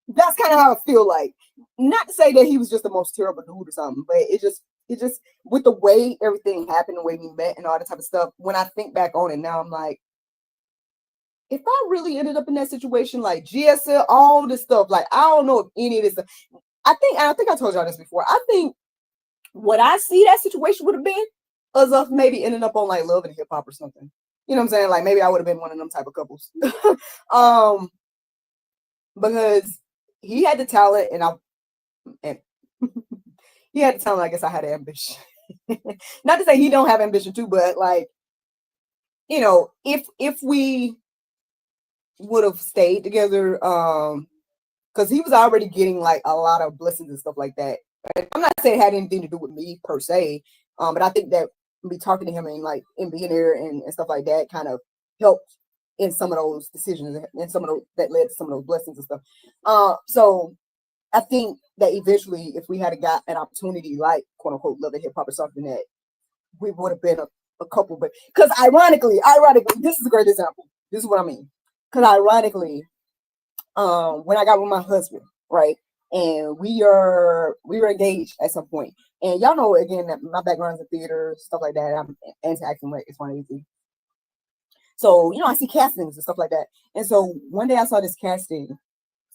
That's kind of how I feel like. Not to say that he was just the most terrible dude or something, but it just with the way everything happened, the way we met and all that type of stuff, when I think back on it now, I'm like, if I really ended up in that situation, like GSL, all this stuff, like, I don't know if any of this stuff, I think I told y'all this before. I think what I see that situation would have been as of maybe ending up on like Love and Hip Hop or something. You know what I'm saying? Like, maybe I would have been one of them type of couples. Because he had the talent and he had the talent. I guess I had ambition. Not to say he don't have ambition too, but like, you know, if we would have stayed together, because he was already getting like a lot of blessings and stuff like that. And I'm not saying it had anything to do with me per se, but I think that me talking to him and like and being there and stuff like that kind of helped in some of those decisions and some of those that led to some of those blessings and stuff. So I think that eventually, if we had got an opportunity like quote unquote love and hip hop or something, that we would have been a couple. But because ironically, this is a great example. This is what I mean. Because ironically, when I got with my husband, right, and we were engaged at some point, and y'all know again that my background is in theater, stuff like that. I'm into acting like it's one easy. So I see castings and stuff like that. And so one day I saw this casting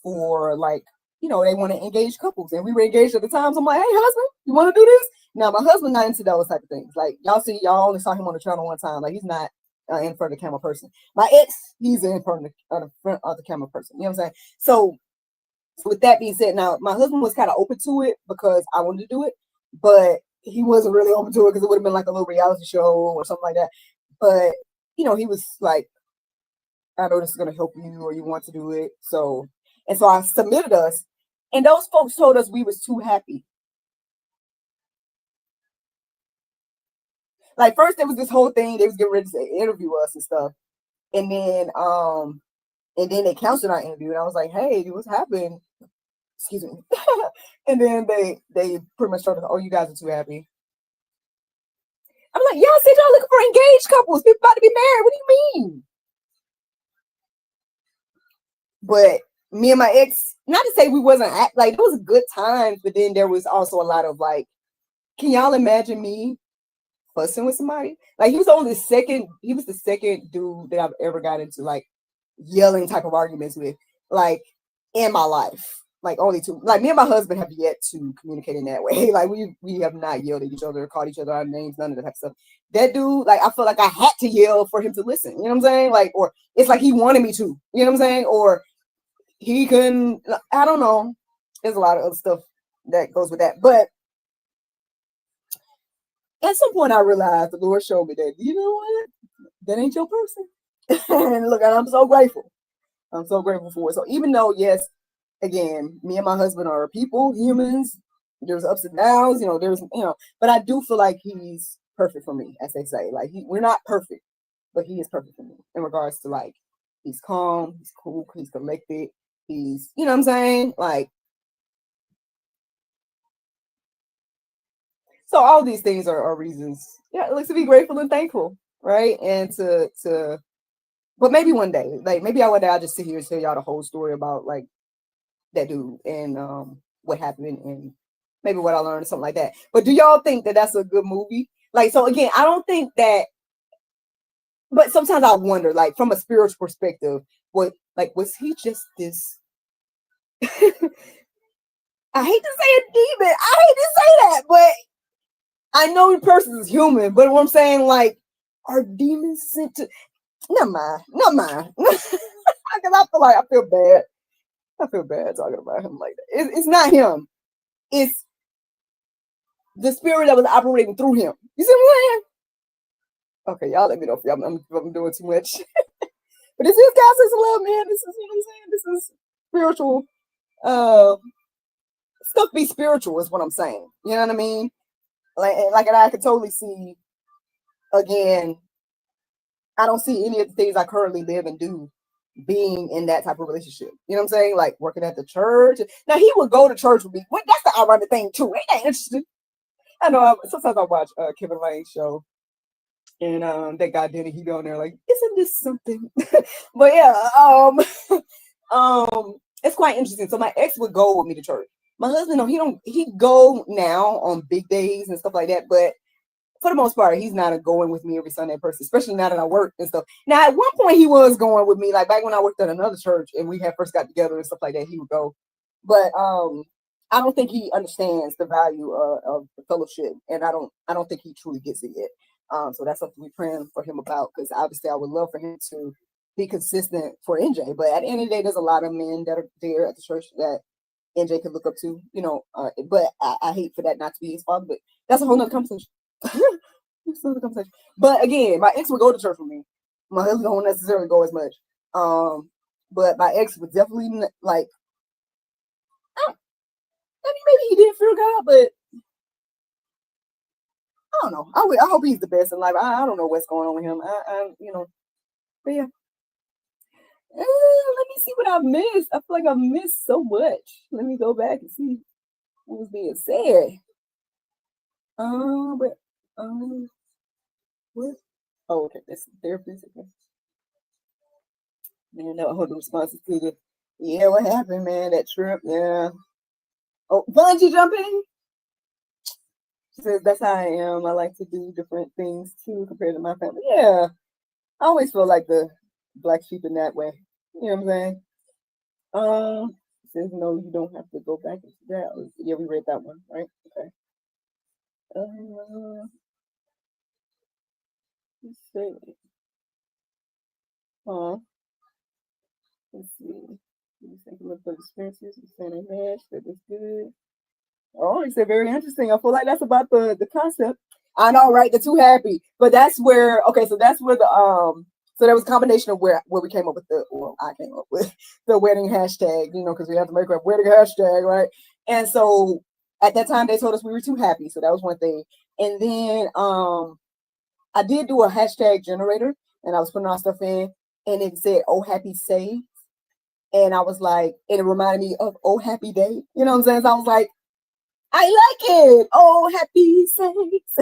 for like they want to engage couples, and we were engaged at the time. So I'm like, hey, husband, you want to do this? Now my husband not into those type of things. Like y'all only saw him on the channel one time. Like he's not in front of the camera person. My ex, he's in front of the camera person. You know what I'm saying? So with that being said, now my husband was kind of open to it because I wanted to do it, but he wasn't really open to it because it would have been like a little reality show or something like that. But he was like, I know this is gonna help you, or you want to do it. So I submitted us, and those folks told us we was too happy. Like first there was this whole thing, they was getting ready to interview us and stuff. And then they canceled our interview, and I was like, hey, what's happened? Excuse me. And then they pretty much told us, oh, you guys are too happy. I'm like, y'all said y'all looking for engaged couples, people about to be married. What do you mean? But me and my ex, not to say we wasn't like, it was a good time, but then there was also a lot of like, can y'all imagine me fussing with somebody? Like he was the second dude that I've ever got into like yelling type of arguments with, like in my life. Like only two. Like me and my husband have yet to communicate in that way. Like we have not yelled at each other, called each other our names, none of that type of stuff. That dude, like I feel like I had to yell for him to listen. You know what I'm saying? Like, or it's like he wanted me to. You know what I'm saying? Or he couldn't. I don't know. There's a lot of other stuff that goes with that, but at some point I realized the Lord showed me that, you know what? That ain't your person. And look, I'm so grateful. I'm so grateful for it. So even though, yes, again, me and my husband are people, humans, there's ups and downs, but I do feel like he's perfect for me, as they say. Like we're not perfect, but he is perfect for me in regards to like, he's calm, he's cool, he's collected, he's, you know what I'm saying? Like, so all these things are reasons, to be grateful and thankful, right? And but maybe one day, like maybe one day I'll just sit here and tell y'all the whole story about like that dude and what happened and maybe what I learned or something like that. But do y'all think that that's a good movie? Like, so again, I don't think that, but sometimes I wonder, like from a spiritual perspective, was he just this? I hate to say a demon. I hate to say that, but I know the person is human. But what I'm saying, like, are demons sent to? Never mind. Because I feel bad. I feel bad talking about him like that. It's not him. It's the spirit that was operating through him. You see what I'm saying? Okay, y'all let me know if I'm doing too much. But this is God's sense of love, man. This is, you know what I'm saying? This is spiritual. Stuff be spiritual is what I'm saying. You know what I mean? Like I could totally see, again, I don't see any of the things I currently live and do being in that type of relationship. You know what I'm saying? Like working at the church. Now he would go to church with me. Well, that's the ironic thing too. Ain't that interesting? I know sometimes I watch Kevin Lane's show, and that guy Denny, he go there like, isn't this something? But yeah, it's quite interesting. So my ex would go with me to church. My husband, no, he go now on big days and stuff like that, but for the most part, he's not going with me every Sunday person, especially now that I work and stuff. Now, at one point, he was going with me, like back when I worked at another church and we had first got together and stuff like that, he would go. But I don't think he understands the value of the fellowship, and I don't think he truly gets it yet. So that's something we're praying for him about, because obviously I would love for him to be consistent for NJ. But at the end of the day, there's a lot of men that are there at the church that NJ can look up to, but I hate for that not to be his father, but that's a whole nother conversation. But again, my ex would go to church with me, My husband don't necessarily go as much. But my ex was definitely like, I mean, maybe he did fear God, but I don't know. I hope he's the best in life. I don't know what's going on with him. But yeah. Let me see what I missed. I feel like I missed so much. Let me go back and see what was being said. But what? Oh, okay. That's the therapist. Okay. Man, no, hold the responses to the. Yeah, what happened, man? That trip. Yeah. Oh, bungee jumping. She says that's how I am. I like to do different things too compared to my family. Yeah, I always feel like the black sheep in that way. You know what I'm saying? Says no, you don't have to go back into that. Yeah, we read that one, right? Okay. Let's see. Let's see. Let's take a look for experiences. Santa Hash, that is good. Oh, he said very interesting. I feel like that's about the concept. I know, right? The too happy, but that's where. Okay, so that's where the So there was a combination of where we came up with I came up with the wedding hashtag. You know, because we have to make a wedding hashtag, right? And so at that time they told us we were too happy, so that was one thing. And then I did do a hashtag generator, and I was putting all stuff in, and it said "Oh Happy Say," and I was like, and it reminded me of "Oh Happy Day." You know what I'm saying? So I was like, I like it. Oh, happy sakes.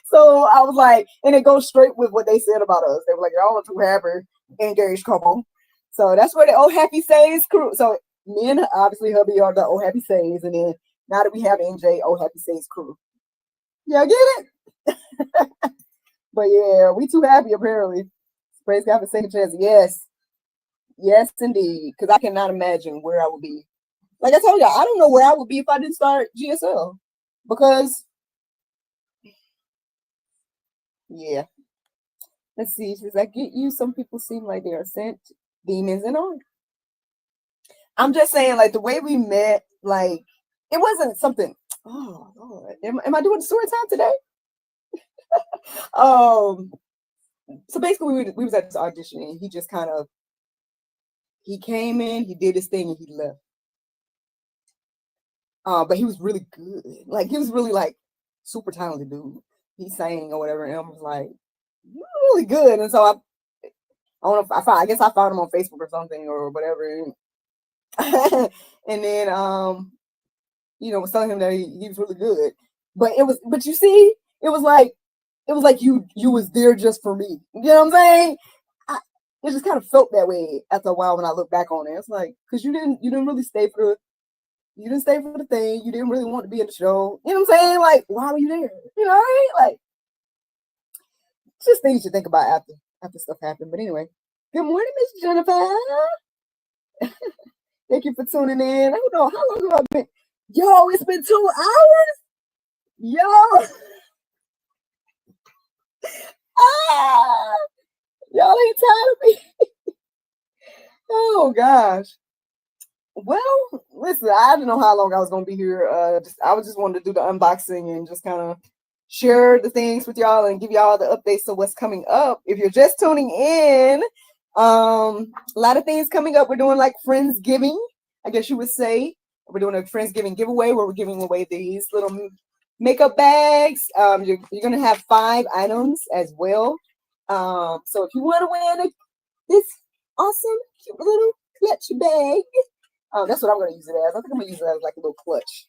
So I was like, and it goes straight with what they said about us. They were like, y'all are too happy, engaged couple. So that's where the Oh Happy Says crew. So me and obviously hubby are the Oh Happy Says, and then now that we have NJ, Oh Happy Says crew. Y'all get it? But yeah, we too happy apparently. Praise God for second chance. Yes. Yes, indeed. Because I cannot imagine where I would be. Like I told y'all, I don't know where I would be if I didn't start GSL. Because, yeah. Let's see. She says, I get you. Some people seem like they are sent demons and all. I'm just saying, like, the way we met, like, it wasn't something. Oh, Lord. Am I doing story time today? So basically, we was at this audition, and he just kind of, he came in, he did his thing, and he left. But he was really good. Like, he was really, like, super talented dude. He sang or whatever, and I was like, really good. And so I don't know if I guess I found him on Facebook or something or whatever. And then was telling him that he was really good. But you see, it was like you was there just for me. You know what I'm saying? It just kind of felt that way after a while when I look back on it. It's like, because you didn't really stay for the thing. You didn't really want to be in the show. You know what I'm saying? Like, why were you there? You know, right? Like, just things you think about after stuff happened. But anyway, good morning, Miss Jennifer. Thank you for tuning in. I don't know how long have I been. Yo, it's been 2 hours. Yo, y'all ain't tired of me. Oh gosh. Well, listen, I didn't know how long I was gonna be here. I was just wanted to do the unboxing and just kind of share the things with y'all and give y'all the updates of what's coming up. If you're just tuning in, a lot of things coming up. We're doing like Friendsgiving, I guess you would say. We're doing a Friendsgiving giveaway where we're giving away these little makeup bags. You're gonna have 5 items as well. So if you want to win this awesome, cute little clutch bag. That's what I'm gonna use it as. I think I'm gonna use it as like a little clutch.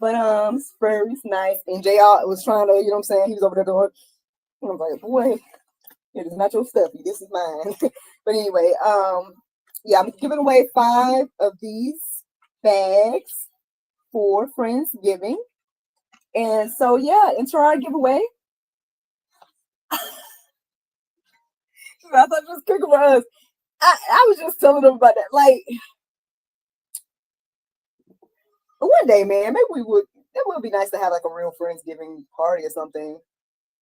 But it's very nice. And JR was trying to, you know what I'm saying? He was over there doing. I was like, boy, it is not your stuff. This is mine. But anyway, yeah, I'm giving away 5 of these bags for Friendsgiving. And so yeah, enter our giveaway. I thought it was cooking for us. I was just telling them about that. Like, one day, man, maybe it would be nice to have like a real Friendsgiving party or something.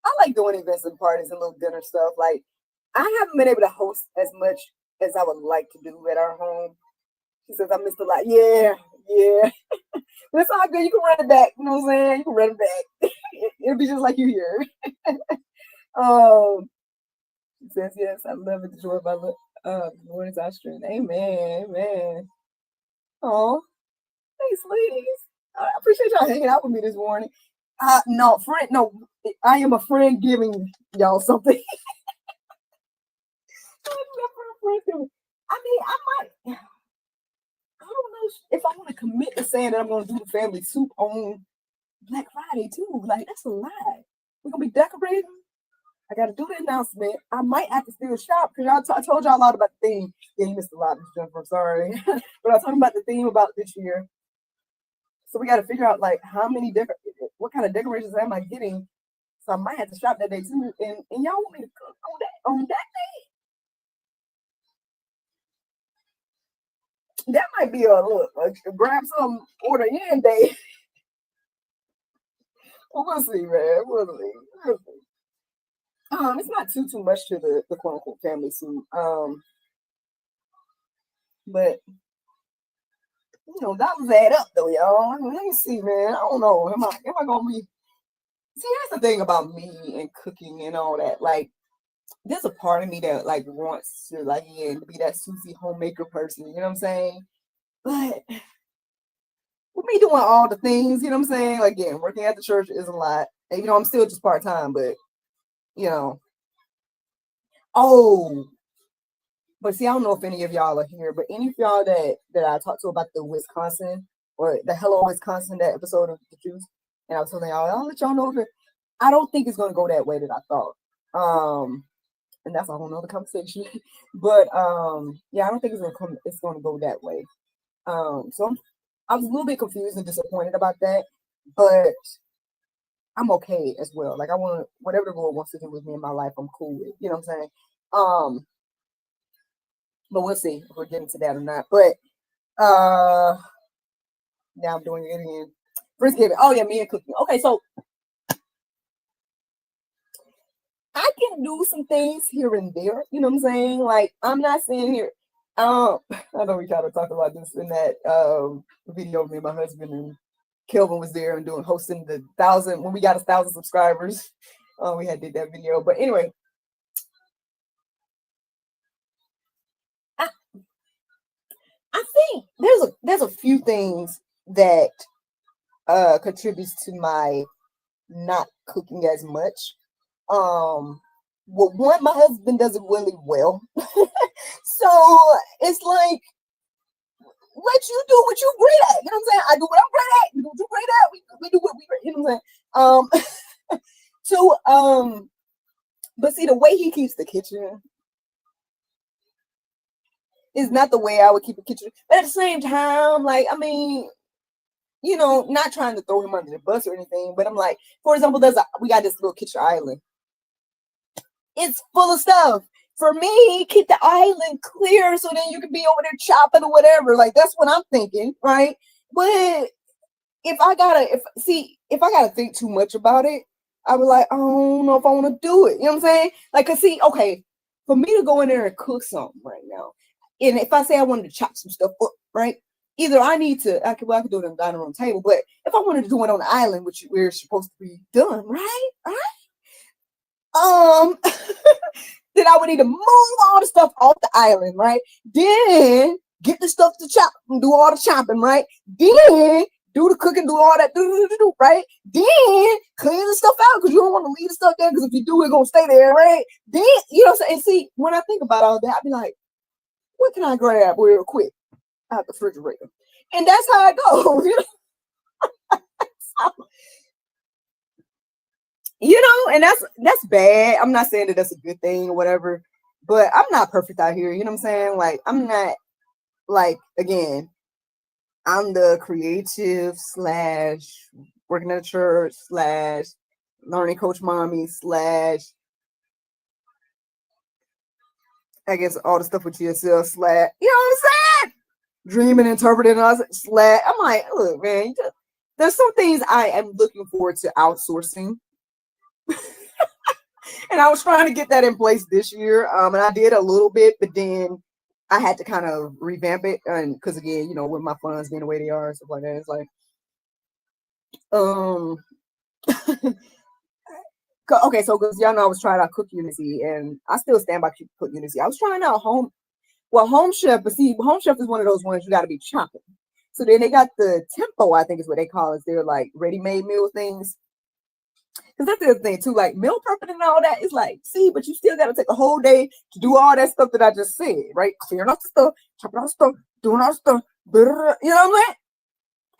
I like doing events and parties and little dinner stuff. Like, I haven't been able to host as much as I would like to do at our home. She says I missed a lot. Yeah. But it's all good. You can run it back. You know what I'm saying? You can run it back. It'll be just like you here. He says, yes, I love it. The joy of my Lord is our strength. Amen. Amen. Oh, thanks, ladies. I appreciate y'all hanging out with me this morning. No, friend, no, I am a friend giving y'all something. I mean, I might. I don't know if I want to commit to saying that I'm going to do the family soup on Black Friday too. Like that's a lot. We're gonna be decorating. I got to do the announcement. I might have to still shop because I told y'all a lot about the theme. Yeah, you missed a lot, Miss Jennifer. I'm sorry, but I told about the theme about this year. So we got to figure out like how many different, what kind of decorations am I getting. So I might have to shop that day too. And y'all want me to cook on that day? That might be a look, grab some order in day. Well, we'll see, man. We'll see. We'll see. It's not too much to the quote unquote family suit. But you know, that was add up though, y'all. Let me see, man. I don't know. Am I gonna be? See, that's the thing about me and cooking and all that. Like, there's a part of me that like wants to like to be that Susie homemaker person. You know what I'm saying? But with me doing all the things, you know what I'm saying? Like, again, working at the church is a lot. And, you know, I'm still just part time, but you know. Oh, but see, I don't know if any of y'all are here, but any of y'all that I talked to about the Wisconsin or the Hello Wisconsin, that episode of The Juice, and I was telling y'all, I'll let y'all know if I don't think it's gonna go that way that I thought. And that's a whole nother conversation. But yeah, I don't think it's gonna go that way. So I was a little bit confused and disappointed about that, but I'm okay as well. Like I want whatever the Lord wants to do with me in my life, I'm cool with. You know what I'm saying? But we'll see if we're getting to that or not. But now I'm doing it again. Friendsgiving. Oh yeah, me and cooking. Okay, so I can do some things here and there. You know what I'm saying? Like I'm not saying here. I know we kind of talked about this in that video. Me and my husband and Kelvin was there and hosting the 1,000 when we got 1,000 subscribers. We had did that video. But anyway, I think there's a few things that contributes to my not cooking as much. Well, one, my husband does it really well, so it's like let you do what you're great at. You know what I'm saying? I do what I'm great at. You do what you're great at. We do what we great. You know what I'm saying? So but see the way he keeps the kitchen is not the way I would keep a kitchen. But at the same time, like I mean, you know, not trying to throw him under the bus or anything, but I'm like, for example, we got this little kitchen island. It's full of stuff. For me, keep the island clear so then you can be over there chopping or whatever. Like that's what I'm thinking, right? But if I gotta think too much about it, I was like, I don't know if I want to do it. You know what I'm saying? Like, cause see, okay, for me to go in there and cook something right now, and if I say I wanted to chop some stuff up, right? Either I could do it on the dining room table, but if I wanted to do it on the island, which we're supposed to be done, right? Then I would need to move all the stuff off the island, right? Then get the stuff to chop and do all the chopping, right? Then do the cooking, do all that, right? Then clean the stuff out because you don't want to leave the stuff there because if you do, it's gonna stay there, right? Then you know what I'm saying? And see, when I think about all that, I'd be like, what can I grab real quick out the refrigerator? And that's how it goes, you know. So, you know, and that's bad. I'm not saying that that's a good thing or whatever, but I'm not perfect out here. You know what I'm saying? Like I'm not like again, I'm the creative / working at a church / learning coach mommy / I guess all the stuff with GSL / you know what I'm saying? Dreaming, interpreting us / I'm like, look, man, there's some things I am looking forward to outsourcing. And I was trying to get that in place this year. And I did a little bit, but then I had to kind of revamp it. And because again, you know, with my funds being the way they are and stuff like that, it's like, Okay, so because y'all know I was trying out Cook Unity, and I still stand by Cook Unity. I was trying out Home Chef, but see, Home Chef is one of those ones you got to be chopping. So then they got the Tempo, I think is what they call it. They're like ready-made meal things. Because that's the other thing too, like meal prepping and all that is like, see, but you still got to take a whole day to do all that stuff that I just said, right? Clearing out the stuff, chopping out the stuff, doing all the stuff, you know what I'm saying?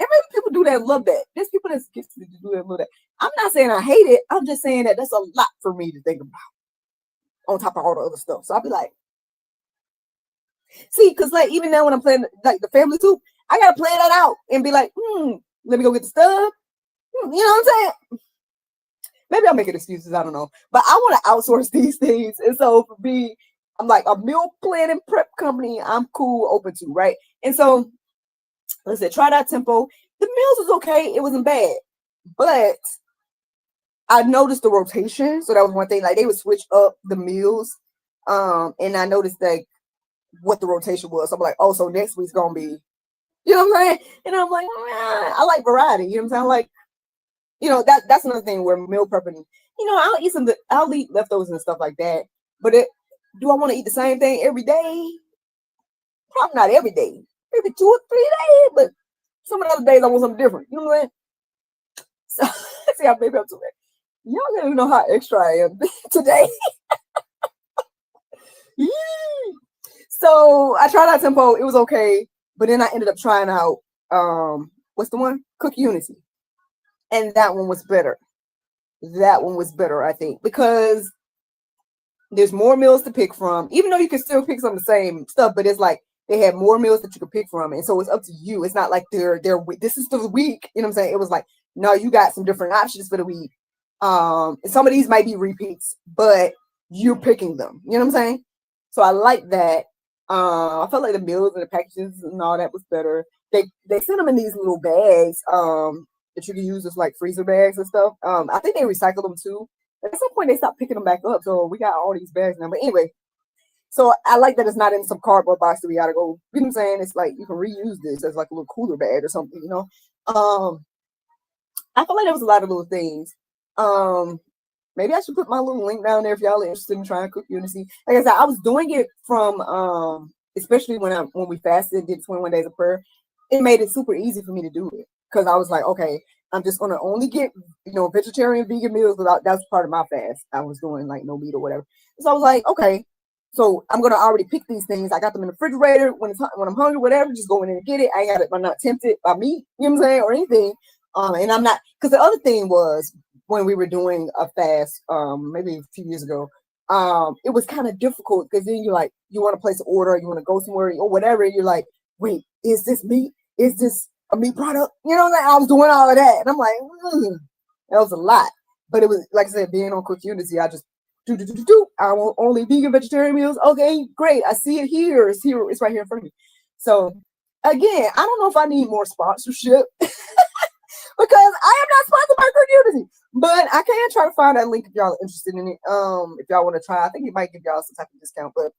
And maybe people do that, love that. There's people that's gifted to do that, love that. I'm not saying I hate it. I'm just saying that that's a lot for me to think about on top of all the other stuff. So I'll be like, see, because like even now when I'm playing like the family soup, I gotta plan that out and be like, let me go get the stuff. You know what I'm saying? Maybe I'm making excuses, I don't know. But I want to outsource these things. And so for me, I'm like a meal planning prep company, I'm cool, open to, right? And so like I said, try that Tempo. The meals was okay, it wasn't bad. But I noticed the rotation. So that was one thing. Like they would switch up the meals. And I noticed like what the rotation was. So I'm like, oh, so next week's gonna be, you know what I'm saying? And I'm like, I like variety, you know what I'm saying? Like, you know, that's another thing where meal prepping, you know, I'll eat leftovers and stuff like that. But do I want to eat the same thing every day? Probably not every day. Maybe 2 or 3 days, but some of the other days I want something different. You know what I'm saying? So see how maybe I'm too late. Y'all don't even know how extra I am today. So I tried out Tempo, it was okay, but then I ended up trying out what's the one? Cook Unity. And that one was better. That one was better, I think, because there's more meals to pick from, even though you can still pick some of the same stuff, but it's like they have more meals that you can pick from. And so it's up to you. It's not like they're this is the week, you know what I'm saying? It was like, no, you got some different options for the week. Some of these might be repeats, but you're picking them, you know what I'm saying? So I like that. I felt like the meals and the packages and all that was better. They sent them in these little bags that you can use as like freezer bags and stuff. I think they recycle them too. At some point they stopped picking them back up, so we got all these bags now. But anyway, so I like that it's not in some cardboard box that we gotta go. You know what I'm saying? It's like you can reuse this as like a little cooler bag or something. You know, I feel like there was a lot of little things. Maybe I should put my little link down there if y'all are interested in trying Cook Unity. Like I said, I was doing it from especially when we fasted, did 21 days of prayer. It made it super easy for me to do it because I was like, okay, I'm just gonna only get vegetarian, vegan meals without. That's part of my fast. I was doing like no meat or whatever. So I was like, okay, so I'm gonna already pick these things. I got them in the refrigerator when I'm hungry, whatever. Just go in there and get it. I'm not tempted by meat, you know what I'm saying, or anything. And I'm not, because the other thing was when we were doing a fast, maybe a few years ago, it was kind of difficult because then you're like, you want to place an order, you want to go somewhere or whatever. You're like, wait, is this meat? Is this a meat product? You know, like I was doing all of that, and I'm like, that was a lot. But it was like I said, being on Cook Unity, I just do. I want only vegan, vegetarian meals. Okay, great. I see it here. It's here. It's right here in front of me. So again, I don't know if I need more sponsorship. Because I am not sponsored by Cook Unity, but I can try to find that link if y'all are interested in it. If y'all want to try, I think it might give y'all some type of discount. But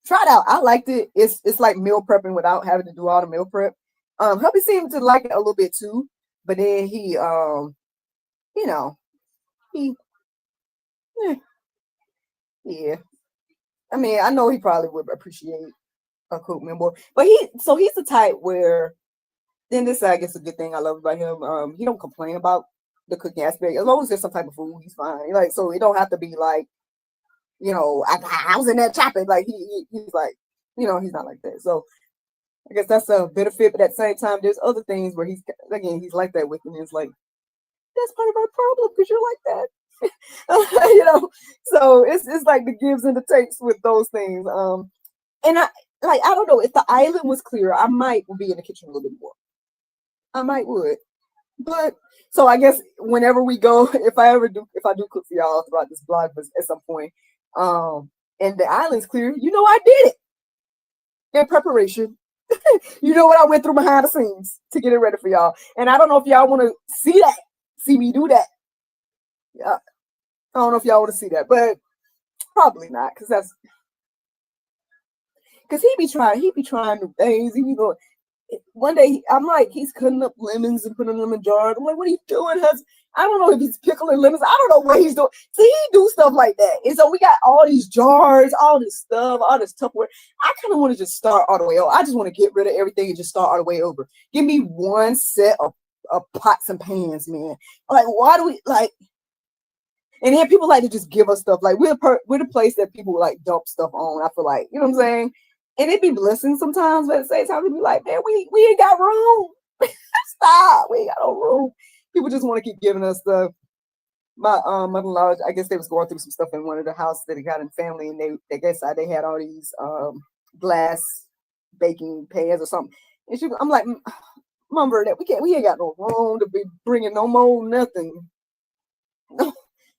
try it out. I liked it. It's like meal prepping without having to do all the meal prep. Hubby seemed to like it a little bit too, but then he yeah. I mean, I know he probably would appreciate a cook meal, but he's the type where. Then this, I guess, a good thing I love about him. He don't complain about the cooking aspect. As long as there's some type of food, he's fine. Like, so it don't have to be like, I was in there chopping. Like he's like, he's not like that. So I guess that's a benefit. But at the same time, there's other things where he's like that with me. It's like that's part of our problem because you're like that. So it's like the gives and the takes with those things. And I don't know if the island was clear, I might be in the kitchen a little bit more. I might would, but so I guess whenever we go, if I do cook for y'all throughout this blog at some point, and the island's clear, I did it in preparation. What I went through behind the scenes to get it ready for y'all, and I don't know if y'all want to see me do that. Yeah, I don't know if y'all want to see that, but probably not, because he be trying new things. He be going. One day I'm like, he's cutting up lemons and putting them in jars. I'm like, what are you doing? I don't know if he's pickling lemons. I don't know what he's doing. See, he do stuff like that. And so we got all these jars, all this stuff, all this Tupperware. I kind of want to just start all the way over. I just want to get rid of everything and just start all the way over. Give me one set of pots and pans, man. Like, why do we like? And then people like to just give us stuff. Like we're the place that people like dump stuff on. I feel like, you know what I'm saying? And it be blessing sometimes, but at the same time, we be like, man, we ain't got room. Stop, we ain't got no room. People just want to keep giving us stuff. My mother-in-law, I guess they was going through some stuff in one of the houses that they got in family, and they had all these glass baking pans or something. And I'm like, Mom, Bernadette, we ain't got no room to be bringing no more nothing. No,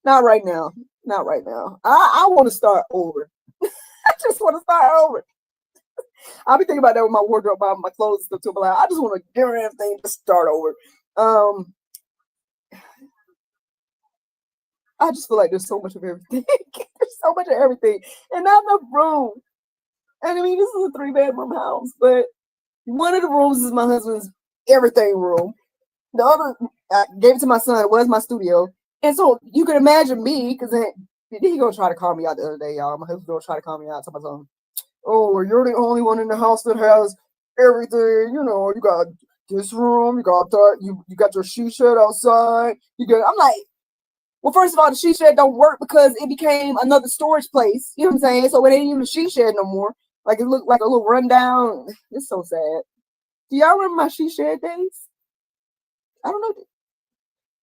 not right now. Not right now. I want to start over. I just want to start over. I'll be thinking about that with my wardrobe, my clothes and stuff too. But like, I just want to get rid of everything to start over. I just feel like there's so much of everything. There's so much of everything, and not enough room. And I mean, this is a 3-bedroom house, but one of the rooms is my husband's everything room. The other, I gave it to my son. It was my studio, and so you can imagine me, because he gonna try to call me out the other day, y'all. My husband gonna try to call me out to my son. Oh, you're the only one in the house that has everything. You know, you got this room, you got that, you got your she shed outside. I'm like, well, first of all, the she shed don't work because it became another storage place. You know what I'm saying? So it ain't even a she shed no more. Like it looked like a little rundown. It's so sad. Do y'all remember my she shed days? I don't know.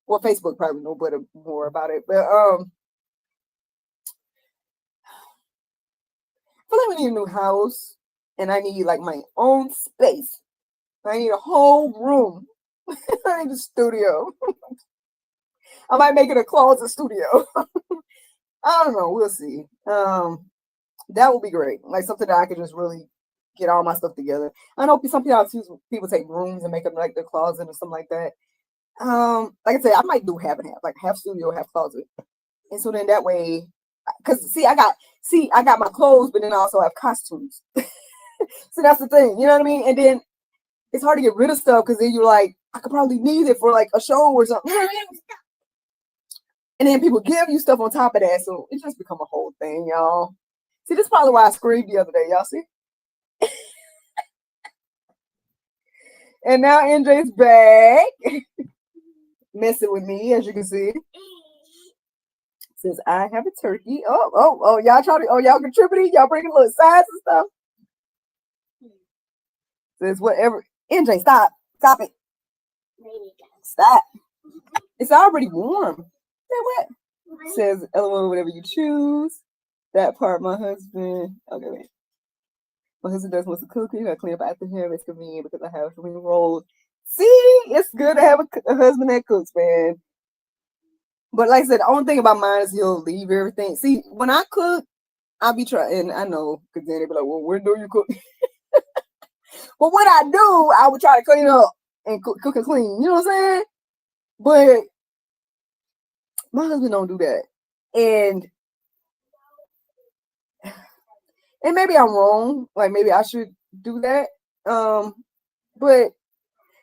Well, Facebook probably know better more about it, but I feel like we need a new house, and I need like my own space. I need a whole room. I need a studio. I might make it a closet studio. I don't know. We'll see. That would be great. Like something that I could just really get all my stuff together. I know some people take rooms and make them like their closet or something like that. Like I said, I might do half and half, like half studio, half closet. And so then that way, because I got my clothes, but then I also have costumes. So that's the thing, you know what I mean? And then it's hard to get rid of stuff because then you're like, I could probably need it for like a show or something. And then people give you stuff on top of that. So it just become a whole thing, y'all. See, this is probably why I screamed the other day. Y'all see? And now NJ's back. Messing with me, as you can see. Says, I have a turkey. Oh, y'all contributing? Y'all bringing little sides and stuff? Says, whatever. NJ, stop. Stop it. Stop. It's already warm. Say what? Says, LOL, whatever you choose. That part, my husband. Okay, wait. My husband does want to cook. You gotta clean up after him. It's convenient because I have 3 rolls. See, it's good to have a husband that cooks, man. But like I said, the only thing about mine is he'll leave everything. See, when I cook, I'll be trying. I know, because then they be like, well, when do you cook? But when I do, I would try to clean up and cook and clean. You know what I'm saying? But my husband don't do that. And maybe I'm wrong. Like maybe I should do that. But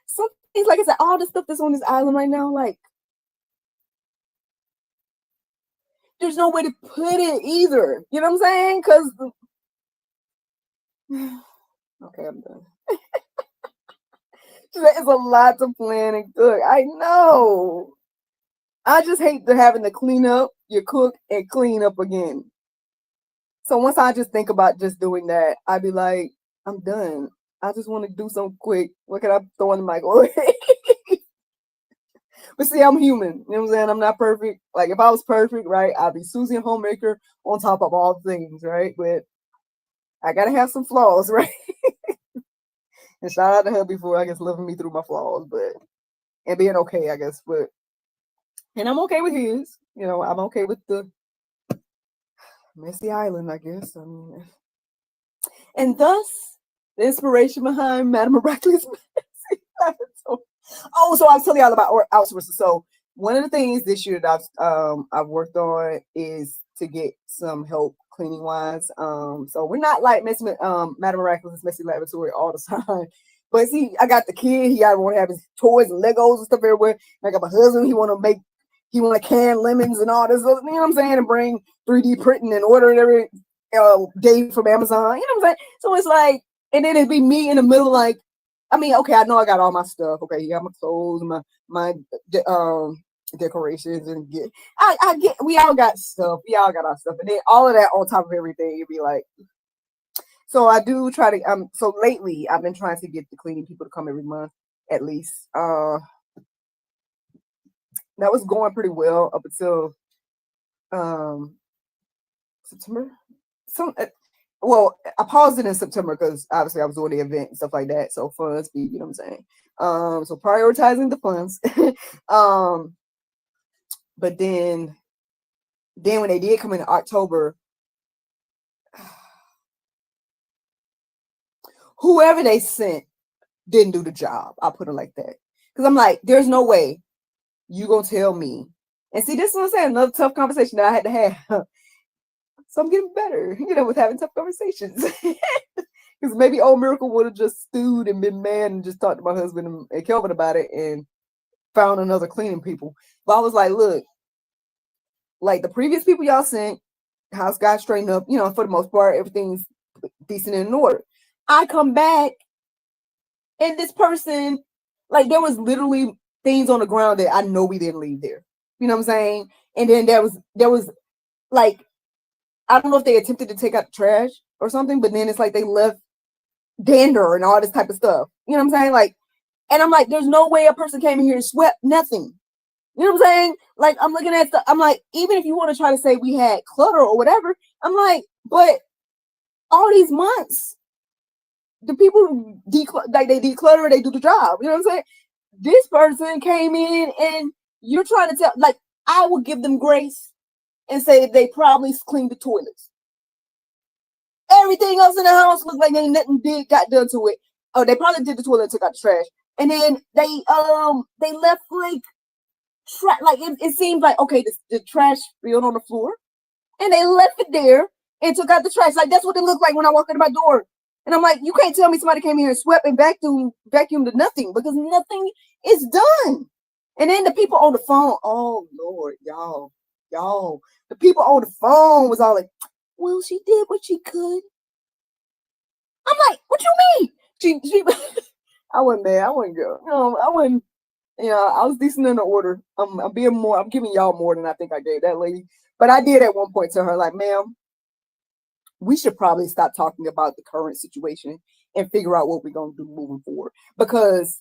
some things, like I said, all the stuff that's on this island right now, like there's no way to put it either. You know what I'm saying? Because okay, I'm done. It's a lot to plan and cook. I know. I just hate having to clean up, you cook, and clean up again. So once I just think about just doing that, I'd be like, I'm done. I just want to do something quick. What can I throw in the microwave? But see, I'm human. You know what I'm saying? I'm not perfect. Like if I was perfect, right, I'd be Susie and homemaker on top of all things, right? But I gotta have some flaws, right? And shout out to her before, I guess, loving me through my flaws, and being okay, I guess. And I'm okay with his. You know, I'm okay with the messy island, I guess. I mean, and thus the inspiration behind Madame Miraculous Messy Laboratory. Oh, so I was telling y'all about outsourcing. So one of the things this year that I've worked on is to get some help cleaning wise. So we're not like Madame Miraculous Messy Laboratory all the time. But see, I got the kid. He want to have his toys and Legos and stuff everywhere. I got my husband. He want to make he want to can lemons and all this, you know what I'm saying, and bring 3D printing and order it every day from Amazon, you know what I'm saying? So it's like, and then it'd be me in the middle, like, I mean, okay, I know I got all my stuff. Okay, you got my clothes, my decorations, and I get, we all got stuff. We all got our stuff, and then all of that on top of everything, you'd be like, so I do try to. So lately, I've been trying to get the cleaning people to come every month at least. That was going pretty well up until September. Well, I paused it in September because obviously I was doing the event and stuff like that. So funds be, you know what I'm saying? So prioritizing the funds. But then when they did come in October, whoever they sent didn't do the job. I'll put it like that. Because I'm like, there's no way you gonna tell me. And see, this is what I'm saying, another tough conversation that I had to have. So I'm getting better, you know, with having tough conversations. Because maybe Old Miracle would have just stewed and been mad and just talked to my husband and Kelvin about it and found another cleaning people. But I was like, look, like the previous people y'all sent, house got straightened up, you know, for the most part, everything's decent and in order. I come back and this person, like there was literally things on the ground that I know we didn't leave there. You know what I'm saying? And then there was like, I don't know if they attempted to take out the trash or something, but then it's like they left dander and all this type of stuff. You know what I'm saying? Like, and I'm like, there's no way a person came in here and swept nothing. You know what I'm saying? Like, I'm looking at stuff. I'm like, even if you want to try to say we had clutter or whatever, I'm like, but all these months, the people like they declutter, they do the job. You know what I'm saying? This person came in and you're trying to tell, like, I would give them grace and say they probably cleaned the toilets. Everything else in the house looked like ain't nothing got done to it. Oh, they probably did the toilet and took out the trash. And then they left like like it seemed like, okay, the trash spilled on the floor and they left it there and took out the trash. Like that's what it looked like when I walked into my door. And I'm like, you can't tell me somebody came here and swept and vacuumed to nothing, because nothing is done. And then the people on the phone, oh Lord, y'all, the people on the phone was all like, well, she did what she could. I'm like, what you mean? She I wasn't there. I wouldn't go. No, I wouldn't. You know, I was decent in the order. I'm giving y'all more than I think I gave that lady. But I did at one point tell her, like, ma'am, we should probably stop talking about the current situation and figure out what we're going to do moving forward. Because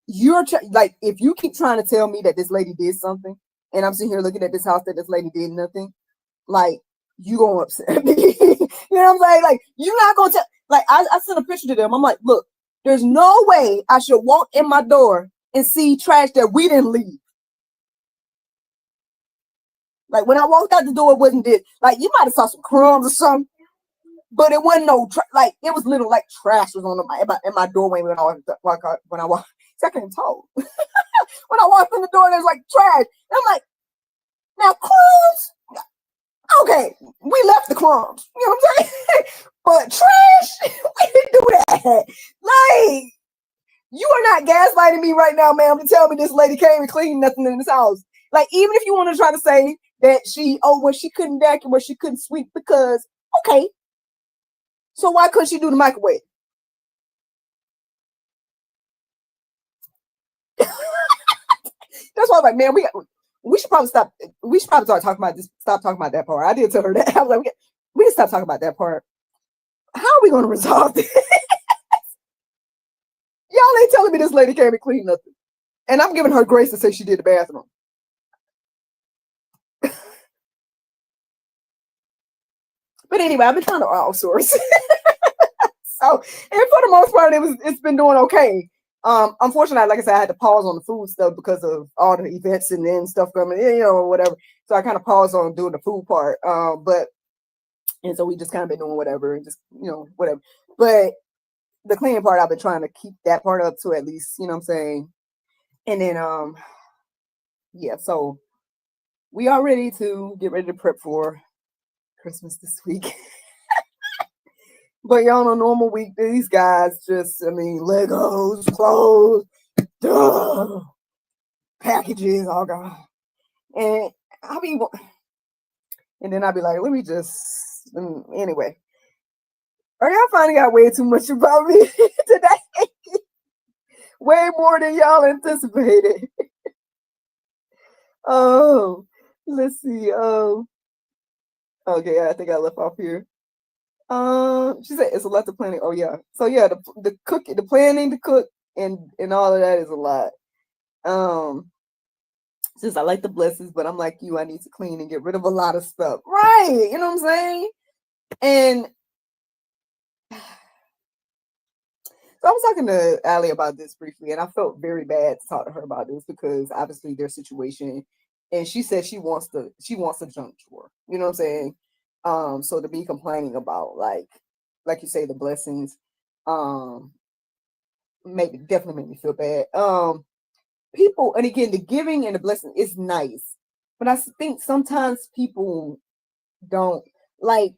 you're like, if you keep trying to tell me that this lady did something, and I'm sitting here looking at this house that this lady did nothing, like, you gonna upset me. You know what I'm saying? Like, you're not gonna tell. Like, I sent a picture to them. I'm like, look, there's no way I should walk in my door and see trash that we didn't leave. Like, when I walked out the door, it wasn't this. Like, you might have saw some crumbs or something, but it wasn't no like, it was little like trash was on in my doorway when I walked. See, I can't talk. When I walked in the door, there's like trash. And I'm like, now crumbs. Okay, we left the crumbs. You know what I'm saying? But trash, we didn't do that. Like, you are not gaslighting me right now, ma'am, to tell me this lady came and cleaned nothing in this house. Like, even if you want to try to say that she couldn't vacuum or she couldn't sweep, because, okay, so why couldn't she do the microwave? That's why I'm like, man, we should probably stop. We should probably start talking about this. Stop talking about that part. I did tell her that. I was like, we need to stop talking about that part. How are we going to resolve this? Y'all ain't telling me this lady came and cleaned nothing. And I'm giving her grace to say she did the bathroom. But anyway, I've been trying to outsource. So, and for the most part, it's been doing okay. Unfortunately, like I said, I had to pause on the food stuff because of all the events and then stuff coming in, you know, or whatever. So I kind of paused on doing the food part. And so we just kind of been doing whatever and just, you know, whatever. But the cleaning part, I've been trying to keep that part up to at least, you know what I'm saying? And then, yeah, so we are ready to get ready to prep for Christmas this week. But y'all, on a normal week, these guys just, I mean, Legos, clothes, duh. packages, oh God. And and then I'll be like, let me just, anyway. Are y'all finding out way too much about me today? Way more than y'all anticipated. Oh, let's see. Okay, I think I left off here. She said it's a lot to planning. Oh yeah. So yeah, the cooking, the planning to cook and all of that is a lot. Since I like the blessings, but I'm like you, I need to clean and get rid of a lot of stuff. Right. You know what I'm saying? And so I was talking to Allie about this briefly, and I felt very bad to talk to her about this because obviously their situation, and she said she wants a junk drawer. You know what I'm saying? So to be complaining about like you say, the blessings, definitely made me feel bad. People, and again, the giving and the blessing is nice, but I think sometimes people don't like.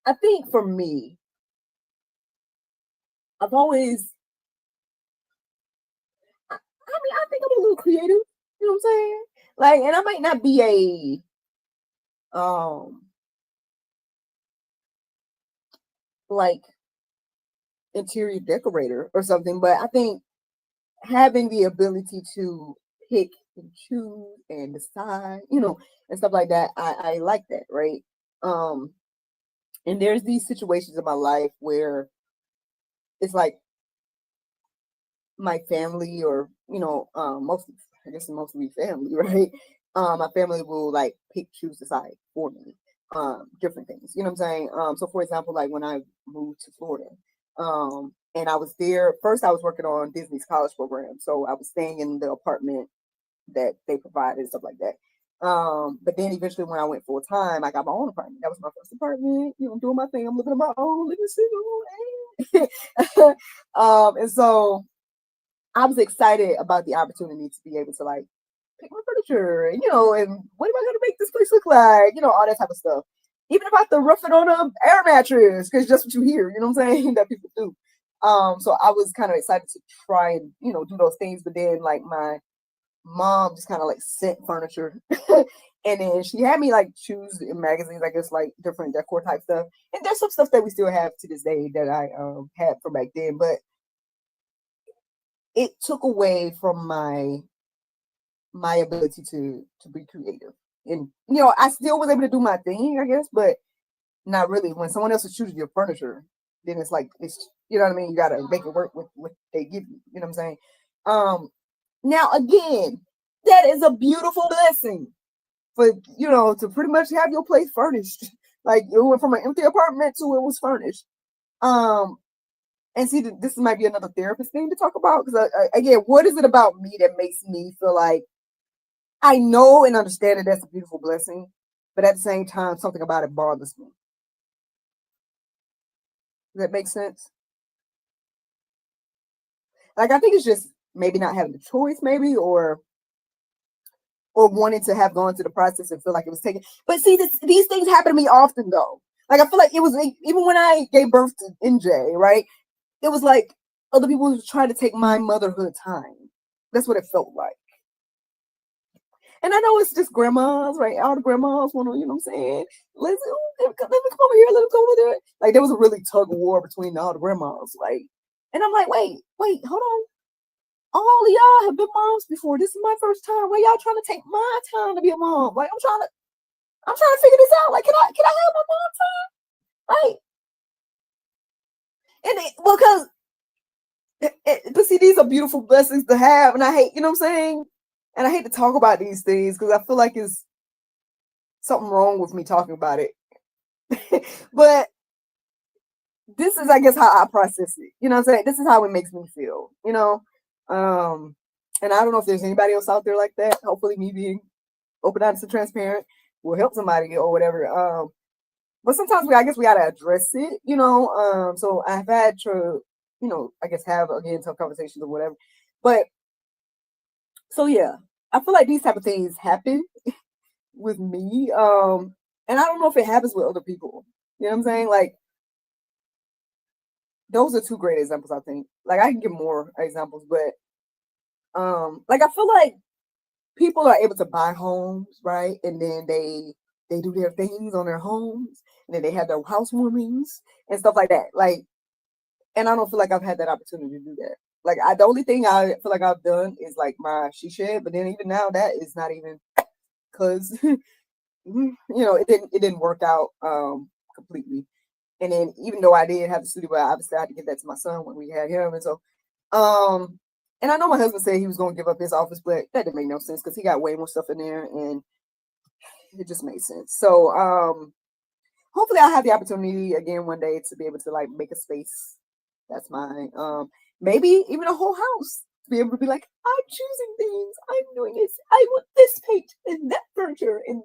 I think for me, I've always I think I'm a little creative. You know what I'm saying? Like, and I might not be a like interior decorator or something, but I think having the ability to pick and choose and decide, and stuff like that, I like that, right? And there's these situations in my life where it's like my family or mostly I guess mostly family, right? My family will like pick, choose, decide for me. Different things. You know what I'm saying? So for example, like when I moved to Florida, and I was there first, I was working on Disney's college program. So I was staying in the apartment that they provided and stuff like that. But then eventually when I went full time, I got my own apartment. That was my first apartment, doing my thing. I'm living on my own, living single. And so I was excited about the opportunity to be able to like pick my furniture and and what am I gonna make this place look like? All that type of stuff. Even if I have to rough it on a air mattress, because that's what you hear, you know what I'm saying, that people do. So I was kind of excited to try and, do those things, but then like my mom just kind of like sent furniture. And then she had me like choose in magazines, I guess, like different decor type stuff. And there's some stuff that we still have to this day that I had from back then, but it took away from my ability to be creative. And I still was able to do my thing, I guess, but not really. When someone else is choosing your furniture, then it's like it's you know what I mean. You gotta make it work with what they give you. You know what I'm saying? Now again, that is a beautiful blessing for to pretty much have your place furnished. Like it went from an empty apartment to it was furnished. And see, this might be another therapist thing to talk about because again, what is it about me that makes me feel like I know and understand that that's a beautiful blessing, but at the same time, something about it bothers me. Does that make sense? Like, I think it's just maybe not having the choice, maybe, or wanting to have gone through the process and feel like it was taken. But see, these things happen to me often, though. Like, I feel like it was even when I gave birth to NJ, right? It was like other people were trying to take my motherhood time. That's what it felt like. And I know it's just grandmas, right? All the grandmas want to, you know what I'm saying? Let me come over here, let me come over there. Like there was a really tug of war between all the grandmas, like, and I'm like, wait, hold on. All of y'all have been moms before. This is my first time. Why y'all trying to take my time to be a mom? Like I'm trying to figure this out. Like, can I have my mom time? Like, but see, these are beautiful blessings to have, and I hate, you know what I'm saying? And I hate to talk about these things because I feel like it's something wrong with me talking about it. But this is, I guess, how I process it. You know what I'm saying? This is how it makes me feel, And I don't know if there's anybody else out there like that. Hopefully me being open, honest, and transparent will help somebody or whatever. But sometimes I guess we gotta address it, So I've had to, I guess have again tough conversations or whatever. But so yeah, I feel like these type of things happen with me. And I don't know if it happens with other people. You know what I'm saying? Like those are two great examples, I think. Like I can give more examples, but Like I feel like people are able to buy homes, right? And then they do their things on their homes, and then they have their housewarmings and stuff like that. Like, and I don't feel like I've had that opportunity to do that. Like, the only thing I feel like I've done is like my she shed, but then even now that is not even because it didn't work out completely. And then even though I did have the studio, but obviously I had to give that to my son when we had him, and so um. And I know my husband said he was going to give up his office, but that didn't make no sense because he got way more stuff in there, and it just made sense. So hopefully I'll have the opportunity again one day to be able to like make a space that's mine. Maybe even a whole house to be able to be like, I'm choosing things, I'm doing this, I want this paint and that furniture, and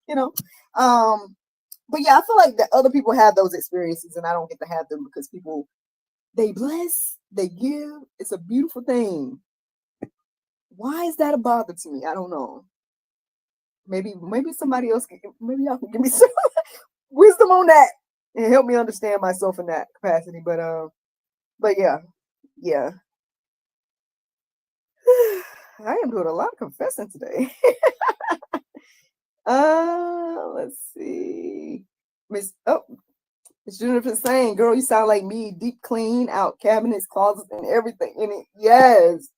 you know. But yeah, I feel like that other people have those experiences and I don't get to have them because people, they bless, they give. It's a beautiful thing. Why is that a bother to me? I don't know. Maybe somebody else can, maybe y'all can give me some wisdom on that and help me understand myself in that capacity. But yeah. I am doing a lot of confessing today. Let's see. Miss Jennifer saying, girl, you sound like me, deep clean out cabinets, closets, and everything in it. Yes.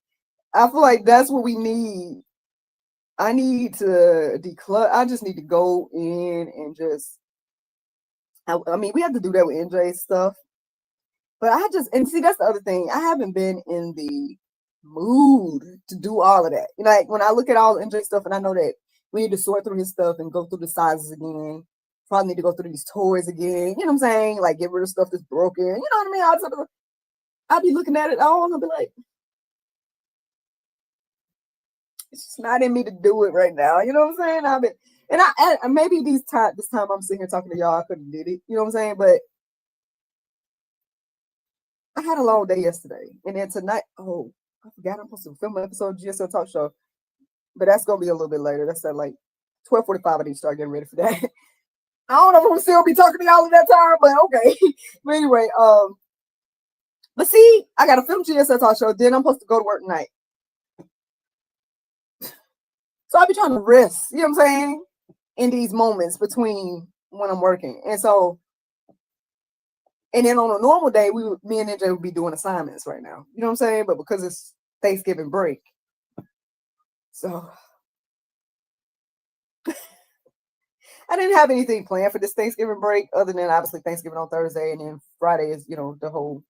I feel like that's what we need. I need to declutter. I just need to go in and just I mean, we have to do that with NJ's stuff. But and see, that's the other thing. I haven't been in the mood to do all of that. Like when I look at all the NJ stuff and I know that we need to sort through his stuff and go through the sizes again. Probably need to go through these toys again. You know what I'm saying? Like get rid of stuff that's broken. You know what I mean? I'll be looking at it all and I'll be like, it's just not in me to do it right now. You know what I'm saying? And maybe this time I'm sitting here talking to y'all, I could have did it. You know what I'm saying? But I had a long day yesterday, and then tonight, oh, I forgot I'm supposed to film an episode of GSL Talk Show, but that's gonna be a little bit later. That's at like 12:45. I need to start getting ready for that. I don't know if I'm still be talking to y'all at that time, but okay. But anyway, but see, I got to film GSL Talk Show. Then I'm supposed to go to work tonight, so I'll be trying to rest. You know what I'm saying? In these moments between when I'm working, and so. And then on a normal day, me and NJ would be doing assignments right now. You know what I'm saying? But because it's Thanksgiving break, so I didn't have anything planned for this Thanksgiving break other than obviously Thanksgiving on Thursday, and then Friday is the whole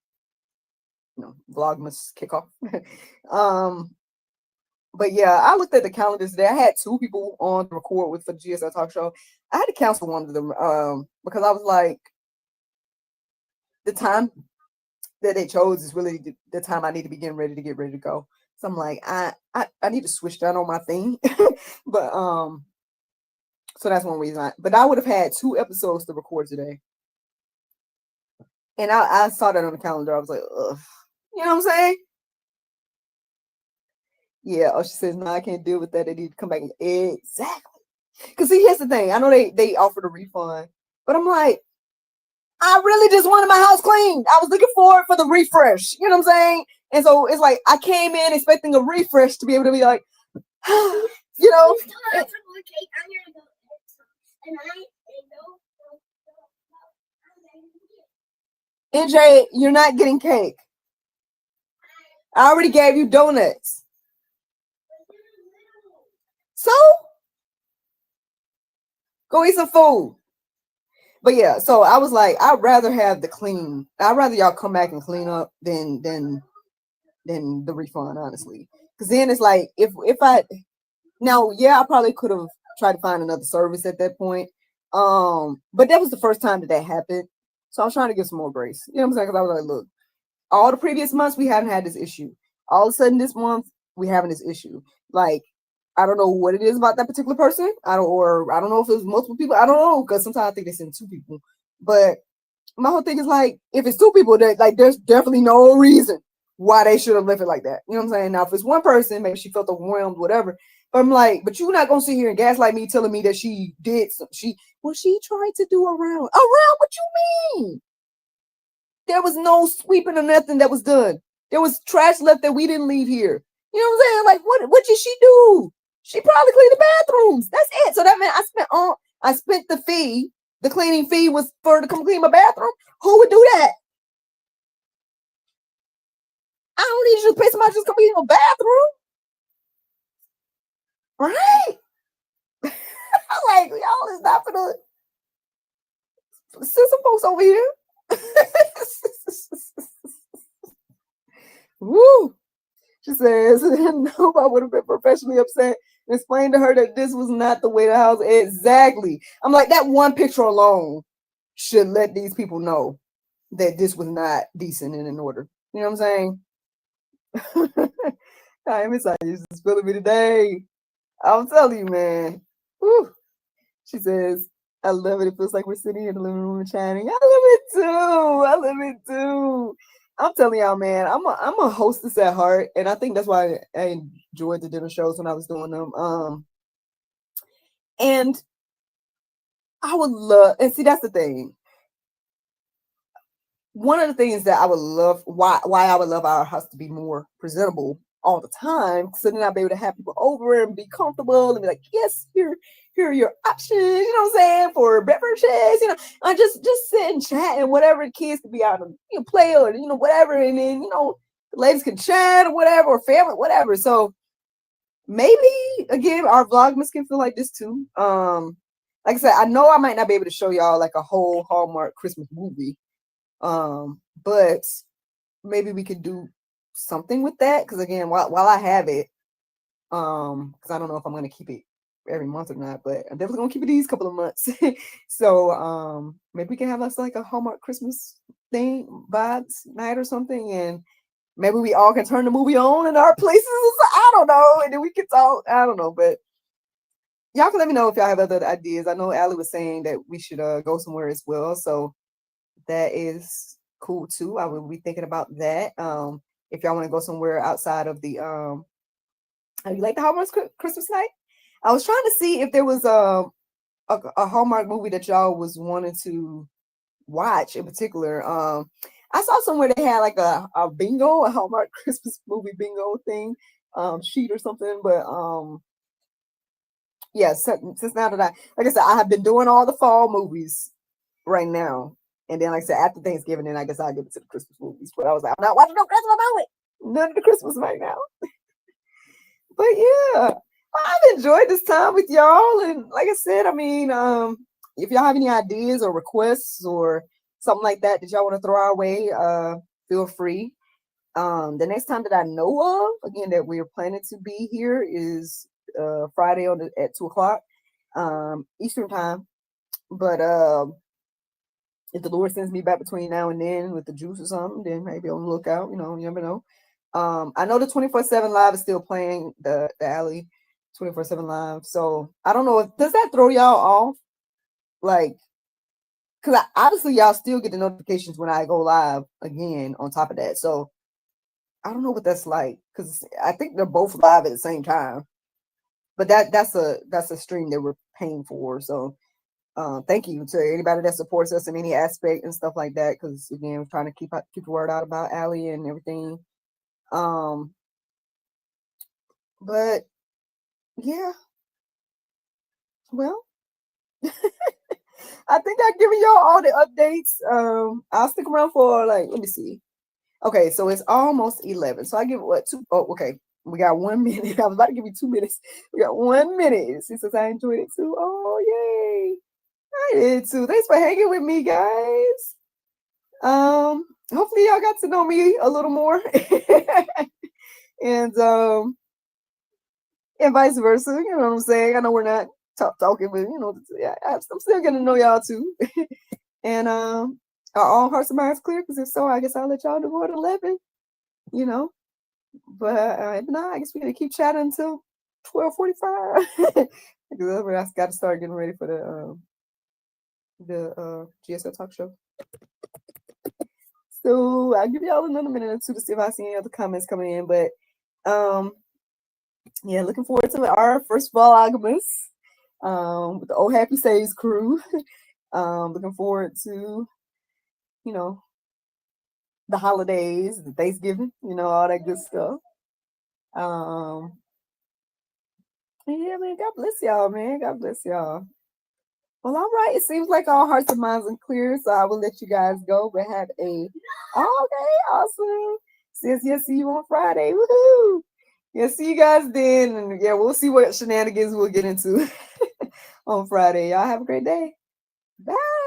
Vlogmas kickoff. But yeah, I looked at the calendar today. I had 2 people on to record with for the GSL Talk Show. I had to cancel one of them because I was like, the time that they chose is really the time I need to be getting ready to go. So I'm like, I need to switch that on my thing. But so that's one reason. But I would have had 2 episodes to record today. And I saw that on the calendar. I was like, ugh. You know what I'm saying? Yeah. Oh, she says, no, I can't deal with that. They need to come back. Exactly. Because see, here's the thing. I know they offered a refund, but I'm like, I really just wanted my house cleaned. I was looking forward for the refresh. You know what I'm saying? And so it's like I came in expecting a refresh to be able to be like, you know. NJ, you're not getting cake. I already gave you donuts. So go eat some food. But yeah, so I was like, I'd rather have the clean. I'd rather y'all come back and clean up than the refund, honestly. Because then it's like if I now, yeah, I probably could have tried to find another service at that point. But that was the first time that happened. So I was trying to give some more grace. You know what I'm saying? Because I was like, look, all the previous months we haven't had this issue. All of a sudden this month we having this issue. Like, I don't know what it is about that particular person. I don't know if it was multiple people. I don't know, because sometimes I think they send 2 people. But my whole thing is like, if it's 2 people, that like there's definitely no reason why they should have left it like that. You know what I'm saying? Now, if it's one person, maybe she felt overwhelmed, whatever. But I'm like, but you're not gonna sit here and gaslight me, telling me that she did she tried to do around. What you mean? There was no sweeping or nothing that was done. There was trash left that we didn't leave here. You know what I'm saying? Like, what did she do? She probably cleaned the bathrooms. That's it. So that meant I spent the fee. The cleaning fee was for to come clean my bathroom. Who would do that? I don't need you to pay somebody just come clean my bathroom. Right? Like, y'all is not for the send some folks over here. Woo. She says, no, I would have been professionally upset and explained to her that this was not the way the house. Exactly. I'm like, that one picture alone should let these people know that this was not decent and in order. You know what I'm saying? I miss I used to spilling me today. I'm telling you, man. Woo. She says, I love it. It feels like we're sitting in the living room and chatting. I love it too. I love it too. I'm telling y'all, man, I'm a hostess at heart, and I think that's why I enjoyed the dinner shows when I was doing them. And I would love, and see, that's the thing. One of the things that I would love, why I would love our house to be more presentable all the time, so then I'll be able to have people over and be comfortable and be like, yes, here are your options, you know what I'm saying, for beverages, you know, I just sit and chat and whatever, the kids could be out and play or whatever, and then the ladies can chat or whatever, or family, whatever. So maybe again our vlogmas can feel like this too. Like I said, I know I might not be able to show y'all like a whole Hallmark Christmas movie. But maybe we could do something with that, because again, while I have it, because I don't know if I'm gonna keep it every month or not, but I'm definitely gonna keep it these couple of months. So maybe we can have us like a Hallmark Christmas thing vibes night or something, and maybe we all can turn the movie on in our places. I don't know, and then we can talk. I don't know, but y'all can let me know if y'all have other ideas. I know Allie was saying that we should go somewhere as well, so that is cool too. I will be thinking about that. If y'all want to go somewhere outside of the you like the Hallmark Christmas night? I was trying to see if there was a Hallmark movie that y'all was wanting to watch in particular. I saw somewhere they had like a bingo, a Hallmark Christmas movie bingo thing, sheet or something. But yeah, since now that like I said, I have been doing all the fall movies right now. And then, like I said, after Thanksgiving, then I guess I'll give it to the Christmas movies. But I was like, I'm not watching no Christmas movie. None of the Christmas right now. But yeah, I've enjoyed this time with y'all. And like I said, I mean, if y'all have any ideas or requests or something like that y'all want to throw our way, feel free. The next time that I know of, again, that we're planning to be here is Friday at 2:00 Eastern time. But if the Lord sends me back between now and then with the juice or something, then maybe on the lookout. You never know. I know the 24/7 live is still playing the Alley 24/7 live. So I don't know does that throw y'all off? Like, because obviously y'all still get the notifications when I go live again on top of that. So I don't know what that's like, because I think they're both live at the same time. But that's a stream that we're paying for. So thank you to anybody that supports us in any aspect and stuff like that, because again, we're trying to keep the word out about Allie and everything. But yeah, well, I think I've given y'all all the updates. I'll stick around for let me see. Okay, so it's almost 11. So I give what two? Oh, okay. We got 1 minute. I was about to give you 2 minutes. We got 1 minute. Since I enjoyed it too. Oh, yay. I did too. Thanks for hanging with me, guys. Hopefully y'all got to know me a little more. and vice versa. You know what I'm saying? I know we're not talking, but I'm still getting to know y'all too. And are all hearts and minds clear? Because if so, I guess I'll let y'all go at 11. But if not, I guess we're gonna keep chatting until 12:45. Because I got to start getting ready for the GSL talk show. So I'll give y'all another minute or two to see if I see any other comments coming in. But yeah, looking forward to our first vlogmas with the Old Happy Saves crew. Looking forward to the holidays, the Thanksgiving, all that good stuff. Yeah, man, God bless y'all, man. God bless y'all. Well, all right. It seems like our hearts and minds are clear, so I will let you guys go. But have a awesome. Says yes, see you on Friday. Woohoo! Yeah, see you guys then. And yeah, we'll see what shenanigans we'll get into on Friday. Y'all have a great day. Bye.